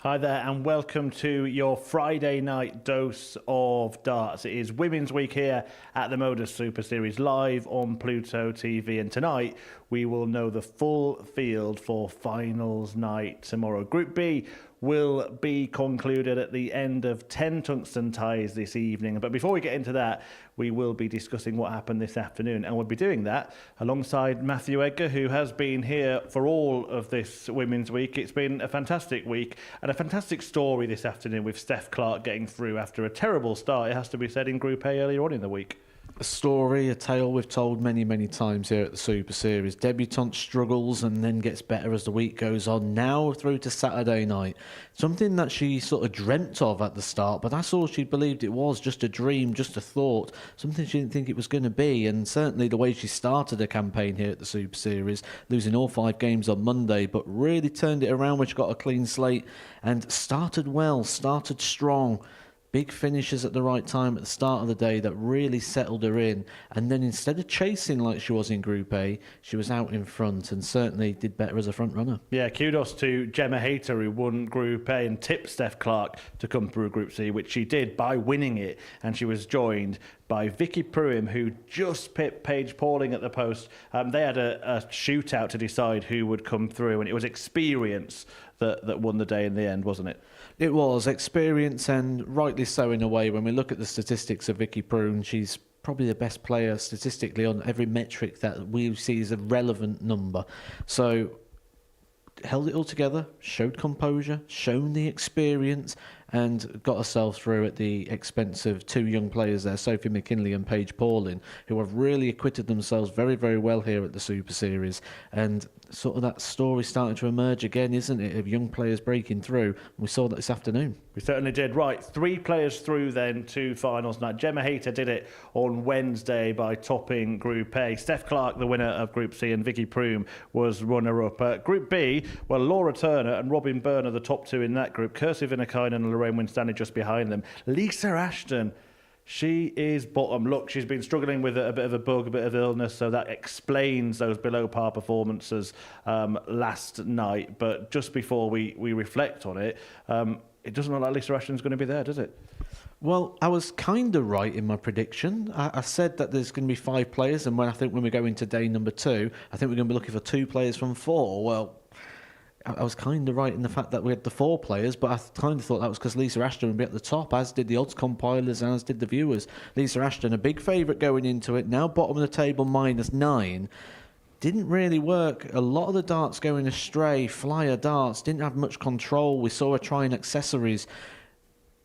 Hi there and welcome to your Friday night dose of darts. It is Women's Week here at the Modus Super Series live on Pluto TV, and tonight we will know the full field for finals night tomorrow. Group B will be concluded at the end of 10 tungsten ties this evening. But before we get into that, we will be discussing what happened this afternoon. And we'll be doing that alongside Matthew Edgar, who has been here for all of this Women's Week. It's been a fantastic week and a fantastic story this afternoon with Steph Clark getting through after a terrible start, it has to be said, in Group A earlier on in the week. A story, a tale we've told many, many times here at the Super Series. Debutante struggles and then gets better as the week goes on. Now through to Saturday night. Something that she sort of dreamt of at the start, but that's all she believed it was. Just a dream, just a thought. Something she didn't think it was going to be. And certainly the way she started her campaign here at the Super Series, losing all 5 games on Monday, but really turned it around when she got a clean slate and started well, started strong. Big finishes at the right time at the start of the day that really settled her in. And then instead of chasing like she was in Group A, she was out in front and certainly did better as a front runner. Yeah, kudos to Gemma Hayter, who won Group A and tipped Steph Clark to come through Group C, which she did by winning it. And she was joined by Vicky Pruim, who just pipped Paige Pauling at the post. They had a shootout to decide who would come through, and it was experience that won the day in the end, wasn't it? It was experience, and rightly so in a way. When we look at the statistics of Vicky Pruim, she's probably the best player statistically on every metric that we see as a relevant number. So held it all together, showed composure, shown the experience, and got herself through at the expense of 2 young players there, Sophie McKinley and Paige Pauling, who have really acquitted themselves very, very well here at the Super Series. And sort of that story starting to emerge again, isn't it, of young players breaking through. We saw that this afternoon. We certainly did. Right, 3 players through then to finals night. Gemma Hayter did it on Wednesday by topping Group A. Steph Clark, the winner of Group C, and Vicky Pruim was runner-up. Group B, well, Laura Turner and Robin Byrne are the top 2 in that group. Kirsty Viinikainen and Lorraine Winstanley just behind them. Lisa Ashton, she is bottom. Look, she's been struggling with a bit of a bug, a bit of illness, so that explains those below-par performances last night. But just before we reflect on it, it doesn't look like Lisa Ashton's going to be there, does it? Well, I was kind of right in my prediction. I said that there's going to be 5 players, and when we go into day number 2, I think we're going to be looking for 2 players from 4. Well, I was kind of right in the fact that we had the 4 players, but I kind of thought that was because Lisa Ashton would be at the top, as did the odds compilers and as did the viewers. Lisa Ashton, a big favourite going into it, now bottom of the table -9. Didn't really work. A lot of the darts going astray, flyer darts, didn't have much control. We saw her trying accessories.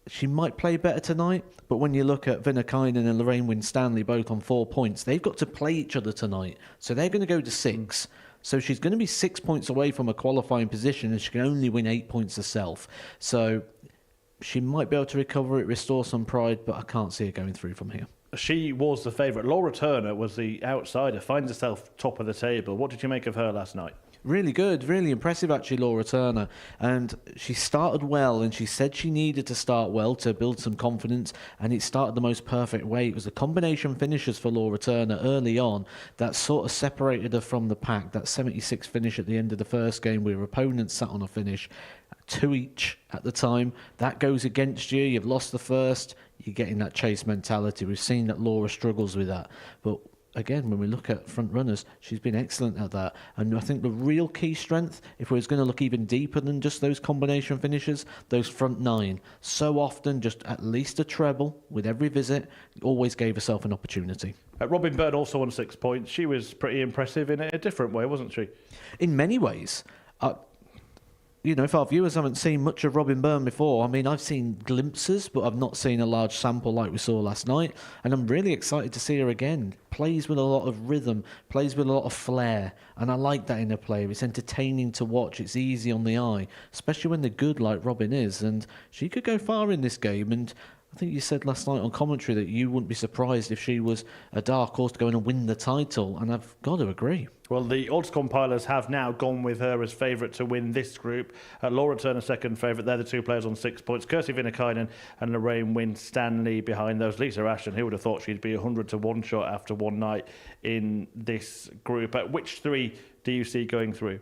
She might play better tonight, but when you look at Viinikainen and Lorraine Winstanley both on 4 points, they've got to play each other tonight. So they're going to go to 6. So she's going to be 6 points away from a qualifying position, and she can only win 8 points herself. So she might be able to recover it, restore some pride, but I can't see her going through from here. She was the favourite. Laura Turner was the outsider, finds herself top of the table. What did you make of her last night? Really good, really impressive actually, Laura Turner. And she started well, and she said she needed to start well to build some confidence, and it started the most perfect way. It was the combination finishes for Laura Turner early on that sort of separated her from the pack. That 76 finish at the end of the first game where her opponents sat on a finish, 2 each at the time. That goes against you. You've lost the first. You're getting that chase mentality. We've seen that Laura struggles with that. But again, when we look at front runners, she's been excellent at that. And I think the real key strength, if we was going to look even deeper than just those combination finishes, those front 9. So often, just at least a treble with every visit, always gave herself an opportunity. Robin Byrne also won 6 points. She was pretty impressive in a different way, wasn't she? In many ways. You know, if our viewers haven't seen much of Robin Byrne before, I mean, I've seen glimpses, but I've not seen a large sample like we saw last night. And I'm really excited to see her again. Plays with a lot of rhythm, plays with a lot of flair. And I like that in a player. It's entertaining to watch. It's easy on the eye, especially when they're good like Robin is. And she could go far in this game. And I think you said last night on commentary that you wouldn't be surprised if she was a dark horse to go in and win the title. And I've got to agree. Well, the odds compilers have now gone with her as favourite to win this group. Laura Turner, second favourite. They're the 2 players on 6 points. Kirsty Viinikainen and Lorraine Winstanley behind those. Lisa Ashton, who would have thought she'd be 100 to 1 shot after one night in this group. Which 3 do you see going through?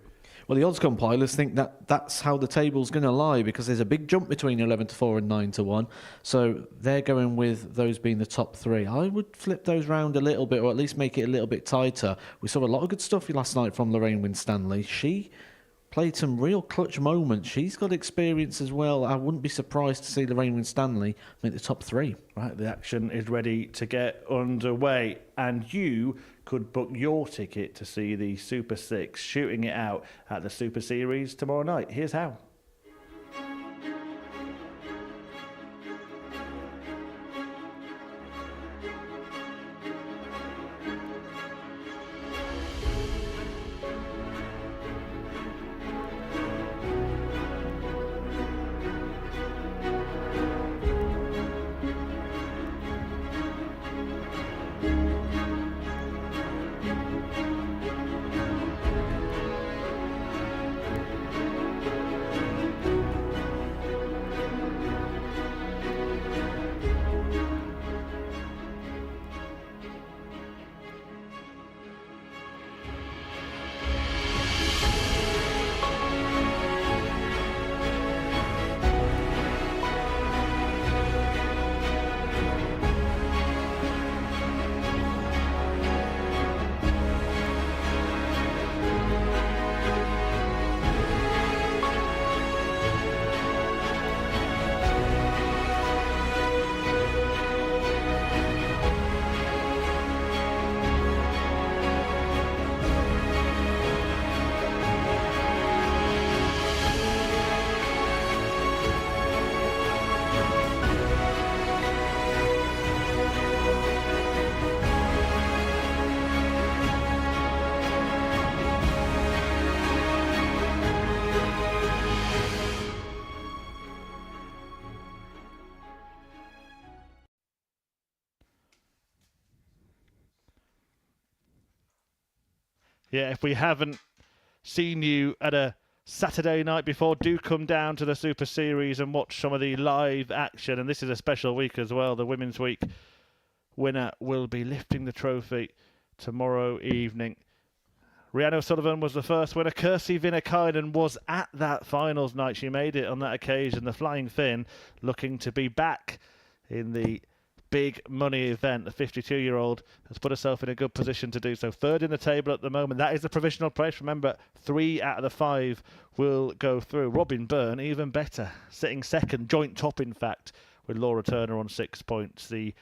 Well, the odds compilers think that that's how the table's going to lie because there's a big jump between 11 to 4 and 9 to 1. So they're going with those being the top three. I would flip those round a little bit or at least make it a little bit tighter. We saw a lot of good stuff last night from Lorraine Winstanley. She played some real clutch moments. She's got experience as well. I wouldn't be surprised to see Lorraine Winstanley make the top three. Right, the action is ready to get underway, and you could book your ticket to see the Super 6 shooting it out at the Super Series tomorrow night. Here's how. Yeah, if we haven't seen you at a Saturday night before, do come down to the Super Series and watch some of the live action. And this is a special week as well. The Women's Week winner will be lifting the trophy tomorrow evening. Rhiannon O'Sullivan was the first winner. Kirsty Viinikainen was at that finals night. She made it on that occasion. The Flying Finn looking to be back in the big money event. The 52-year-old has put herself in a good position to do so. Third in the table at the moment. That is the provisional place. Remember, 3 out of the 5 will go through. Robin Byrne, even better, sitting second, joint top in fact, with Laura Turner on 6 points. The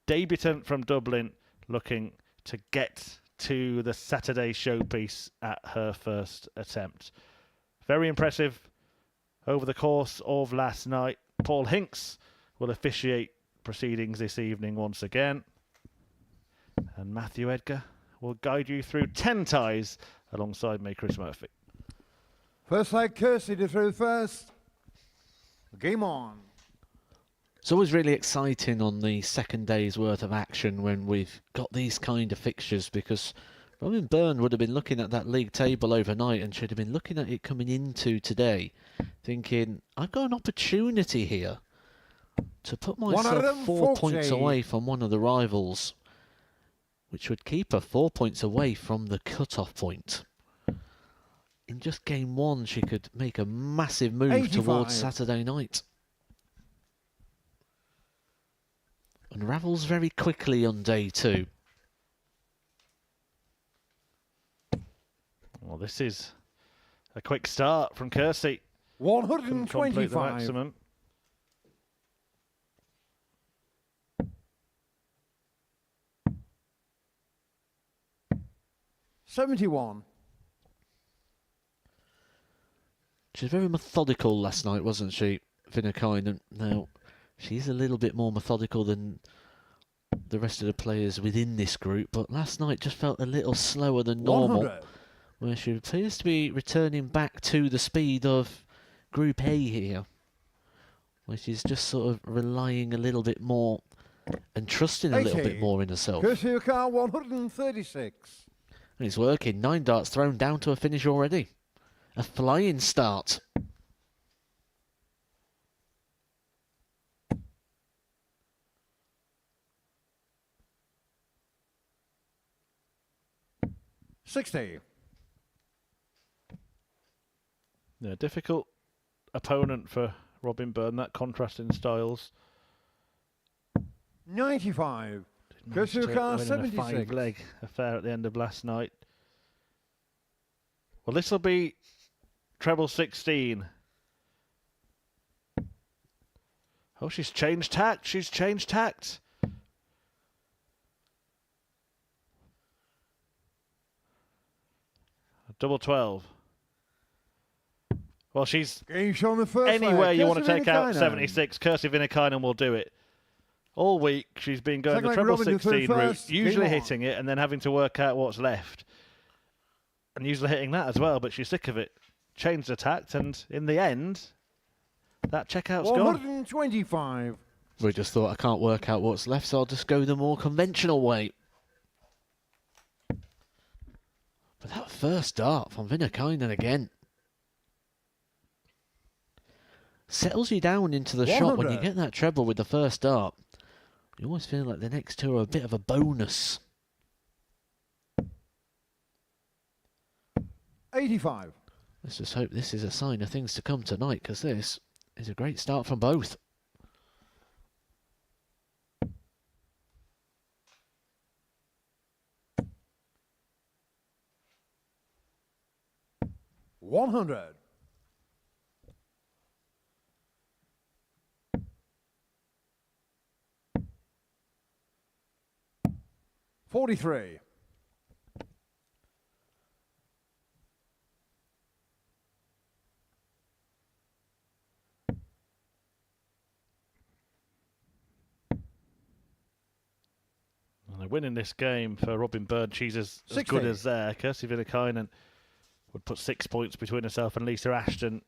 debutant from Dublin looking to get to the Saturday showpiece at her first attempt. Very impressive over the course of last night. Paul Hinks will officiate proceedings this evening once again, and Matthew Edgar will guide you through 10 ties alongside me, Chris Murphy. First leg, Kirsty to throw first. Game on. It's always really exciting on the second day's worth of action when we've got these kind of fixtures, because Robin Byrne would have been looking at that league table overnight and should have been looking at it coming into today, thinking, I've got an opportunity here to put myself 4 points away from one of the rivals, which would keep her 4 points away from the cut-off point. In just game one, she could make a massive move 85. Towards Saturday night. Unravels very quickly on day 2. Well, this is a quick start from Kirsty. 125. Maximum. $71. She was very methodical last night, wasn't she, Viinikainen? Now, she's a little bit more methodical than the rest of the players within this group, but last night just felt a little slower than normal, 100. where she appears to be returning back to the speed of Group A here, where she's just sort of relying a little bit more and trusting a little bit more in herself. Kirsty car 136. And it's working. 9 darts thrown down to a finish already. A flying start. $60. Yeah, difficult opponent for Robin Byrne, that contrast in styles. 95. Managed to Kusuka, win in a 76. 5-leg affair at the end of last night. Well, this will be treble 16. Oh, she's changed tact. She's changed tact. Double 12. Well, she's Game show on the first anywhere leg. you want to take out Viinikainen. 76. Kirsty Viinikainen will do it. All week she's been going Second the leg, treble Robin, you through 16 route, first. usually Game on. hitting it and then having to work out what's left. And usually hitting that as well, but she's sick of it. Changed the tact, and in the end, that checkout's gone. 125. We just thought, I can't work out what's left, so I'll just go the more conventional way. But that first dart from Viinikainen again settles you down into the shot when you 100. get that treble with the first dart. You always feel like the next two are a bit of a bonus. 85. Let's just hope this is a sign of things to come tonight, because this is a great start from both. $100. 43. And they're winning this game for Robin Byrne. She's as 60. good as there. Kirsty Viinikainen would put 6 points between herself and Lisa Ashton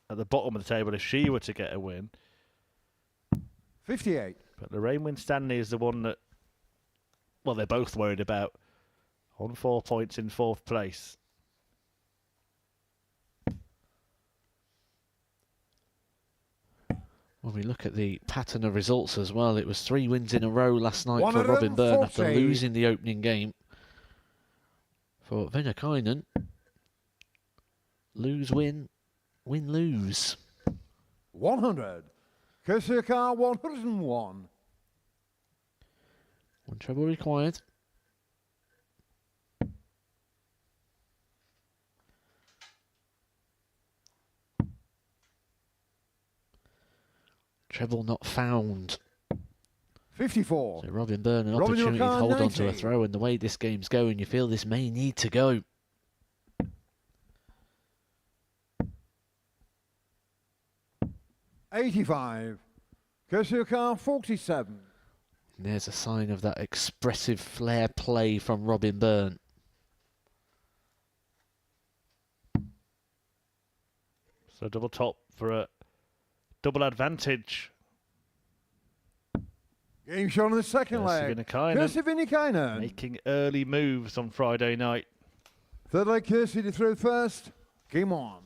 at the bottom of the table if she were to get a win. 58. But Lorraine Winstanley is the one that, well, they're both worried about. On 4 points in 4th place. When we look at the pattern of results as well, it was 3 wins in a row last night for Robin Byrne after 140. losing the opening game. For Viinikainen, lose, win, win, lose. 100. Kusuka, 101. One treble required. Treble not found. 54. So Robin Byrne, an Robin opportunity to Yilkar, hold on to a 90. throw, and the way this game's going, you feel this may need to go. $85. Kusuka, 47. And there's a sign of that expressive flair play from Robin Byrne. So double top for a double advantage. Game show on the second leg. Kirsty Viinikainen. Making early moves on Friday night. Third leg, Kirsty to throw first. Game on.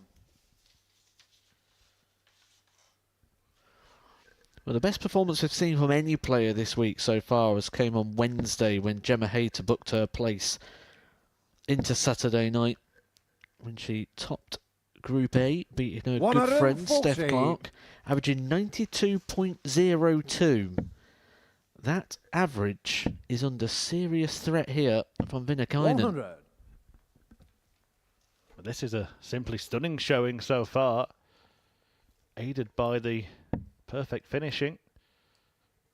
Well, the best performance we've seen from any player this week so far has came on Wednesday when Gemma Hayter booked her place into Saturday night when she topped Group A, beating her good friend Steph 140. Clark, averaging 92.02. That average is under serious threat here from Viinikainen. 100. But this is a simply stunning showing so far, aided by the perfect finishing.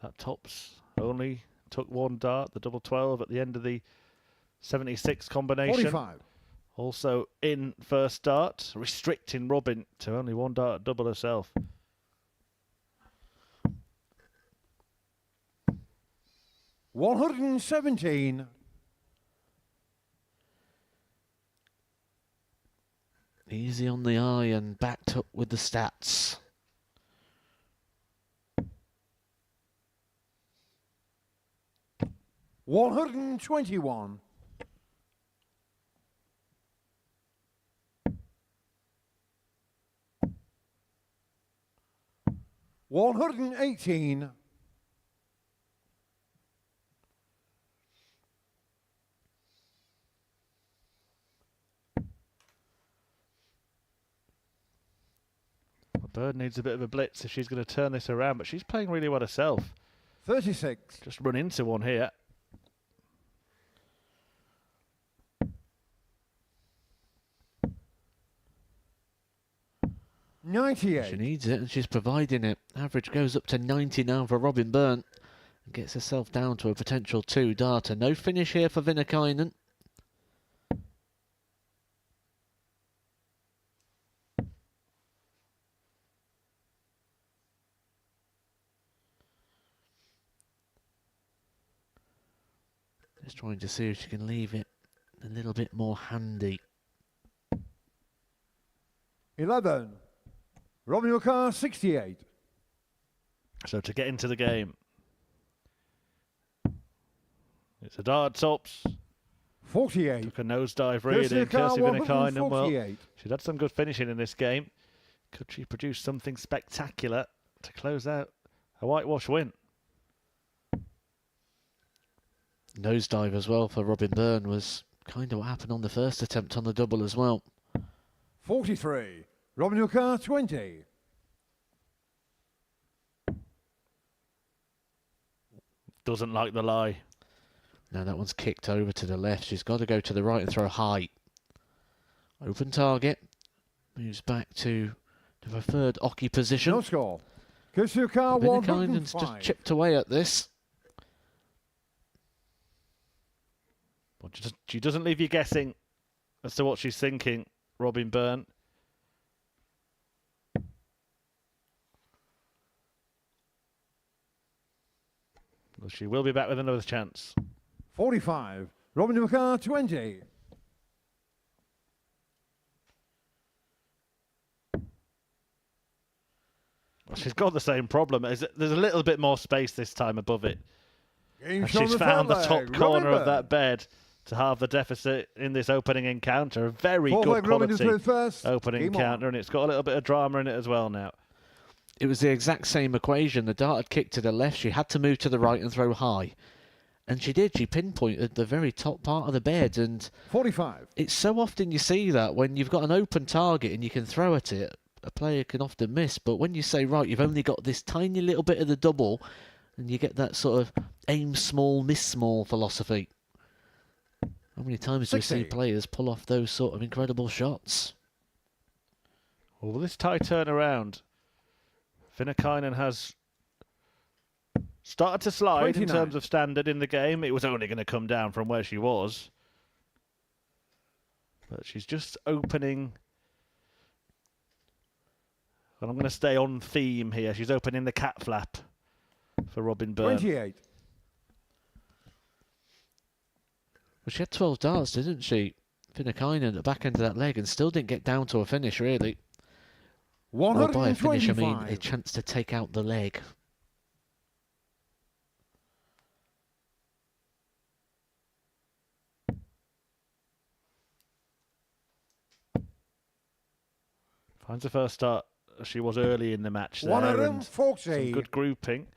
That tops only took 1 dart, the double 12 at the end of the 76 combination. 45. Also in first dart, restricting Robin to only 1 dart double herself. $117. Easy on the eye and backed up with the stats. $121. $118. Byrne needs a bit of a blitz if she's going to turn this around, but she's playing really well herself. 36. Just run into one here. She 98. needs it, and she's providing it. Average goes up to 90 now for Robin Byrne. And gets herself down to a potential 2-darter. No finish here for Viinikainen. Just trying to see if she can leave it a little bit more handy. 11. Robin your car, 68. So to get into the game, it's a dart tops. 48. Took a nosedive really. Kirsty Viinikainen, well, 48. she's had some good finishing in this game. Could she produce something spectacular to close out a whitewash win? Nosedive as well for Robin Byrne was kind of what happened on the first attempt on the double as well. 43. Robin your car, 20. Doesn't like the lie. Now that one's kicked over to the left. She's got to go to the right and throw high. Open target. Moves back to the preferred Oki position. No score. Kirsty your car, Viinikainen's 105. just chipped away at this. Well, she doesn't leave you guessing as to what she's thinking, Robin Byrne. Well, she will be back with another chance. 45. Robin your car, 20. Well, she's got the same problem. There's a little bit more space this time above it. And she's found the top corner of that bed to halve the deficit in this opening encounter. A very good quality opening encounter, and it's got a little bit of drama in it as well now. It was the exact same equation. The dart had kicked to the left. She had to move to the right and throw high. And she did. She pinpointed the very top part of the bed. And 45. it's so often you see that when you've got an open target and you can throw at it, a player can often miss. But when you say, right, you've only got this tiny little bit of the double, and you get that sort of aim small, miss small philosophy. How many times do we see players pull off those sort of incredible shots? Well, this tie turnaround, Viinikainen has started to slide 29. in terms of standard in the game. It was only going to come down from where she was. But she's just opening. And I'm going to stay on theme here. She's opening the cat flap for Robin Byrne. 28. Well, she had 12 darts, didn't she? Viinikainen at the back end of that leg and still didn't get down to a finish, really. Well, by a finish, I mean a chance to take out the leg. Finds the first start as she was early in the match there. 140. Some good grouping.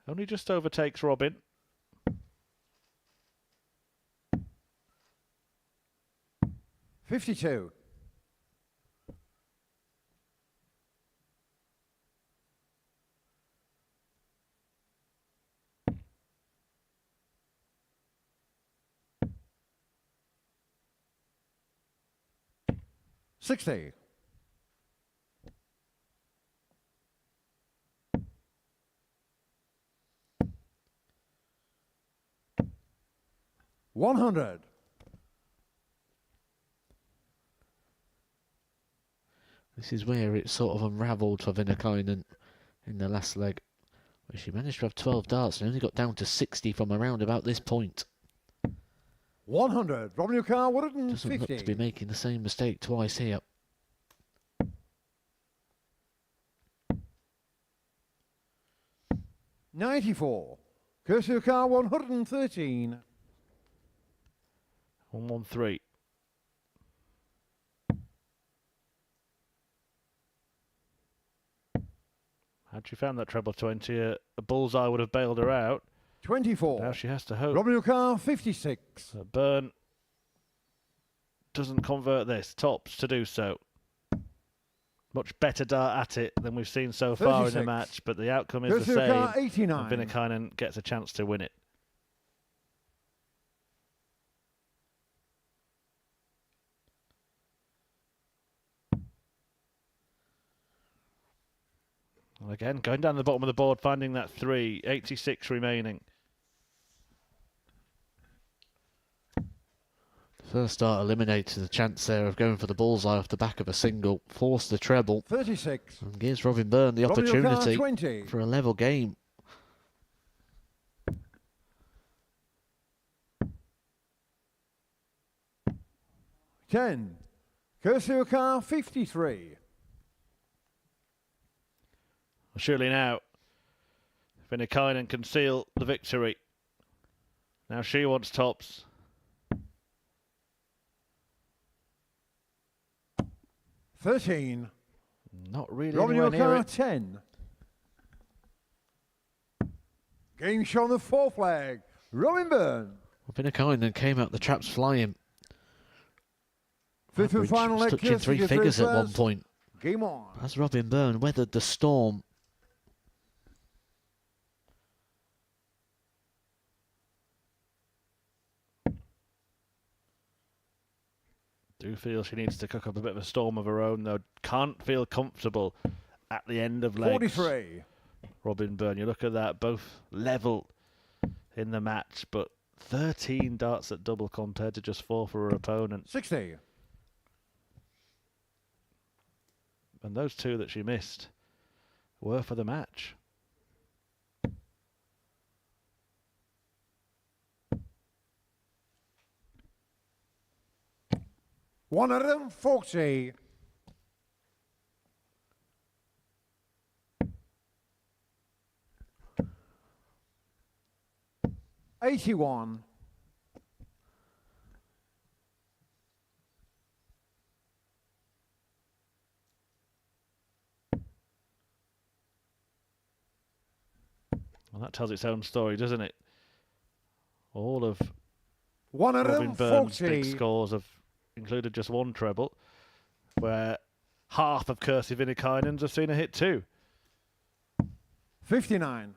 Only just overtakes Robin. $52. $60. $100. This is where it sort of unravelled for Viinikainen in the last leg, where she managed to have 12 darts and only got down to 60 from around about this point. 100. Robin your car, Doesn't look to 150. be making the same mistake twice here. $94. Kirsty your car, 113. 113. Had she found that treble 20, a bullseye would have bailed her out. 24. Now she has to hope Robin your car, 56. that Byrne doesn't convert this. Tops to do so. Much better dart at it than we've seen so far in the 36. match, but the outcome is the Kirsty same. O'Connor, 89. And Viinikainen gets a chance to win it. Well, again, going down the bottom of the board, finding that 3, 86 remaining. First dart eliminates the chance there of going for the bullseye off the back of a single, force the treble, 36. and gives Robin Byrne the Robin O'Connor, opportunity 20. for a level game. Ten. Kirsty O'Connor, 53. Well, surely now, Viinikainen can seal the victory. Now she wants tops. 13. Not really Robin anywhere near O'Connor, it. 10. Game shot on the fourth flag. Robin Byrne. Viinikainen came out the traps flying. Fifth and Average final was leg. touching Kirsty 3 gets through figures at one first. point. Game on. As Robin Byrne weathered the storm. Do feel she needs to cook up a bit of a storm of her own, though. Can't feel comfortable at the end of legs. 43. Robin Byrne, you look at that, both level in the match, but 13 darts at double compared to just 4 for her opponent. 60. And those 2 that she missed were for the match. One of them, 40. $81. Well, that tells its own story, doesn't it? All of One of Robin them, Byrne's 40. big scores have included just 1 treble, where half of Kirsty Viinikainen's have seen a hit too. 59.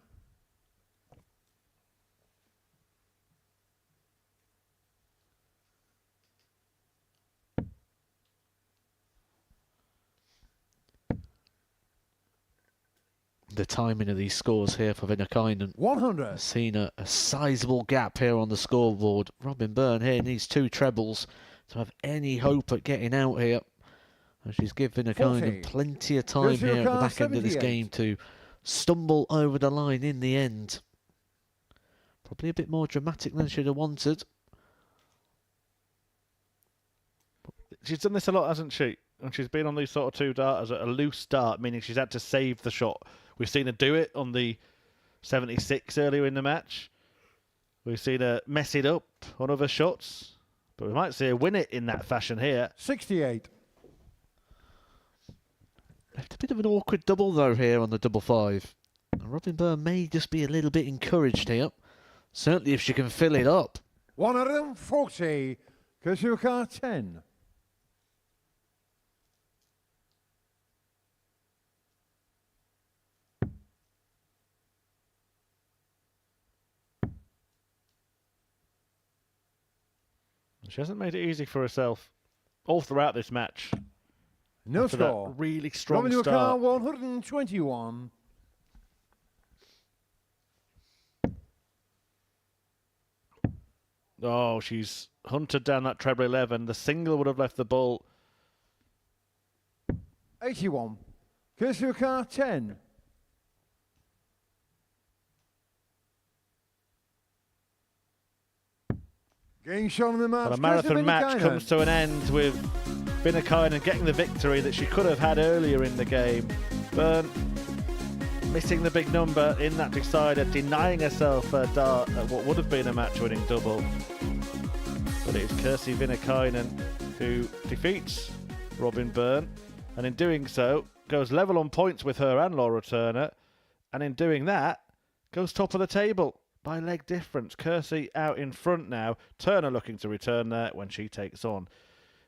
The timing of these scores here for Viinikainen. 100. Seen a sizable gap here on the scoreboard. Robin Byrne here needs 2 trebles to have any hope at getting out here. And she's given Viinikainen 40. plenty of time Kirsty here at the O'Connor, back end of this 78. game to stumble over the line in the end. Probably a bit more dramatic than she'd have wanted. She's done this a lot, hasn't she? And she's been on these sort of 2 darters at a loose start, meaning she's had to save the shot. We've seen her do it on the 76 earlier in the match. We've seen her mess it up on other shots. But we might see her win it in that fashion here. 68. Left a bit of an awkward double though here on the double 5. And Robin Byrne may just be a little bit encouraged here. Certainly if she can fill it up. One of them, 40. Kirsty O'Connor, 10. She hasn't made it easy for herself all throughout this match. No After that score. really strong Robin O'Connor, start. 121. Oh, she's hunted down that treble 11. The single would have left the ball. 81. Kirsty O'Connor, 10. Game shot in the match. But a marathon Kirsty match Viinikainen. comes to an end with Viinikainen getting the victory that she could have had earlier in the game. Byrne missing the big number in that decider, denying herself a dart at what would have been a match-winning double. But it is Kirsty Viinikainen who defeats Robin Byrne, and in doing so goes level on points with her and Laura Turner, and in doing that goes top of the table by leg difference. Kirsty out in front now. Turner looking to return there when she takes on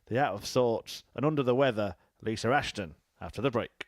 the out of sorts and under the weather Lisa Ashton after the break.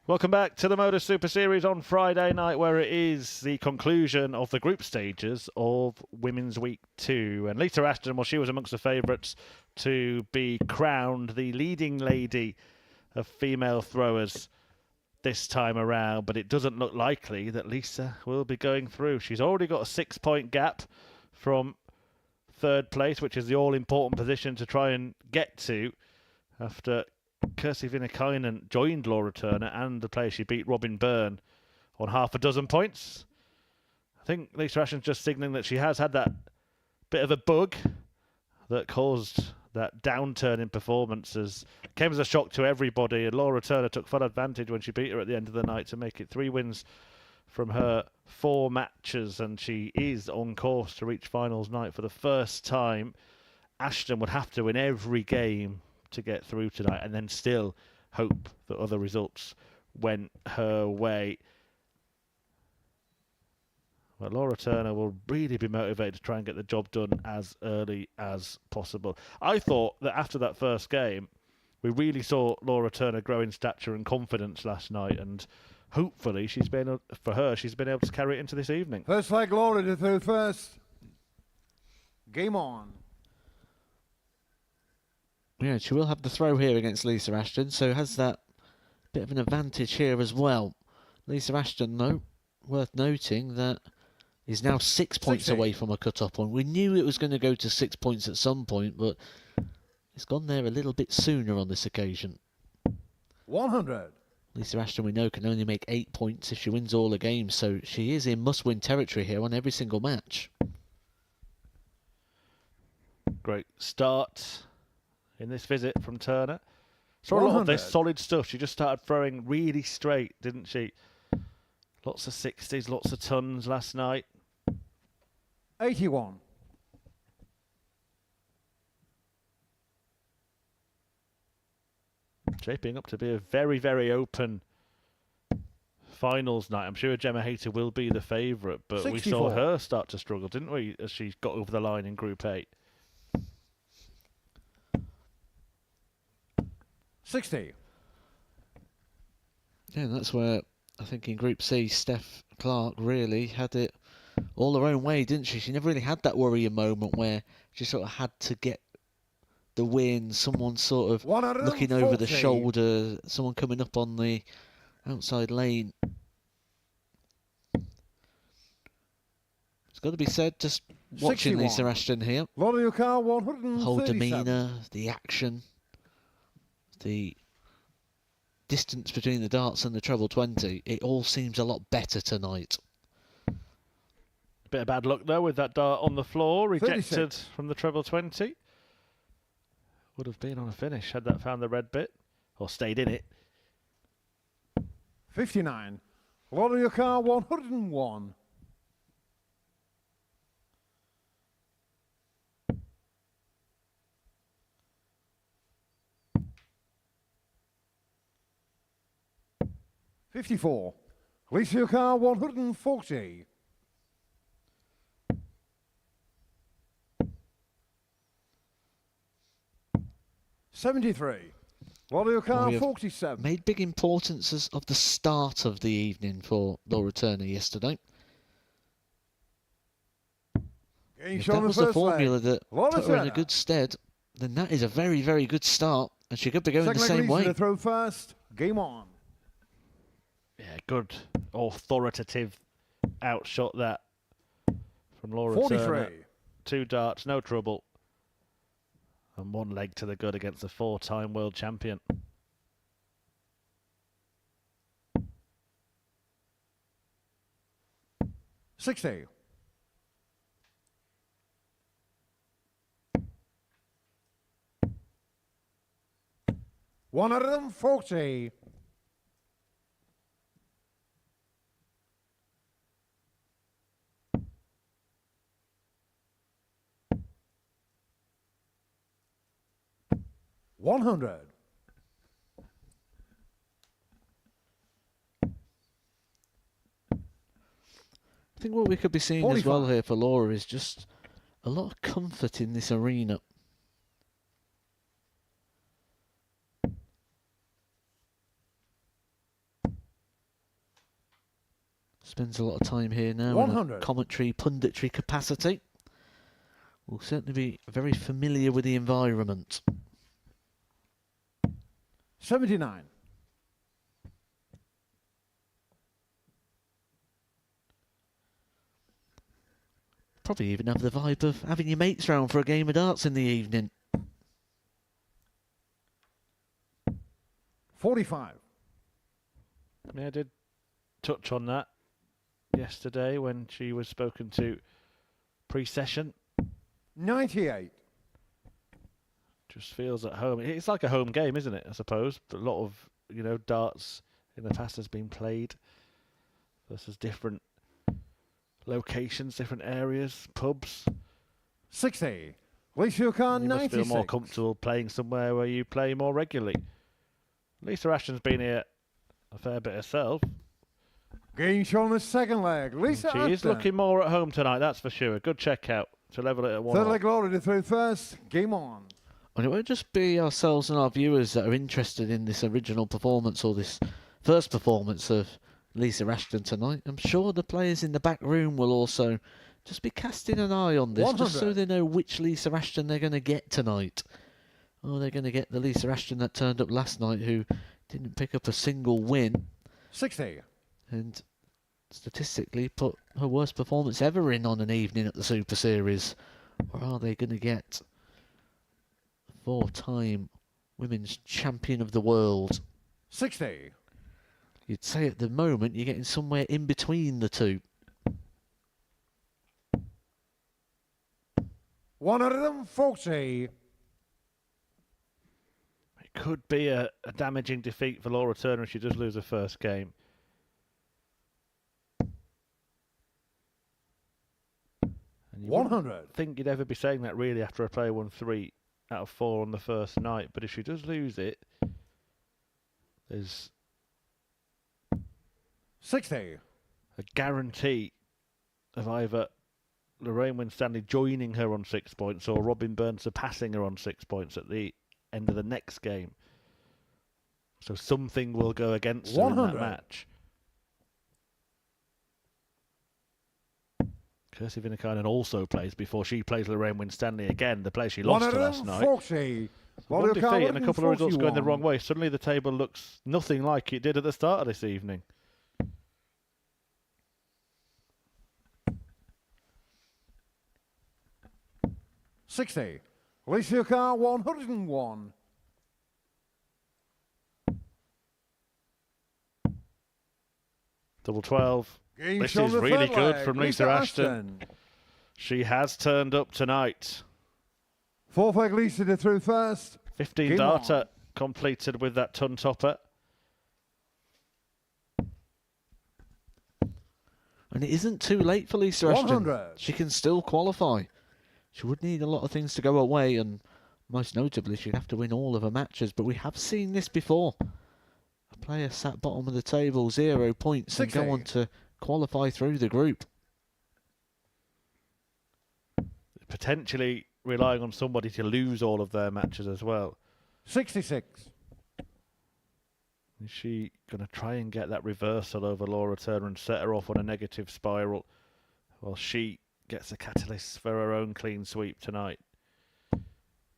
Welcome back to the Modus Super Series on Friday night, where it is the conclusion of the group stages of Women's Week 2. And Lisa Ashton, well, she was amongst the favourites to be crowned the leading lady of female throwers this time around, but it doesn't look likely that Lisa will be going through. She's already got a 6-point gap from third place, which is the all-important position to try and get to after Viinikainen joined Laura Turner and the player she beat, Byrne, on half a dozen points. I think Lisa Ashton's just signalling that she has had that bit of a bug that caused that downturn in performances. Came as a shock to everybody, and Laura Turner took full advantage when she beat her at the end of the night to make it 3 wins from her 4 matches, and she is on course to reach finals night for the first time. Ashton would have to win every game to get through tonight, and then still hope that other results went her way. Well, Laura Turner will really be motivated to try and get the job done as early as possible. I thought that after that first game, we really saw Laura Turner grow in stature and confidence last night, and hopefully she's been able to carry it into this evening. First leg, Laura to throw first. Game on. Yeah, she will have the throw here against Lisa Ashton, so has that bit of an advantage here as well. Lisa Ashton, though, worth noting that is now 6 points 60. away from a cut-off point. We knew it was going to go to 6 points at some point, but it's gone there a little bit sooner on this occasion. 100. Lisa Ashton, we know, can only make 8 points if she wins all the games, so she is in must-win territory here on every single match. Great start in this visit from Turner. Saw a lot of this 100. solid stuff. She just started throwing really straight, didn't she? Lots of 60s, lots of tons last night. 81. Shaping up to be a very, very open finals night. I'm sure Gemma Hayter will be the favourite, but 64. we saw her start to struggle, didn't we, as she got over the line in Group 8. 60. Yeah, that's where I think in Group C, Steph Clark really had it all her own way, didn't she? She never really had that worrying moment where she sort of had to get the win, someone sort of looking over the 140. shoulder, someone coming up on the outside lane. It's got to be said, just watching 61. Lisa Ashton here, Lottie O'Carr, 137. whole demeanour, the action, the distance between the darts and the treble 20, it all seems a lot better tonight. Bit of bad luck though with that dart on the floor, rejected 36. from the treble 20. Would have been on a finish had that found the red bit, or stayed in it. 59. Lottie O'Carr, 101. $54. Lisa O'Carr, 140. 73. Lottie O'Carr, We have 47. Made big importance of the start of the evening for Laura Turner yesterday. Getting If shown that the was the first formula leg. that Laura put her in a Turner. good stead, then that is a very, very good start. And she could be going Second the leg same Lisa way. to throw first. Game on. Yeah, good authoritative outshot that from Laura 43. Turner. 2 darts, no trouble. And 1 leg to the good against the 4-time world champion. $60. $140. $100. I think what we could be seeing as 45. well here for Laura is just a lot of comfort in this arena. Spends a lot of time here now in a 100. commentary, punditry capacity. Will certainly be very familiar with the environment. 79. Probably even have the vibe of having your mates round for a game of darts in the evening. 45. Yeah, I did touch on that yesterday when she was spoken to pre-session. 98. Just feels at home. It's like a home game, isn't it? I suppose. A lot of, darts in the past has been played versus different locations, different areas, pubs. 60. Lisa O'Carr, You must 96. feel more comfortable playing somewhere where you play more regularly. Lisa Ashton's been here a fair bit herself. Getting shown the second leg. Lisa She is Ashton. looking more at home tonight, that's for sure. Good check out to level it at 1. Third leg Laurie to throw first. Game on. And it won't just be ourselves and our viewers that are interested in this original performance or this first performance of Lisa Ashton tonight. I'm sure the players in the back room will also just be casting an eye on this, just so 100. they know which Lisa Ashton they're going to get tonight. Oh, they're going to get the Lisa Ashton that turned up last night who didn't pick up a single win 60. and statistically put her worst performance ever in on an evening at the Super Series? Or are they going to get a 4-time women's champion of the world? 60. You'd say at the moment you're getting somewhere in between the two. 140. It could be a damaging defeat for Laura Turner if she does lose her first game. And you 100. think you'd ever be saying that really after a player won 3 out of 4 on the first night, but if she does lose it, there's 60. a guarantee of either Lorraine Winstanley joining her on 6 points or Robin Byrne surpassing her on 6 points at the end of the next game. So something will go against her in that 100. match. Kirsty Viinikainen also plays before she plays Lorraine Winstanley again, the player she lost to last night. 140. One defeat and a couple of results going the wrong way. Suddenly the table looks nothing like it did at the start of this evening. $60. Alicia Carr, 101. Double 12. Game This shot is the really third good leg. from Lisa Ashton. She has turned up tonight. Fourth leg, Lisa did through first. 15 Game data on. completed with that ton topper. And it isn't too late for Lisa Ashton. 100. She can still qualify. She would need a lot of things to go away, and most notably, she'd have to win all of her matches. But we have seen this before. A player sat bottom of the table, 0 points, and 60. go on to qualify through the group. Potentially relying on somebody to lose all of their matches as well. 66. Is she going to try and get that reversal over Laura Turner and set her off on a negative spiral while she gets a catalyst for her own clean sweep tonight?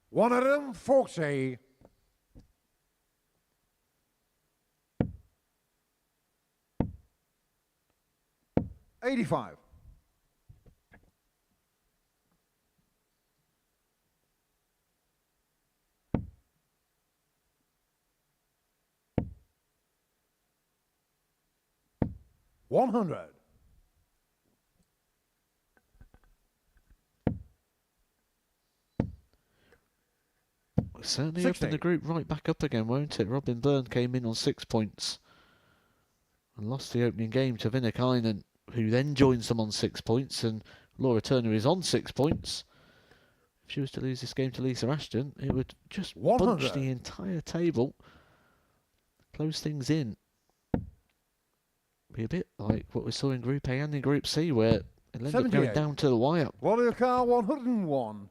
140. 85. 100. Certainly 60. open the group right back up again, won't it? Robin Byrne came in on 6 points and lost the opening game to Viinikainen, who then joins them on 6 points, and Laura Turner is on 6 points. If she was to lose this game to Lisa Ashton, it would just 100. bunch the entire table, close things in. Be a bit like what we saw in Group A and in Group C, where it ended up going 78. down to the wire. Alicia Carr, 101.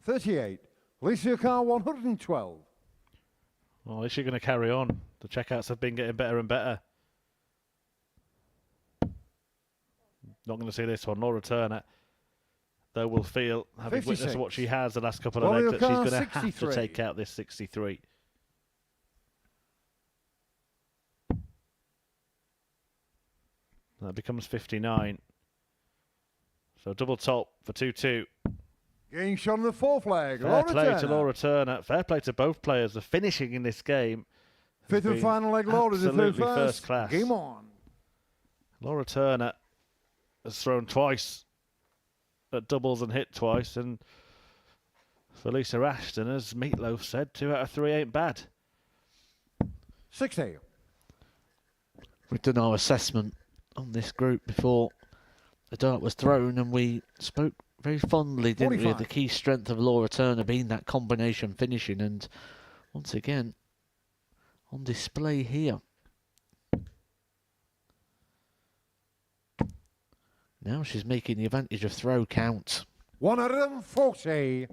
38. Alicia Carr, 112. Well, is she going to carry on? The checkouts have been getting better and better. Not going to see this one. Laura Turner, though, will feel, having 56. witnessed what she has the last couple of Alicia legs, that she's Carr, going to have to 63. take out this 63. That becomes 59. So double top for 2-2. Getting shot on the fourth leg. Fair Laura play Turner. to Laura Turner. Fair play to both players. The finishing in this game has Fifth and been final leg, Laura did through absolutely first. first class. Game on. Laura Turner has thrown twice at doubles and hit twice, and Felicia Ashton, as Meatloaf said, 2 out of 3 ain't bad. 60. We've done our assessment on this group before the dart was thrown, and we spoke very fondly, didn't we, of 45. the key strength of Laura Turner being that combination finishing, and once again on display here. Now she's making the advantage of throw count. 140.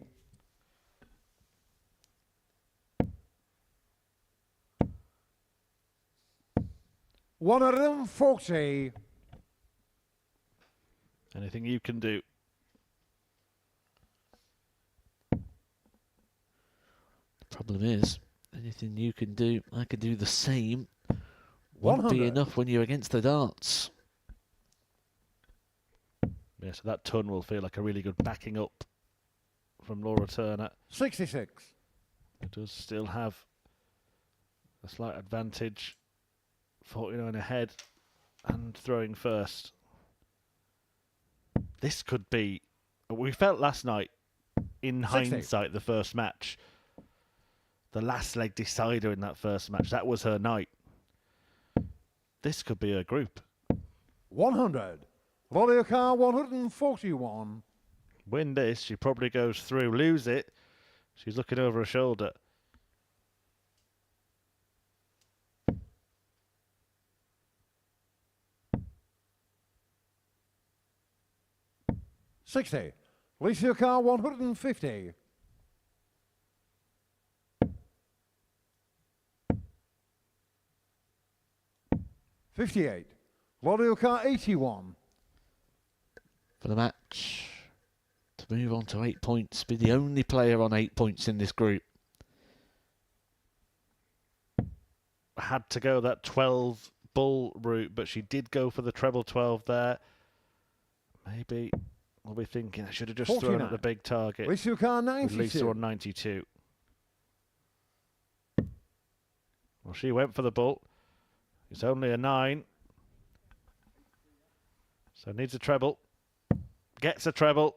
140. Anything you can do? Problem is, anything you can do, I can do the same. Won't be enough when you're against the darts. Yeah, so that ton will feel like a really good backing up from Laura Turner. 66. It does still have a slight advantage. 49 ahead and throwing first. This could be... We felt last night, in 60. hindsight, the first match. The last leg decider in that first match. That was her night. This could be her group. 100. Volleyball car 141. Win this, she probably goes through. Lose it, she's looking over her shoulder. $60. Lisa car 150. $58. Volleyball car 81. For the match, to move on to 8 points, be the only player on 8 points in this group. Had to go that 12 bull route, but she did go for the treble 12 there. Maybe we'll be thinking I should have just 49. thrown at the big target. Lisa car With 92. Lisa on 92. Well, she went for the bull. It's only a 9. So needs a treble. Gets a treble.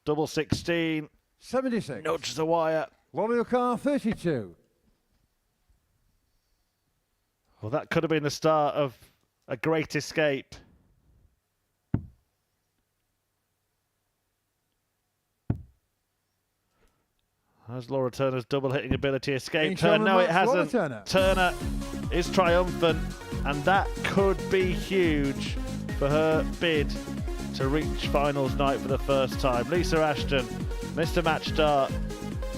Double 16. 76. Nudges the wire. Volleyball car 32. Well, that could have been the start of a great escape. Has Laura Turner's double hitting ability escaped her? No, it hasn't. Turner is triumphant, and that could be huge for her bid to reach finals night for the first time. Lisa Ashton missed a match start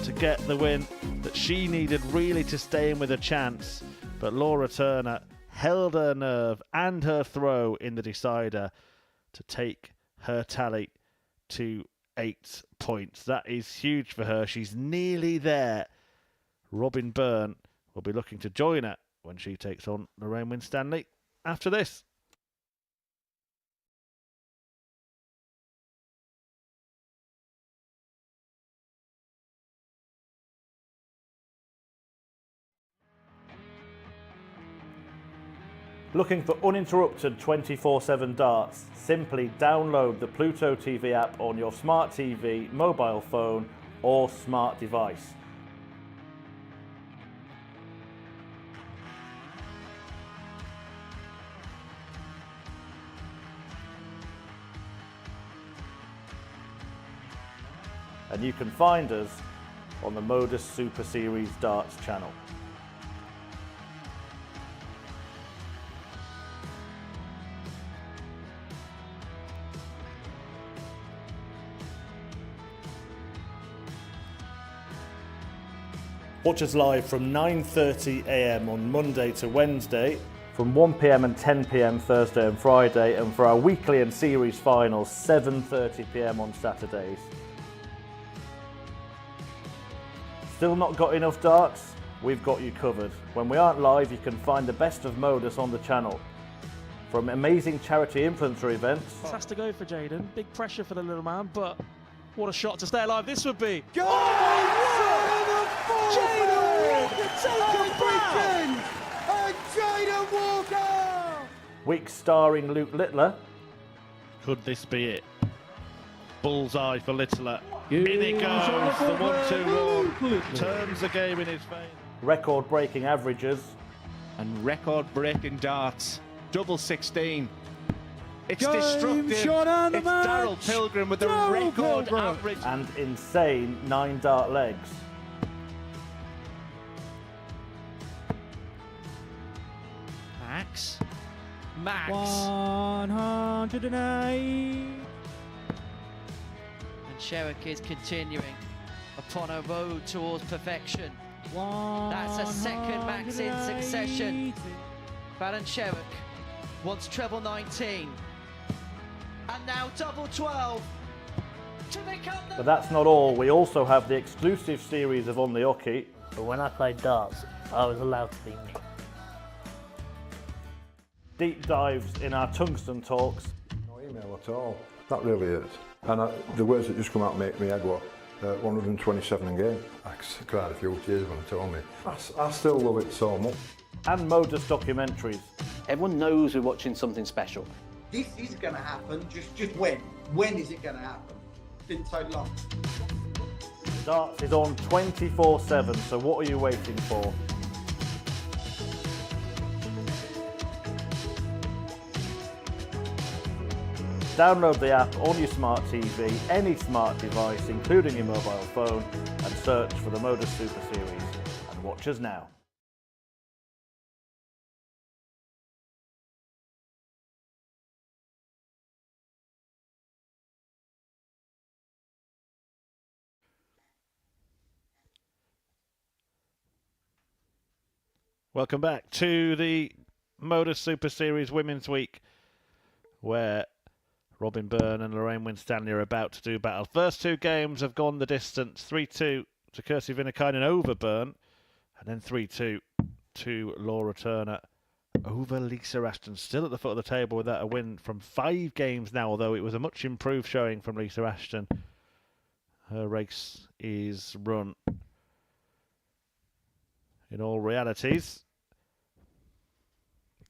to get the win that she needed really to stay in with a chance, but Laura Turner held her nerve and her throw in the decider to take her tally to 8 points. That is huge for her. She's nearly there. Robin Byrne will be looking to join her when she takes on Lorraine Winstanley after this. Looking for uninterrupted 24/7 darts? Simply download the Pluto TV app on your smart TV, mobile phone or smart device. And you can find us on the Modus Super Series Darts channel. Watch us live from 9:30 AM on Monday to Wednesday, from 1 PM and 10 PM Thursday and Friday, and for our weekly and series finals, 7:30 PM on Saturdays. Still not got enough darts? We've got you covered. When we aren't live, you can find the best of Modus on the channel. From amazing charity influencer events. Has to go for Jaden. Big pressure for the little man, but what a shot to stay alive this would be. Go! Jaden Walker taken Everything! And Jaden Walker! Week starring Luke Littler. Could this be it? Bullseye for Littler. In it goes, the 1-2 run. Turns the game in his favour. Record-breaking averages. And record-breaking darts. Double 16. It's Game destructive. shot and the It's match. Daryl Pilgrim with the Daryl record Pilgrim. average. And insane 9 dart legs. Max. 108. And Sherrick is continuing upon a road towards perfection. That's a second max in succession. Baron Sherrick wants treble 19. And And now double 12 to become the... But that's not all. We also have the exclusive series of On the Hockey. But when I played darts, I was allowed to be me. Deep dives in our tungsten talks. No email at all. That really is. And the words that just come out make me head what? 127 in game. I cried a few tears when they told me. I still love it so much. And Modus documentaries. Everyone knows we're watching something special. This is going to happen, just when? When is it going to happen? Been so long. Darts is on 24/7, so what are you waiting for? Download the app on your smart TV, any smart device, including your mobile phone, and search for the Modus Super Series. And watch us now. Welcome back to the Modus Super Series Women's Week, where Robin Byrne and Lorraine Winstanley are about to do battle. First two games have gone the distance. 3-2 to Kirsty Viinikainen over Byrne, and then 3-2 to Laura Turner over Lisa Ashton. Still at the foot of the table without a win from 5 games now, although it was a much improved showing from Lisa Ashton. Her race is run. In all realities,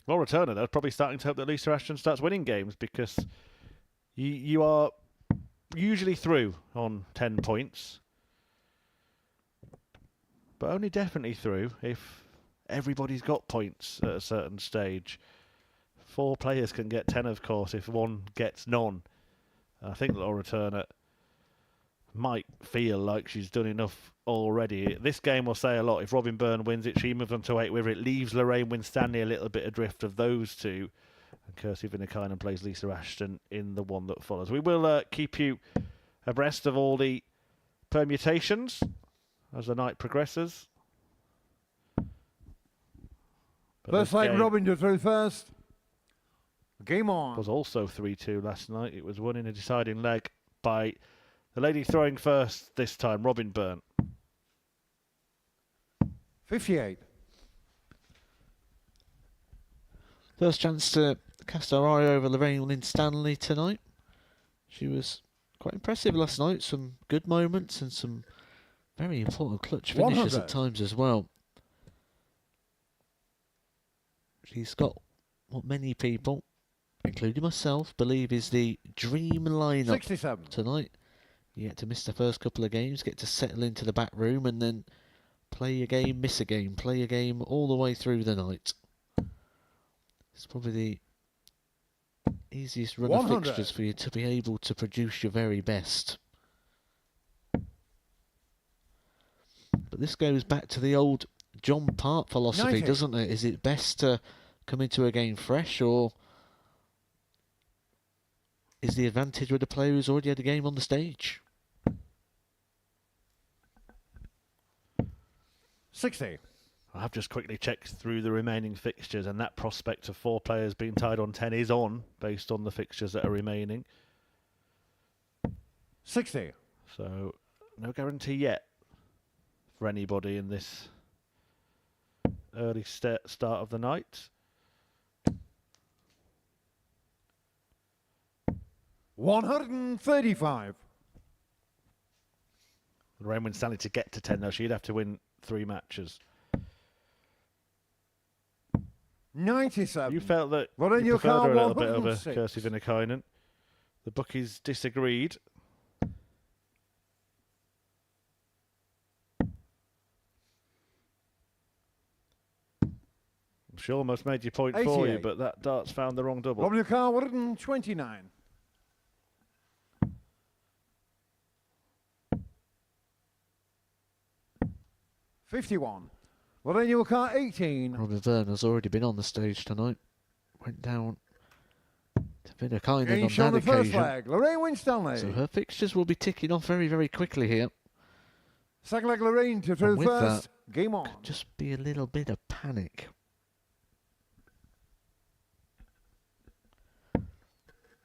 Laura Turner, though, probably starting to hope that Lisa Ashton starts winning games, because you are usually through on 10 points, but only definitely through if everybody's got points at a certain stage. 4 players can get 10, of course, if one gets none. I think Laura Turner might feel like she's done enough already. This game will say a lot. If Robin Byrne wins it, she moves on to 8 with her. It leaves Lorraine Winstanley a little bit adrift of those two. And Kirsty Viinikainen plays Lisa Ashton in the one that follows. We will keep you abreast of all the permutations as the night progresses. But First leg, Robin to through first. Game on. Was also 3-2 last night. It was won in a deciding leg by the lady throwing first this time, Robin Byrne. 58. First chance to cast our eye over Lorraine Winstanley tonight. She was quite impressive last night. Some good moments and some very important clutch finishes at times as well. She's got what many people, including myself, believe is the dream lineup 67. tonight. You get to miss the first couple of games, get to settle into the back room, and then play a game, miss a game, play a game all the way through the night. It's probably the easiest run of fixtures for you to be able to produce your very best. But this goes back to the old John Part philosophy, doesn't it? Is it best to come into a game fresh, or is the advantage with the player who's already had a game on the stage? 60. I've just quickly checked through the remaining fixtures, and that prospect of 4 players being tied on 10 is on, based on the fixtures that are remaining. 60. So, no guarantee yet for anybody in this early start of the night. 135. Lorraine Winstanley to get to 10, though, she'd have to win 3 matches. 97. You felt that Well, then you you preferred her a little can't bit over 106. Kirsty Viinikainen. The bookies disagreed. She almost made your point for you, 88. but that dart's found the wrong double. Robin Carr, 129. $51. Well, then you car 18. Robin Byrne has already been on the stage tonight. Went down to Viinikainen Game on shown that the first occasion. leg. Lorraine Winstanley. So her fixtures will be ticking off very, very quickly here. Second leg, Lorraine to through with first. Game on. Could just be a little bit of panic.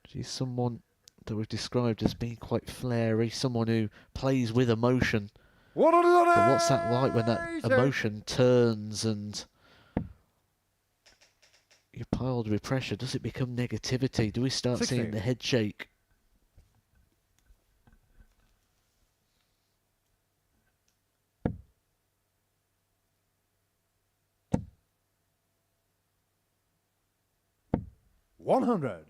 She's someone that we've described as being quite flary, someone who plays with emotion. But what's that like when that emotion turns and you're piled with pressure? Does it become negativity? Do we start 16. seeing the head shake? $100.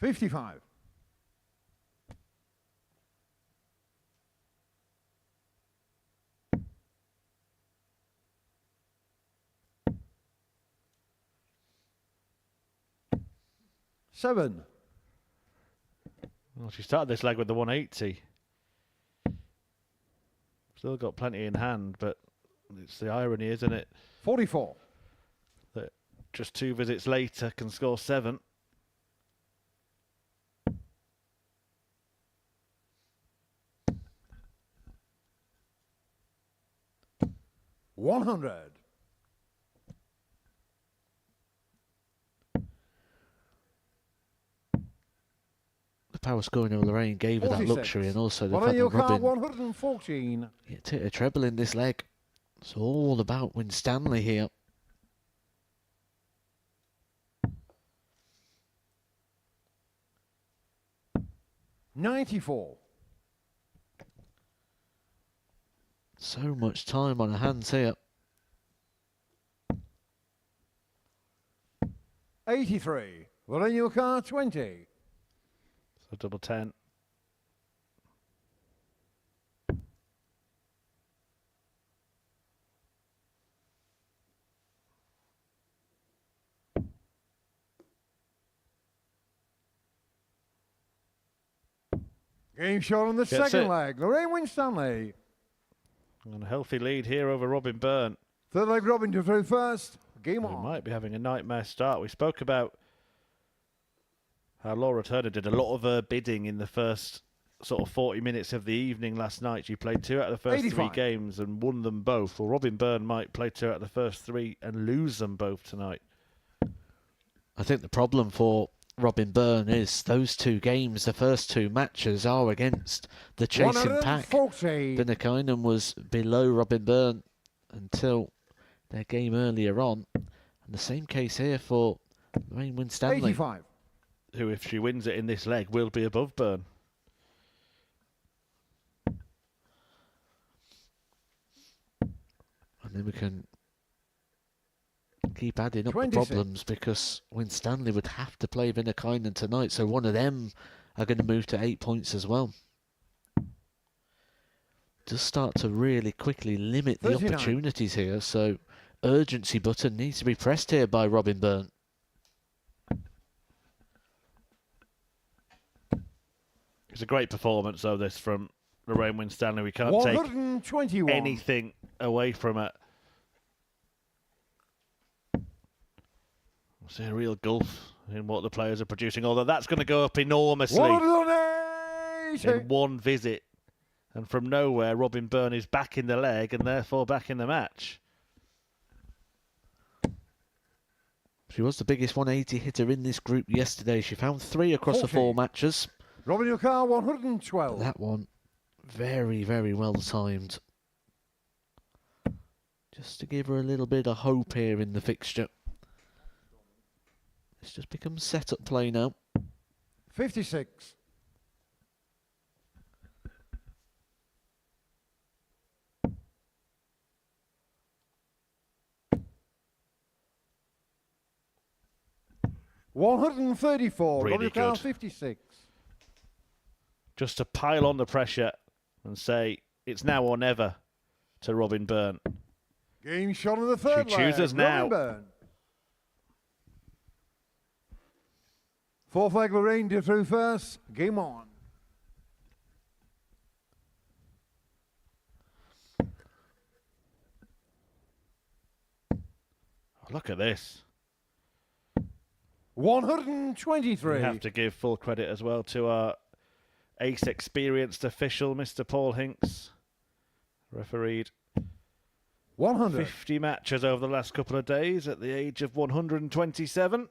$55. $7. Well, she started this leg with the 180. Still got plenty in hand, but it's the irony, isn't it? 44. That just 2 visits later can score 7. $100. The power scoring of Lorraine gave her that 46. luxury, and also the On fact your that card, Robin 114. hit a treble in this leg. It's all about Winstanley here. $94. So much time on her hands here. 83. On your card, 20. So double 10. Game shot on the Gets second it. leg. Lorraine Winstanley. And a healthy lead here over Robin Byrne. Third leg, Robin to throw first. Game Who on. might be having a nightmare start. We spoke about how Laura Turner did a lot of her bidding in the first sort of 40 minutes of the evening last night. She played 2 out of the first 85. 3 games and won them both. Well, Robin Byrne might play 2 out of the first 3 and lose them both tonight. I think the problem for Robin Byrne is those 2 games, the first 2 matches, are against the chasing pack. 140. Viinikainen was below Robin Byrne until their game earlier on. And the same case here for Lorraine Winstanley. 85. Who, if she wins it in this leg, will be above Byrne. And then we can keep adding up 26. the problems, because Winstanley would have to play Viinikainen tonight, so one of them are going to move to 8 points as well. Just start to really quickly limit the 39. opportunities here, so urgency button needs to be pressed here by Robin Byrne. It's a great performance, though, this from Lorraine Winstanley. We can't take 121. anything away from it. I see a real gulf in what the players are producing, although that's going to go up enormously 180. in one visit. And from nowhere, Robin Byrne is back in the leg and therefore back in the match. She was the biggest 180 hitter in this group yesterday. She found 3 across the 4 matches. Robin your car, 112. That one, very, very well timed. Just to give her a little bit of hope here in the fixture. It's just become set-up play now. 56. $134. Really Robin your car, good. 56. Just to pile on the pressure and say it's now or never to Robin Byrne. Game shot on the third She chooses leg. now. Robin Byrne. Fourth leg, Lorraine to through first. Game on. Look at this. 123. We have to give full credit as well to our ace experienced official, Mr. Paul Hinks, refereed 100. 50 matches over the last couple of days at the age of 127.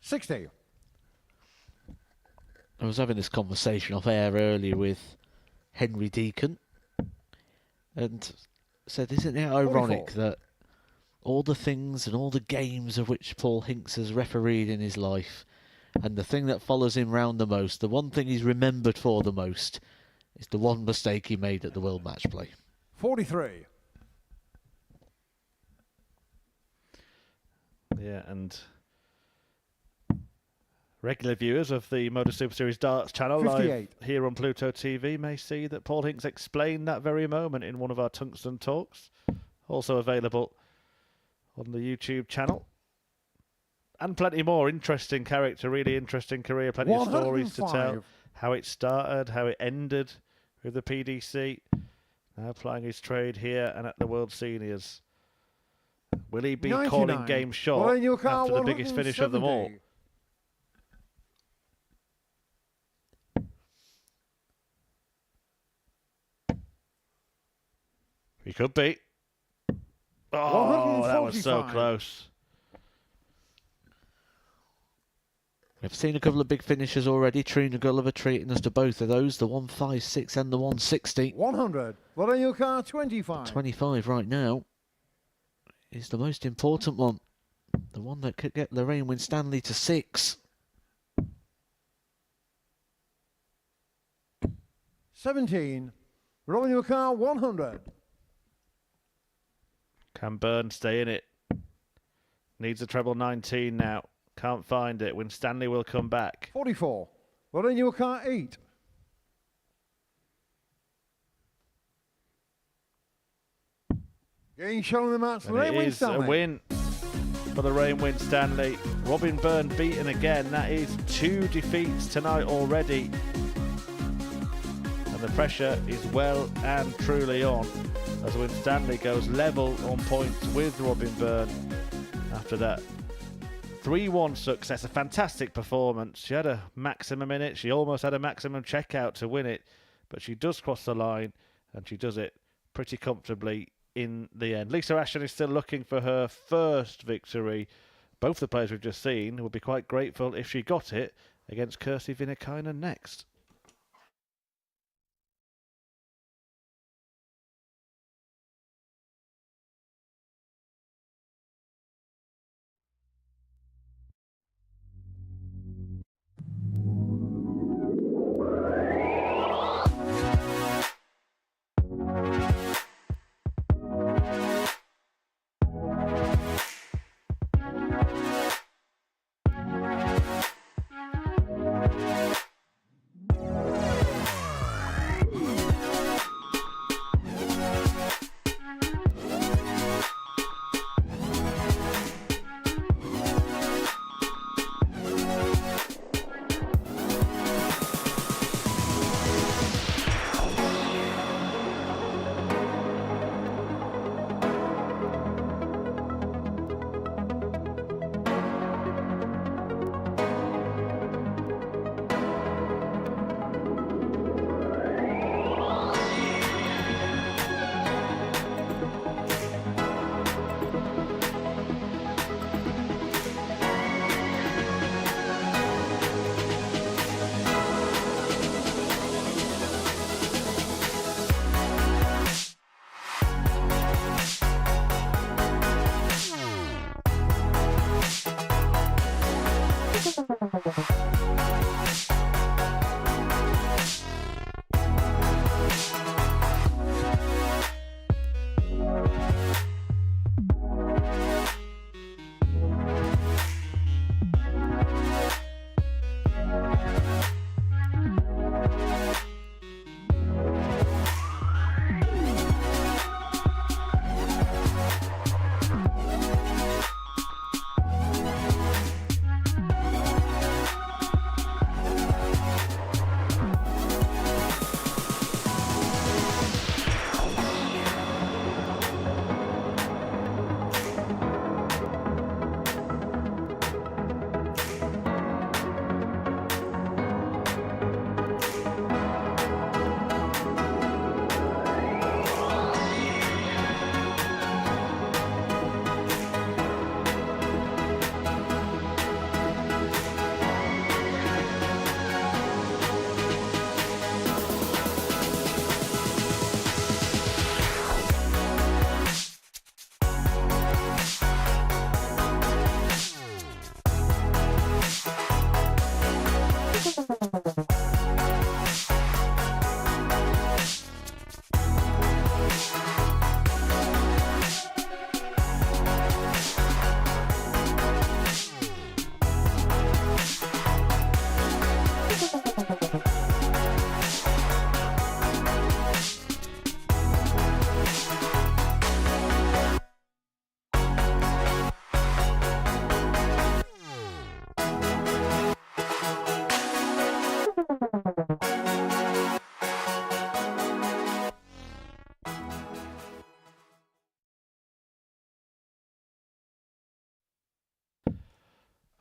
$60. I was having this conversation off air earlier with Henry Deacon and said, isn't it ironic 44. that all the things and all the games of which Paul Hinks has refereed in his life, and the thing that follows him round the most, the one thing he's remembered for the most, is the one mistake he made at the World Match Play. 43. Yeah, and regular viewers of the Modus Super Series Darts channel 58. live here on Pluto TV may see that Paul Hinks explained that very moment in one of our Tungsten Talks. Also available on the YouTube channel. And plenty more. Interesting character, really interesting career, plenty of stories to tell. 105. How it started, how it ended with the PDC. Now plying his trade here and at the World Seniors. Will he be 99. calling game shot Well, in your car, after the biggest finish of them all? 170. He could be. Oh, that was so 145. close. We've seen a couple of big finishes already. Trina Gulliver treating us to both of those, the 156 and the 160. 100. Well, in your car, 25. 25 right now is the most important one. The one that could get Lorraine Winstanley to 6. 17. Rolling your car, 100. Can Byrne stay in it? Needs a treble 19 now. Can't find it. Winstanley will come back. 44. Well, in your car, 8. Getting shown the match, And Lorraine it is a Winstanley. win for Lorraine Winstanley. Robin Byrne beaten again. That is 2 defeats tonight already. And the pressure is well and truly on as Winstanley goes level on points with Robin Byrne after that 3-1 success. A fantastic performance. She had a maximum in it. She almost had a maximum checkout to win it, but she does cross the line and she does it pretty comfortably in the end. Lisa Ashton is still looking for her first victory. Both the players we've just seen would be quite grateful if she got it against Kirsty Viinikainen next.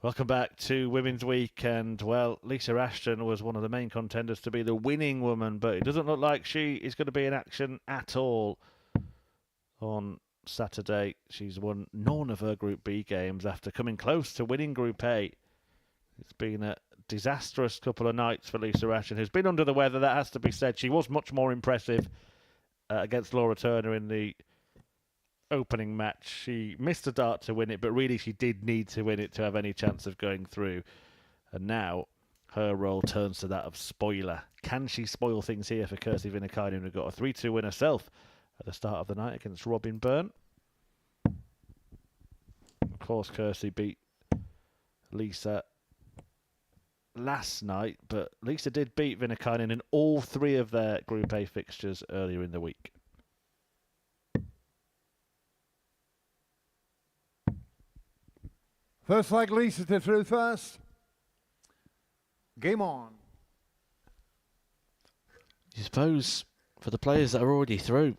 Welcome back to Women's Week, and well, Lisa Ashton was one of the main contenders to be the winning woman, but it doesn't look like she is going to be in action at all on Saturday. She's won none of her Group B games after coming close to winning Group A. It's been a disastrous couple of nights for Lisa Ashton, who's been under the weather, that has to be said. She was much more impressive against Laura Turner in the opening match. She missed a dart to win it, but really she did need to win it to have any chance of going through. And now her role turns to that of spoiler. Can she spoil things here for Kirsty Viinikainen, who got a 3-2 win herself at the start of the night against Robin Byrne? Of course, Kirsty beat Lisa last night, but Lisa did beat Viinikainen in all 3 of their Group A fixtures earlier in the week. First leg, Lisa to through first. Game on. You suppose for the players that are already through,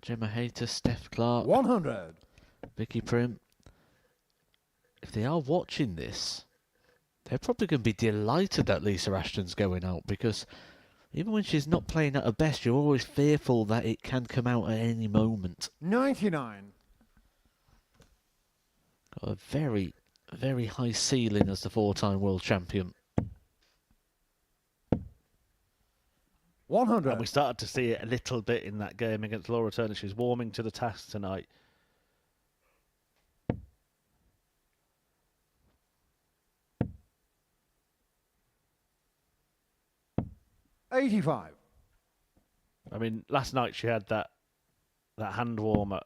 Gemma Hayter, Steph Clark, 100. Vicky Prim, if they are watching this, they're probably going to be delighted that Lisa Ashton's going out, because even when she's not playing at her best, you're always fearful that it can come out at any moment. 99. Got a very, very high ceiling as the 4-time world champion. 100. And we started to see it a little bit in that game against Laura Turner. She's warming to the task tonight. $85. I mean, last night she had that hand warmer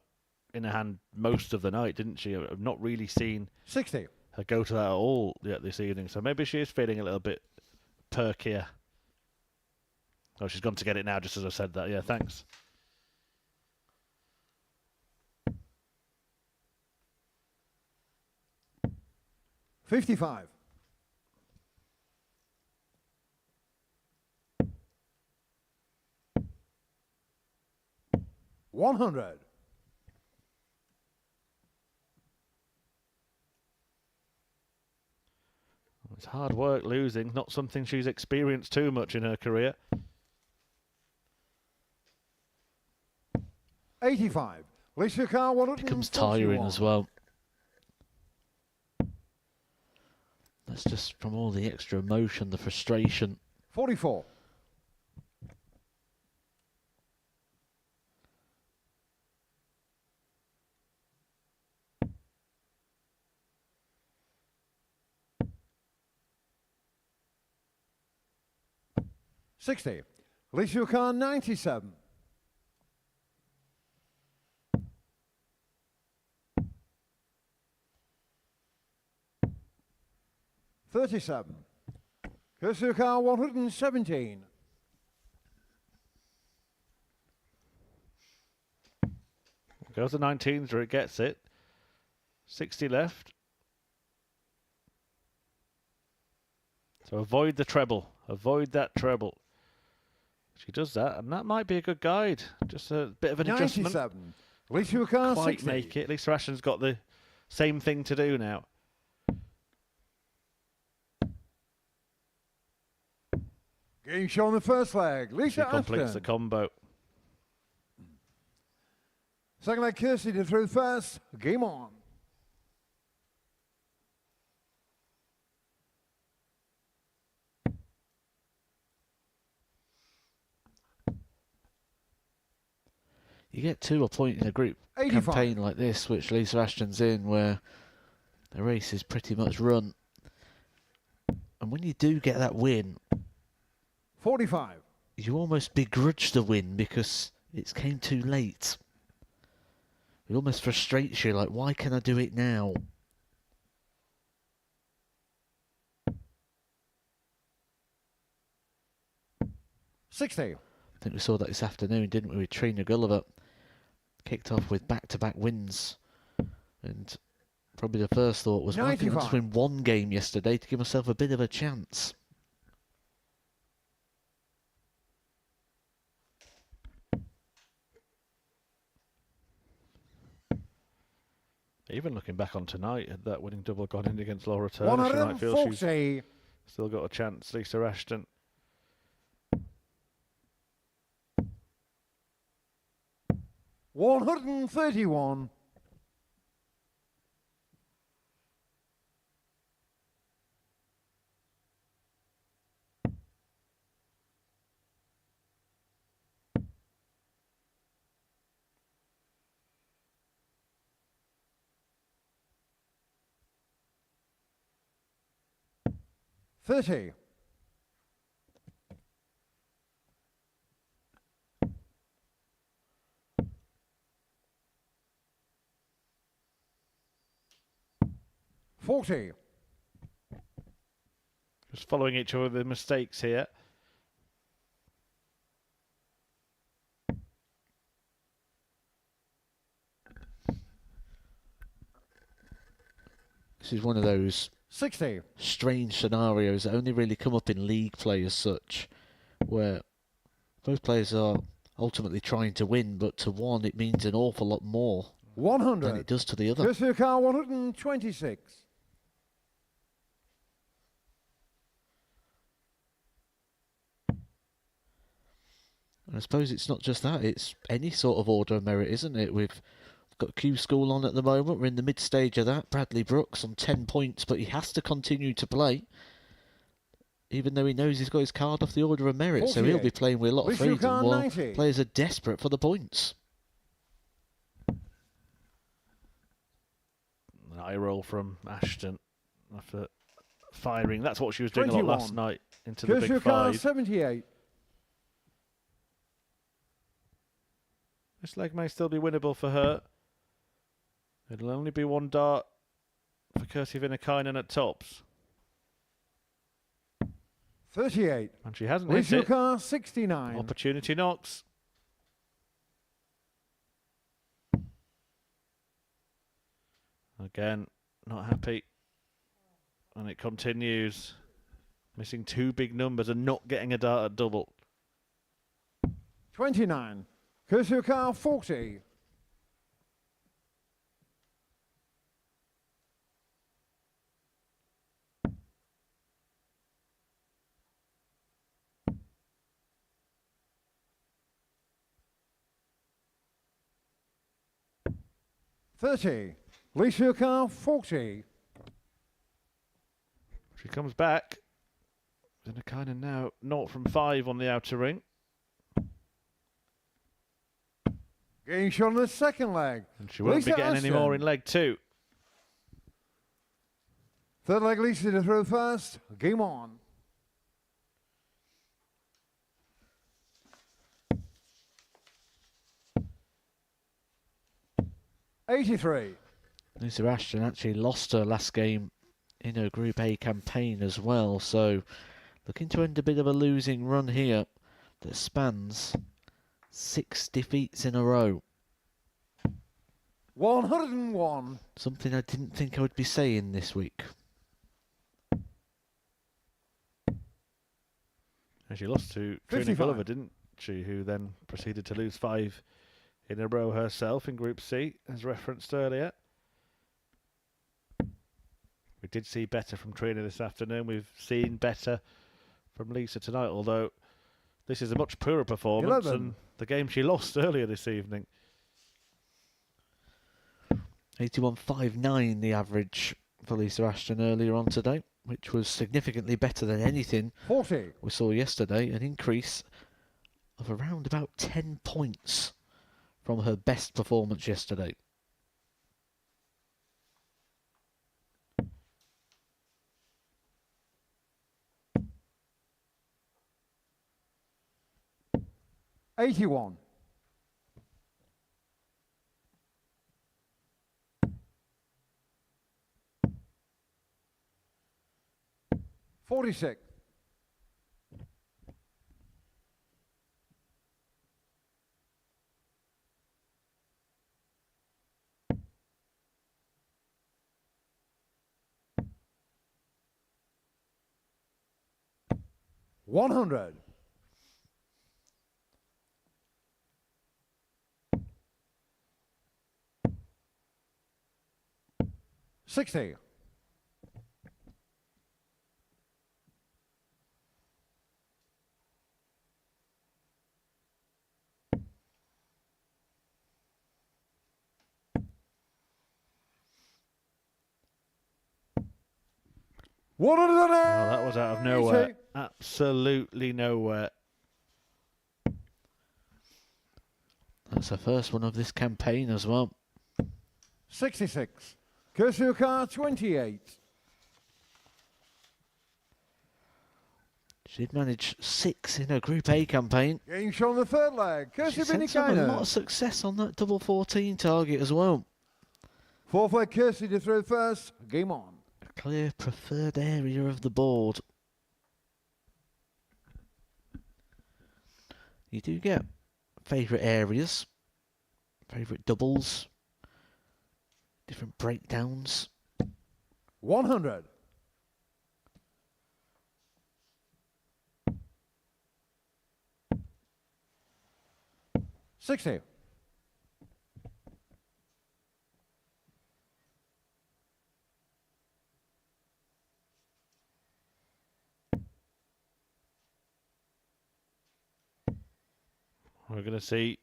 in her hand most of the night, didn't she? I've not really seen 60. her go to that at all yet this evening. So maybe she is feeling a little bit perkier. Oh, she's gone to get it now, just as I said that. Yeah, thanks. $55. $100. It's hard work losing, not something she's experienced too much in her career. 85. Lisa Carr, 141. Becomes tiring as well. That's just from all the extra emotion, the frustration. 44. $60. Lisa Carr, 97. $37. Kirsty Carr, 117. Goes the 19s where it gets it. 60 left. So avoid the treble. Avoid that treble. She does that, and that might be a good guide. Just a bit of an 97. adjustment. Lisa Carr, Quite 60. make it. Lisa Ashton's got the same thing to do now. Game show on the first leg. She Lisa completes Ashton. the combo. Second leg, Kirsty to through first. Game on. You get to a point in a group 85. campaign like this, which Lisa Ashton's in, where the race is pretty much run. And when you do get that win, 45. you almost begrudge the win because it came too late. It almost frustrates you, like, why can I do it now? $60. I think we saw that this afternoon, didn't we, with Trina Gulliver. Kicked off with back-to-back wins. And probably the first thought was, why didn't I just win one game yesterday to give myself a bit of a chance? Even looking back on tonight, had that winning double gone in against Laura Turner, she might feel she's 140. still got a chance. Lisa Ashton. $131. $30. $40. Just following each other with the mistakes here. This is one of those 60. strange scenarios that only really come up in league play as such, where both players are ultimately trying to win, but to one it means an awful lot more 100. than it does to the other. Kirsty Car 126. And I suppose it's not just that, it's any sort of order of merit, isn't it? We've got Q School on at the moment, we're in the mid-stage of that. Bradley Brooks on 10 points, but he has to continue to play, even though he knows he's got his card off the order of merit, so he'll be playing with a lot of freedom while players are desperate for the points. An eye roll from Ashton after firing. That's what she was doing a lot last night into the big five. 78. This leg may still be winnable for her. It'll only be one dart for Kirsty Viinikainen at tops. 38. And she hasn't hit it. Car 69. Opportunity knocks. Again, not happy. And it continues. Missing two big numbers and not getting a dart at double. 29. Kirsty Car 40. $30. Lisa Car 40. She comes back. Viinikainen now 0 from 5 on the outer ring. Getting shot on the second leg. And she won't be getting any more in leg 2. Third leg, Lisa to throw first. Game on. $83. Lisa Ashton actually lost her last game in her Group A campaign as well, so looking to end a bit of a losing run here that spans 6 defeats in a row. 101. Something I didn't think I would be saying this week. And she lost to Trina Gulliver, didn't she? Who then proceeded to lose 5 in a row herself in Group C, as referenced earlier. We did see better from Trina this afternoon. We've seen better from Lisa tonight, although this is a much poorer performance than the game she lost earlier this evening. 81.59 the average for Lisa Ashton earlier on today, which was significantly better than anything 40. we saw yesterday, an increase of around about 10 points from her best performance yesterday. $81. $46. $100. 60. Well, that was out of nowhere. Absolutely nowhere. That's the first one of this campaign as well. 66. Curse of car 28. She did manage 6 in her Group A campaign. Game show on the third leg. Curse of She's had a lot of Viinikainen. success on that double 14 target as well. Fourth leg, Kirsty to throw first. Game on. A clear preferred area of the board. You do get favourite areas, favourite doubles, different breakdowns. 100. $60. We're going to see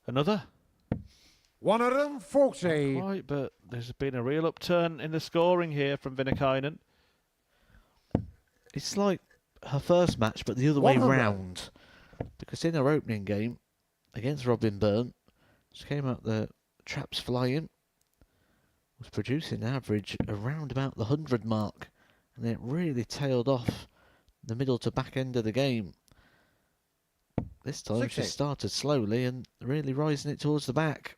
another. 140. Not quite, but there's been a real upturn in the scoring here from Viinikainen. It's like her first match, but the other way 100. round. Because in her opening game against Byrne, she came out the traps flying, was producing an average around about the 100 mark, and then it really tailed off the middle to back end of the game. This time 60. she started slowly and really rising it towards the back.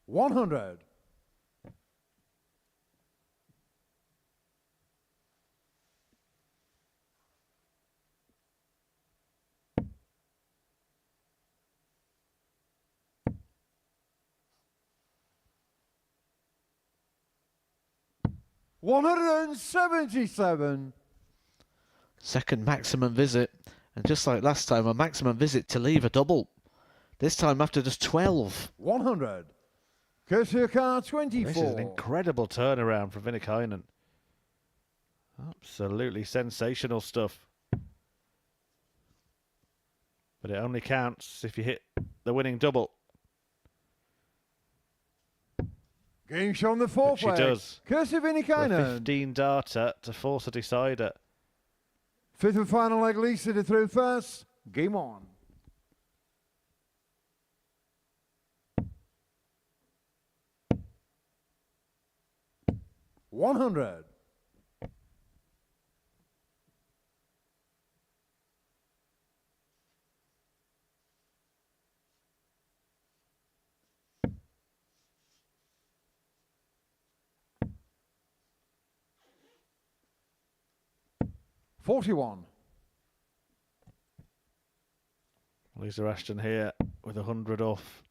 $100. $177. Second maximum visit, and just like last time, a maximum visit to leave a double. This time after just 12. 100. Curse car 24. This is an incredible turnaround from Viinikainen. Absolutely sensational stuff. But it only counts if you hit the winning double. Game show on the fourth Which she leg. does. Curse of For a Viinikainen. 15 darter to force a decider. Fifth and final leg, Lisa to throw first. Game on. $100. $41. Lisa Ashton here with 100 off.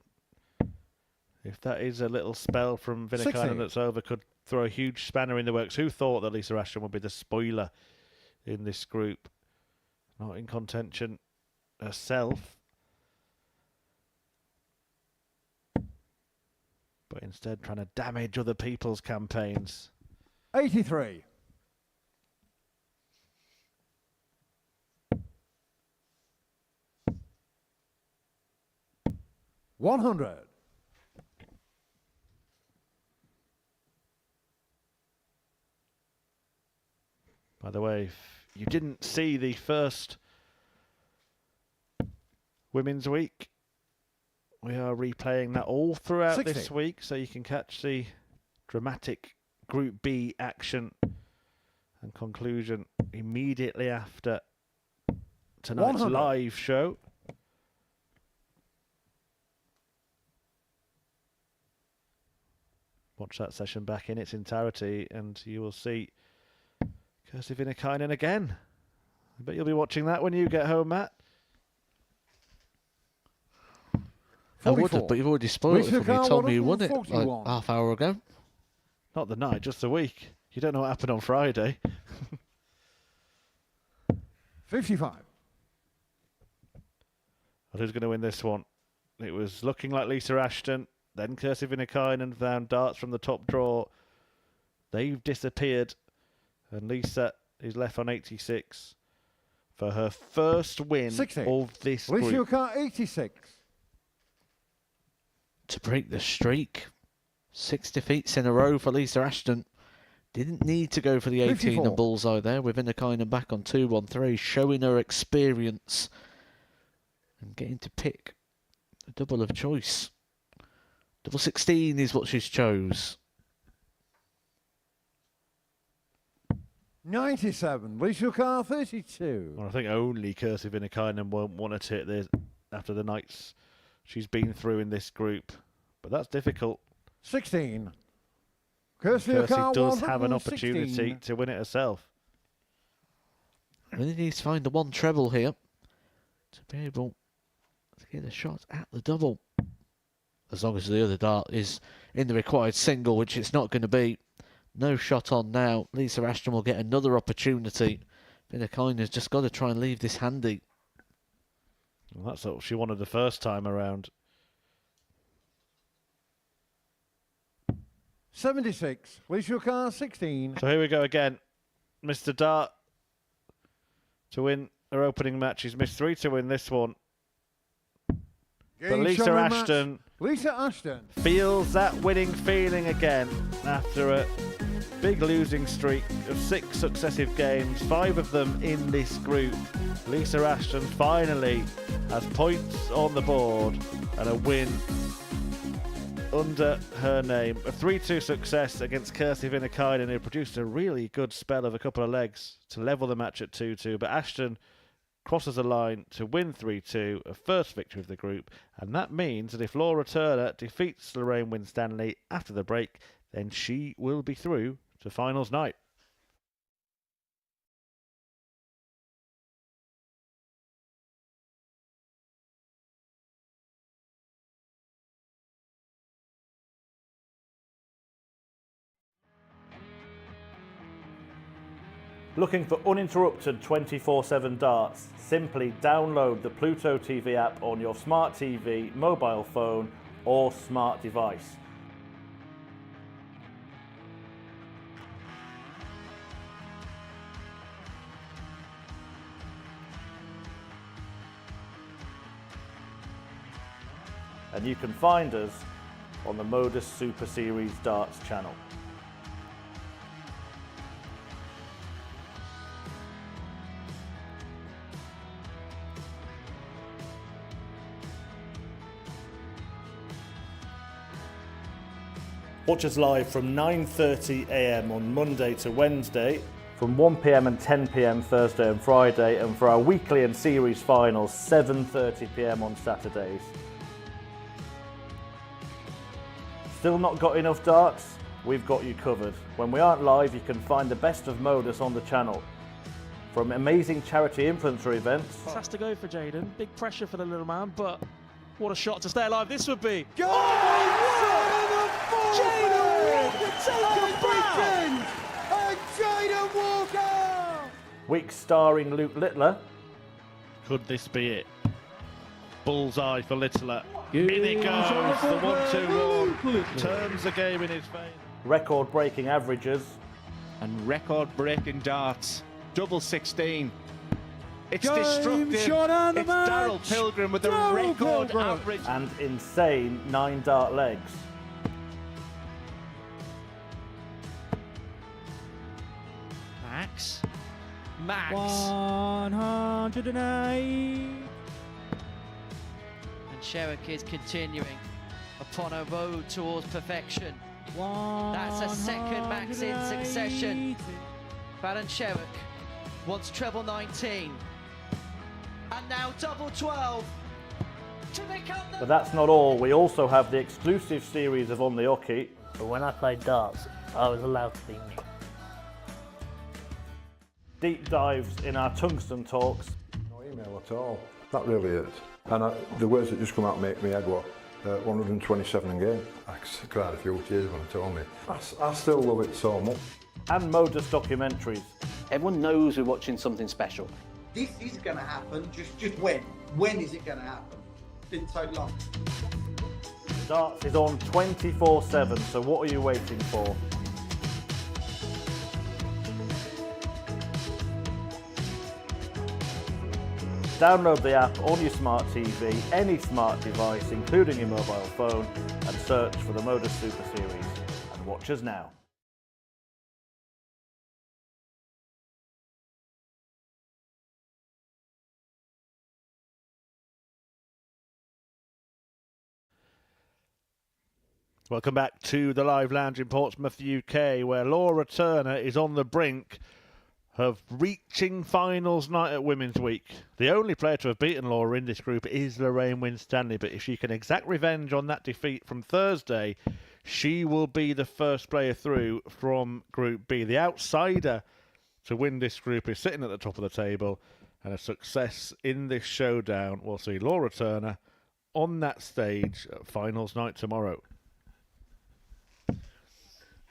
If that is a little spell from Viinikainen 60. that's over, could throw a huge spanner in the works. Who thought that Lisa Ashton would be the spoiler in this group? Not in contention herself, but instead trying to damage other people's campaigns. 83. $100. By the way, if you didn't see the first Women's Week, we are replaying that all throughout 60. this week, so you can catch the dramatic Group B action and conclusion immediately after tonight's 100. live show. Watch that session back in its entirety and you will see Kirsi Viinikainen again. I bet you'll be watching that when you get home, Matt. I would have, but you've already spoiled it for me. You told me you won it like 141. half hour ago. Not the night, just the week. You don't know what happened on Friday. 55. Well, who's going to win this one? It was looking like Lisa Ashton. Then Kirsty Viinikainen found darts from the top draw. They've disappeared. And Lisa is left on 86 for her first win 60. of this Lisa group. Car 86. To break the streak. 6 defeats in a row for Lisa Ashton. Didn't need to go for the 18 54. and bullseye there, with Viinikainen back on 2-1-3, showing her experience and getting to pick a double of choice. Double 16 is what she's chose. 97. Lisa Car 32. Well, I think only Kirsty Viinikainen won't want to take this after the nights she's been through in this group. But that's difficult. 16. Kirsty does have an opportunity to win it herself. Really needs to find the one treble here to be able to get a shot at the double. As long as the other dart is in the required single, which it's not going to be. No shot on now. Lisa Ashton will get another opportunity. Viinikainen has just got to try and leave this handy. Well, that's what she wanted the first time around. 76. Lisa Car 16. So here we go again. Mr. Dart to win her opening match. She's missed 3 to win this one. But Lisa Ashton feels that winning feeling again after a big losing streak of 6 successive games, 5 of them in this group. Lisa Ashton finally has points on the board and a win under her name. A 3-2 success against Kirsty Viinikainen, who produced a really good spell of a couple of legs to level the match at 2-2. But Ashton crosses the line to win 3-2, a first victory of the group. And that means that if Laura Turner defeats Lorraine Winstanley after the break, then she will be through to finals night. Looking for uninterrupted 24/7 darts? Simply download the Pluto TV app on your smart TV, mobile phone or smart device. And you can find us on the Modus Super Series Darts channel. Watch us live from 9:30 AM on Monday to Wednesday, from 1 PM and 10 PM Thursday and Friday, and for our weekly and series finals, 7:30 PM on Saturdays. Still not got enough darts? We've got you covered. When we aren't live, you can find the best of Modus on the channel. From amazing charity influencer events. Has to go for Jaden. Big pressure for the little man, but what a shot to stay alive this would be. Week starring Luke Littler. Could this be it? Bullseye for Littler. In it goes, the 1-2-1. Turns the game in his favour. Record-breaking averages. And record-breaking darts. Double 16. It's destructive. It's Daryl Pilgrim with a record average. And insane 9 dart legs. Max. 108. And Sherrick is continuing upon a road towards perfection. That's a second max in succession. Baron Sherrick wants treble 19. And now double 12 to become the... But that's not all. We also have the exclusive series of On the Hockey. But when I played darts, I was allowed to be me. Deep dives in our tungsten talks. No email at all. That really is. And the words that just come out make me head what? 127 in game. I cried a few tears when they told me. I still love it so much. And Modus documentaries. Everyone knows we're watching something special. This is going to happen, just when? When is it going to happen? Didn't take long. Darts is on 24/7, so what are you waiting for? Download the app on your smart TV, any smart device, including your mobile phone, and search for the Modus Super Series. And watch us now. Welcome back to the live lounge in Portsmouth, UK, where Laura Turner is on the brink of reaching finals night at Women's Week. The only player to have beaten Laura in this group is Lorraine Winstanley, but if she can exact revenge on that defeat from Thursday, she will be the first player through from Group B. The outsider to win this group is sitting at the top of the table, and a success in this showdown will see Laura Turner on that stage at finals night tomorrow.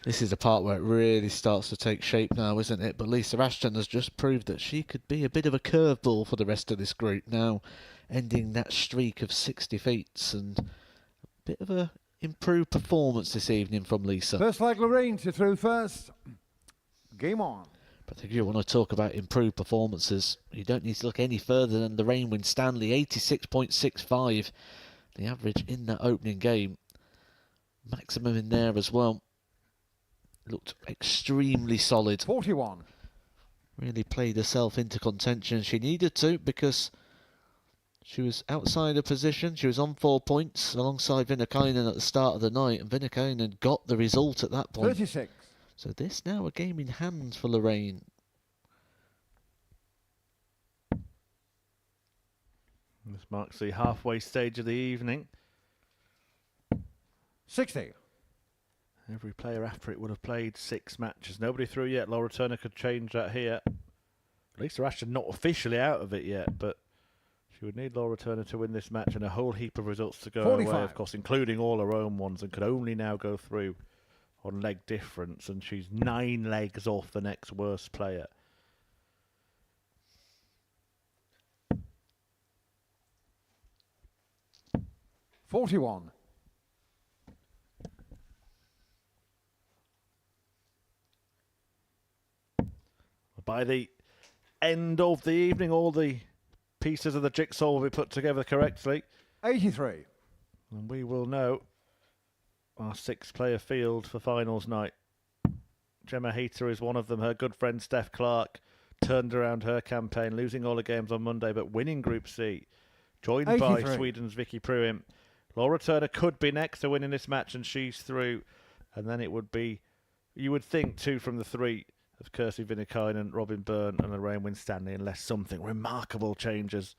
This is the part where it really starts to take shape now, isn't it? But Lisa Ashton has just proved that she could be a bit of a curveball for the rest of this group now, ending that streak of 6 defeats, and a bit of a improved performance this evening from Lisa. First leg, Lorraine to throw first. Game on. But if you want to talk about improved performances, you don't need to look any further than Lorraine Winstanley, 86.65. The average in that opening game. Maximum in there as well. Looked extremely solid. 41. Really played herself into contention. She needed to, because she was outside her position. She was on 4 points alongside Viinikainen at the start of the night, and Viinikainen got the result at that point. 36. So this now a game in hand for Lorraine. This marks the halfway stage of the evening. 60. Every player after it would have played 6 matches. Nobody through yet. Laura Turner could change that here. Lisa Ashton not officially out of it yet, but she would need Laura Turner to win this match and a whole heap of results to go 45. away, of course, including all her own ones, and could only now go through on leg difference, and she's 9 legs off the next worst player. $41. By the end of the evening, all the pieces of the jigsaw will be put together correctly. 83. And we will know our 6-player field for finals night. Gemma Heater is one of them. Her good friend Steph Clark turned around her campaign, losing all the games on Monday, but winning Group C. Joined 83. by Sweden's Vicky Pruitt. Laura Turner could be next to winning this match, and she's through. And then it would be, you would think, 2 from the 3 of Kirsty Viinikainen, Robin Byrne and Lorraine Winstanley, unless something remarkable changes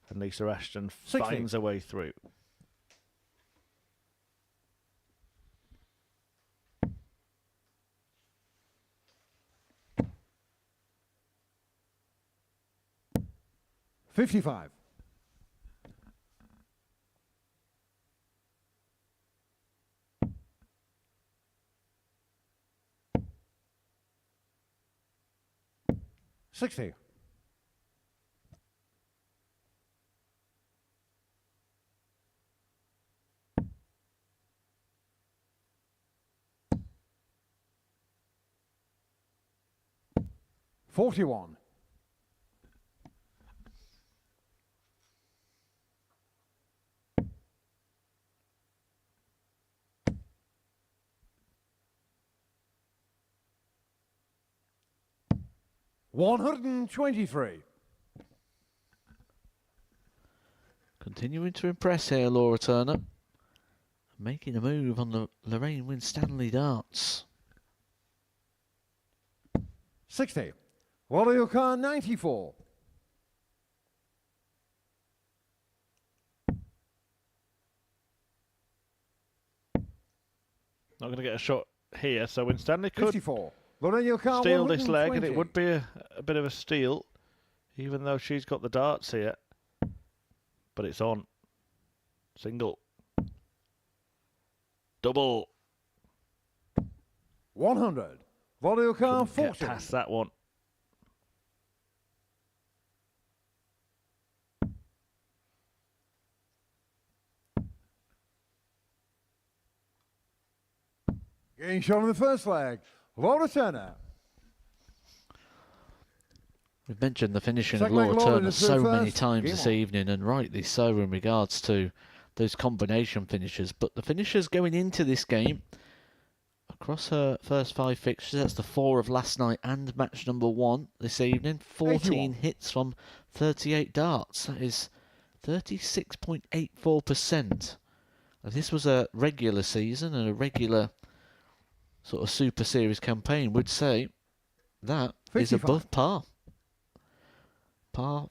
and Lisa Ashton 60. finds her way through. $55. $60. $41. $123. Continuing to impress here, Laura Turner. Making a move on the Lorraine Winstanley darts. 60. Warrior car 94. Not going to get a shot here, so Winstanley could 54. Warrior car steal this leg, and it 120. would be a bit of a steal, even though she's got the darts here. But it's on. Single. Double. 100. Warrior car Couldn't get 40. past that one. Getting shot in the first leg. Laura Turner. We've mentioned the finishing Second of leg, Laura Laura Turner to so many first. times Game this on. evening, and rightly so in regards to those combination finishes. But the finishers going into this game, across her first 5 fixtures, that's the 4 of last night and match number 1 this evening, 14 81. hits from 38 darts. That is 36.84%. If this was a regular season and a regular sort of Super Series campaign, would say that is 55. above par. Par,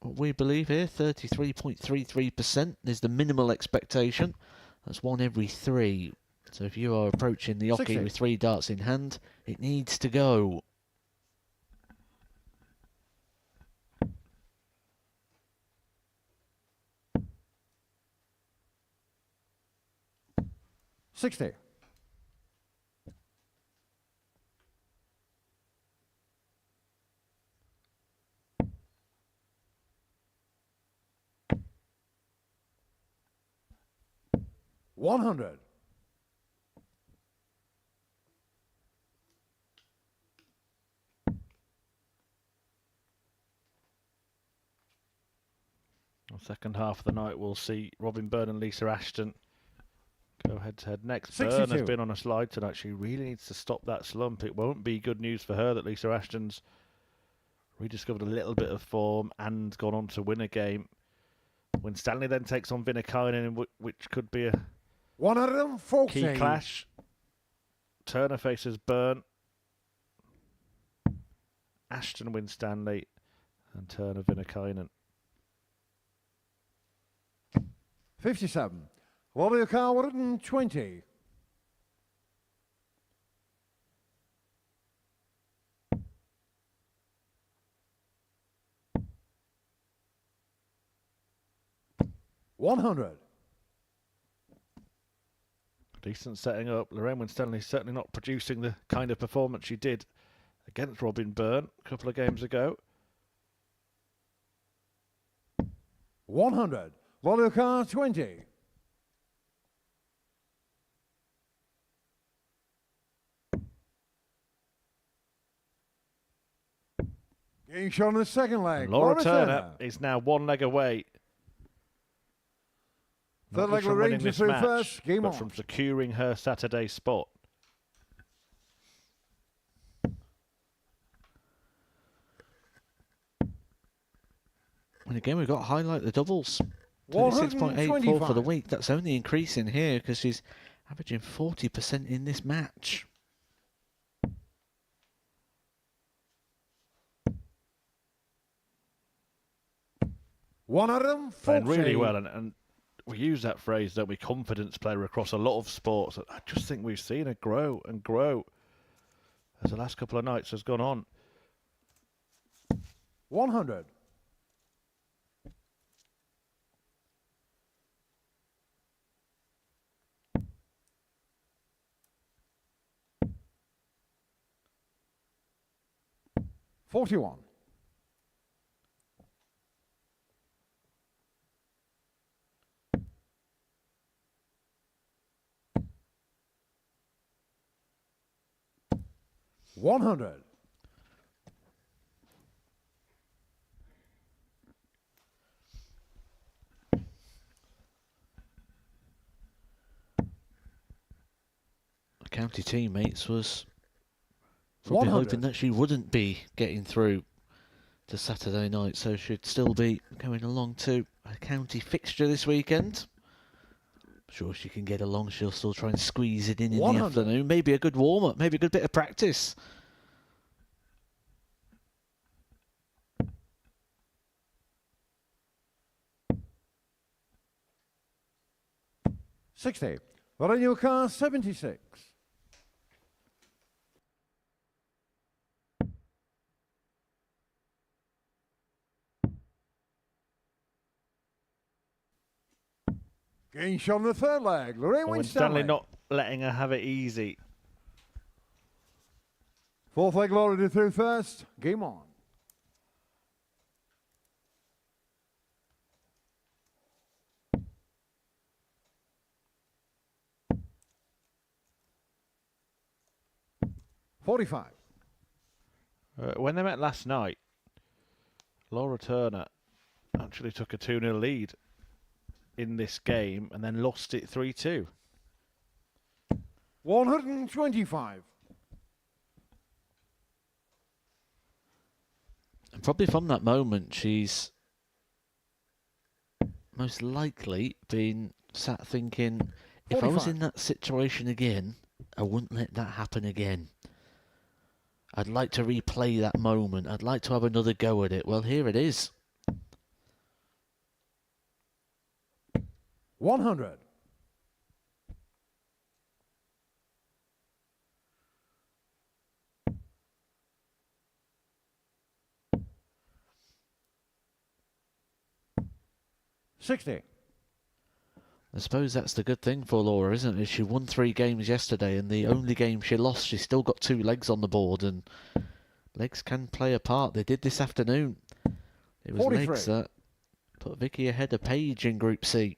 what we believe here, 33.33% is the minimal expectation. That's 1 every 3. So if you are approaching the hockey 60. with 3 darts in hand, it needs to go. $60. $100. The second half of the night, we'll see Robin Byrne and Lisa Ashton go head-to-head next. Byrne has 62. been on a slide tonight. She really needs to stop that slump. It won't be good news for her that Lisa Ashton's rediscovered a little bit of form and gone on to win a game. Winstanley then takes on Viinikainen, which could be a 140. key clash. Turner faces Byrne. Ashton Winstanley and Turner Viinikainen. 57. Warrior car 120. $100. Decent setting up. Lorraine Winstanley certainly not producing the kind of performance she did against Robin Byrne a couple of games ago. 100. Warrior car 20. Getting shot on the second leg. And Laura Turner is now 1 leg away. Third Not leg just from Lorraine winning this through match, first. Game but on. from securing her Saturday spot. And again, we've got to highlight the doubles. 36.84 for the week. That's only increasing here because she's averaging 40% in this match. Playing really well, and we use that phrase, don't we? Confidence player across a lot of sports. I just think we've seen her grow and grow as the last couple of nights has gone on. 100. $41. $100. County teammates was probably 100. hoping that she wouldn't be getting through to Saturday night, so she'd still be going along to a county fixture this weekend. Sure, she can get along. She'll still try and squeeze it in the 100. afternoon. Maybe a good warm-up, maybe a good bit of practice. $60. Varenio car 76. Getting shot on the third leg. Lorraine Winstanley Winstanley. not letting her have it easy. Fourth leg Laura through first. Game on. 45. When they met last night, Laura Turner actually took a 2-0 lead in this game and then lost it 3-2. 125. And probably from that moment, she's most likely been sat thinking, if 45. I was in that situation again, I wouldn't let that happen again. I'd like to replay that moment. I'd like to have another go at it. Well, here it is. 100. $60. I suppose that's the good thing for Laura, isn't it? She won 3 games yesterday, and the only game she lost, she still got 2 legs on the board, and legs can play a part. They did this afternoon. It was 43. legs that put Vicky ahead of Paige in Group C.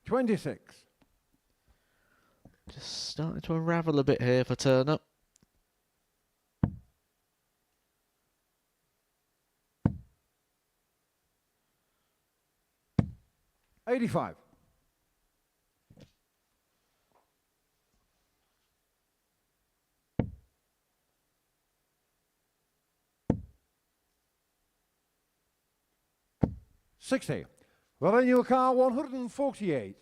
$26. Just starting to unravel a bit here for Turner. $85. $60. Well, in your car, 148.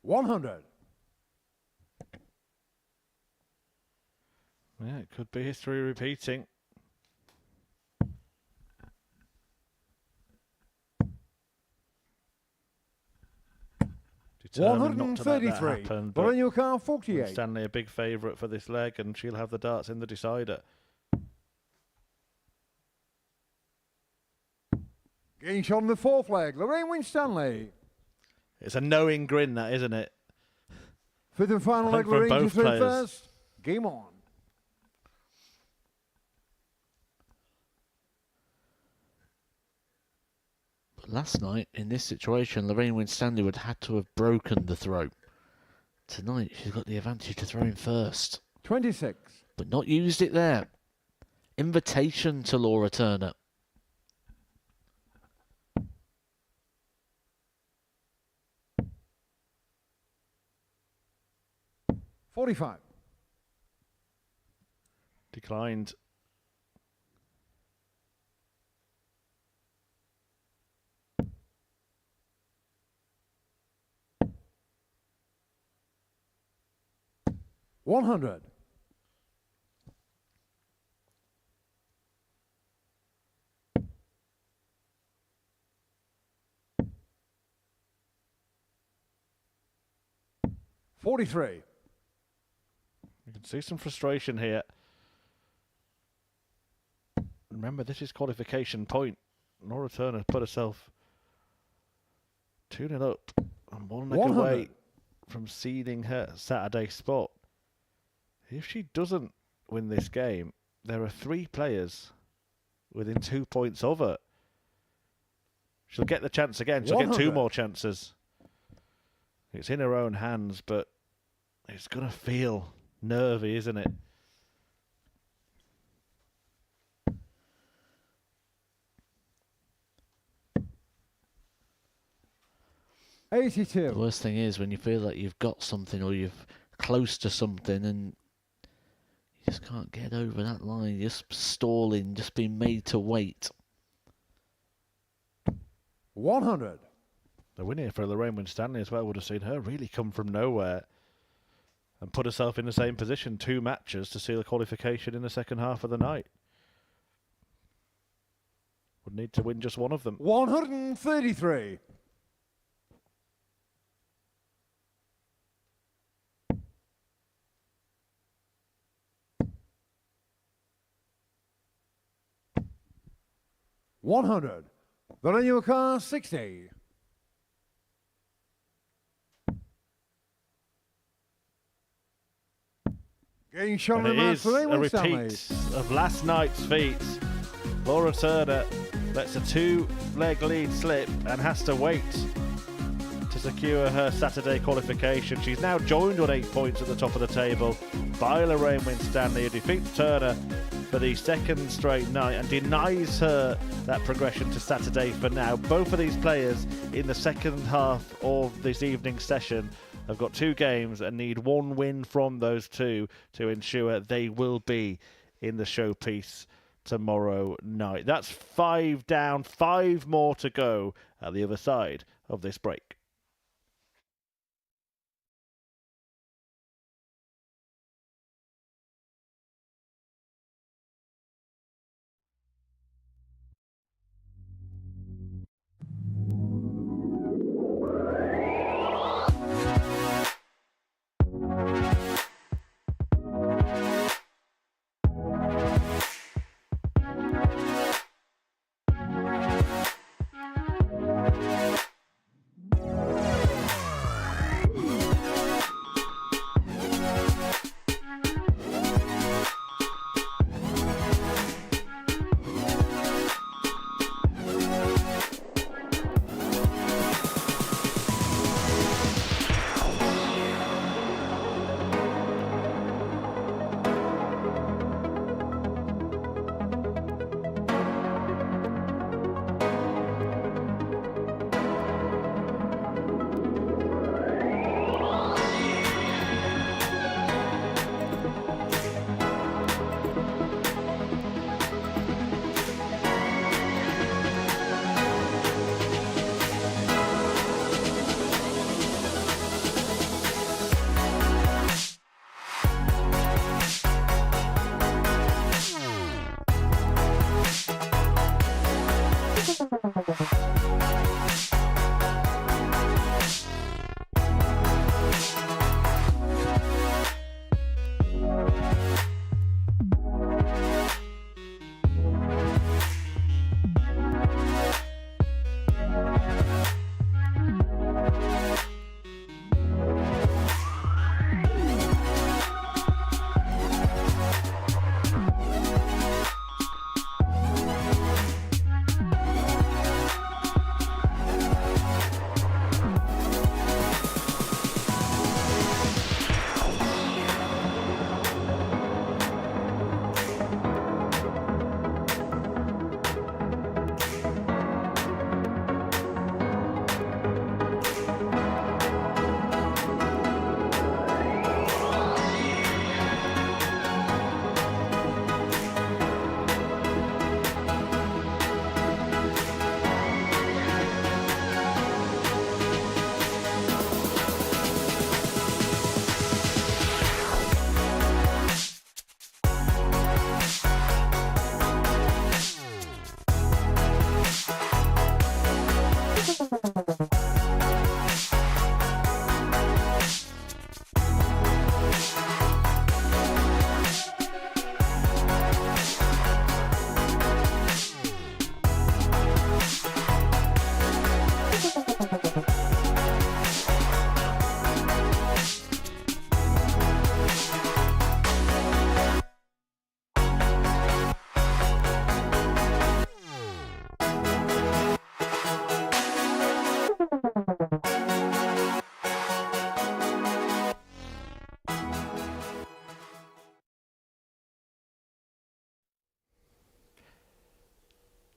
$100. Yeah, it could be history repeating. Determined not to let that 133. happen, Well, but in your car, 48. Stanley a big favourite for this leg, and she'll have the darts in the decider. Getting shot on the 4th leg, Lorraine Winstanley. It's a knowing grin, that, isn't it? 5th and final I leg, think from Lorraine both to through players. first. Game on. But last night, in this situation, Lorraine Winstanley would have had to have broken the throw. Tonight, she's got the advantage to throw in first. 26. But not used it there. Invitation to Laura Turner. $45. Declined. $100. $43. You can see some frustration here. Remember, this is qualification point. Laura Turner put herself 2-0 up and 1 leg 100. away from seeding her Saturday spot. If she doesn't win this game, there are 3 players within 2 points of her. She'll get the chance again. She'll get 2 more chances. It's in her own hands, but it's going to feel nervy, isn't it? $82. The worst thing is when you feel like you've got something or you're close to something and you just can't get over that line. You're just stalling, just being made to wait. 100. The win here for Lorraine Winstanley as well would have seen her really come from nowhere and put herself in the same position. 2 matches to seal a qualification in the second half of the night. Would need to win just one of them. 133. $100. The Renew car 60. Getting shot And on the it man is for a repeat of last night's feat. Laura Turner lets a 2-leg lead slip and has to wait to secure her Saturday qualification. She's now joined on 8 points at the top of the table by Lorraine Winstanley, who defeats Turner for the second straight night and denies her that progression to Saturday for now. Both of these players in the second half of this evening's session have got 2 games and need 1 win from those 2 to ensure they will be in the showpiece tomorrow night. That's 5 down, 5 more to go at the other side of this break.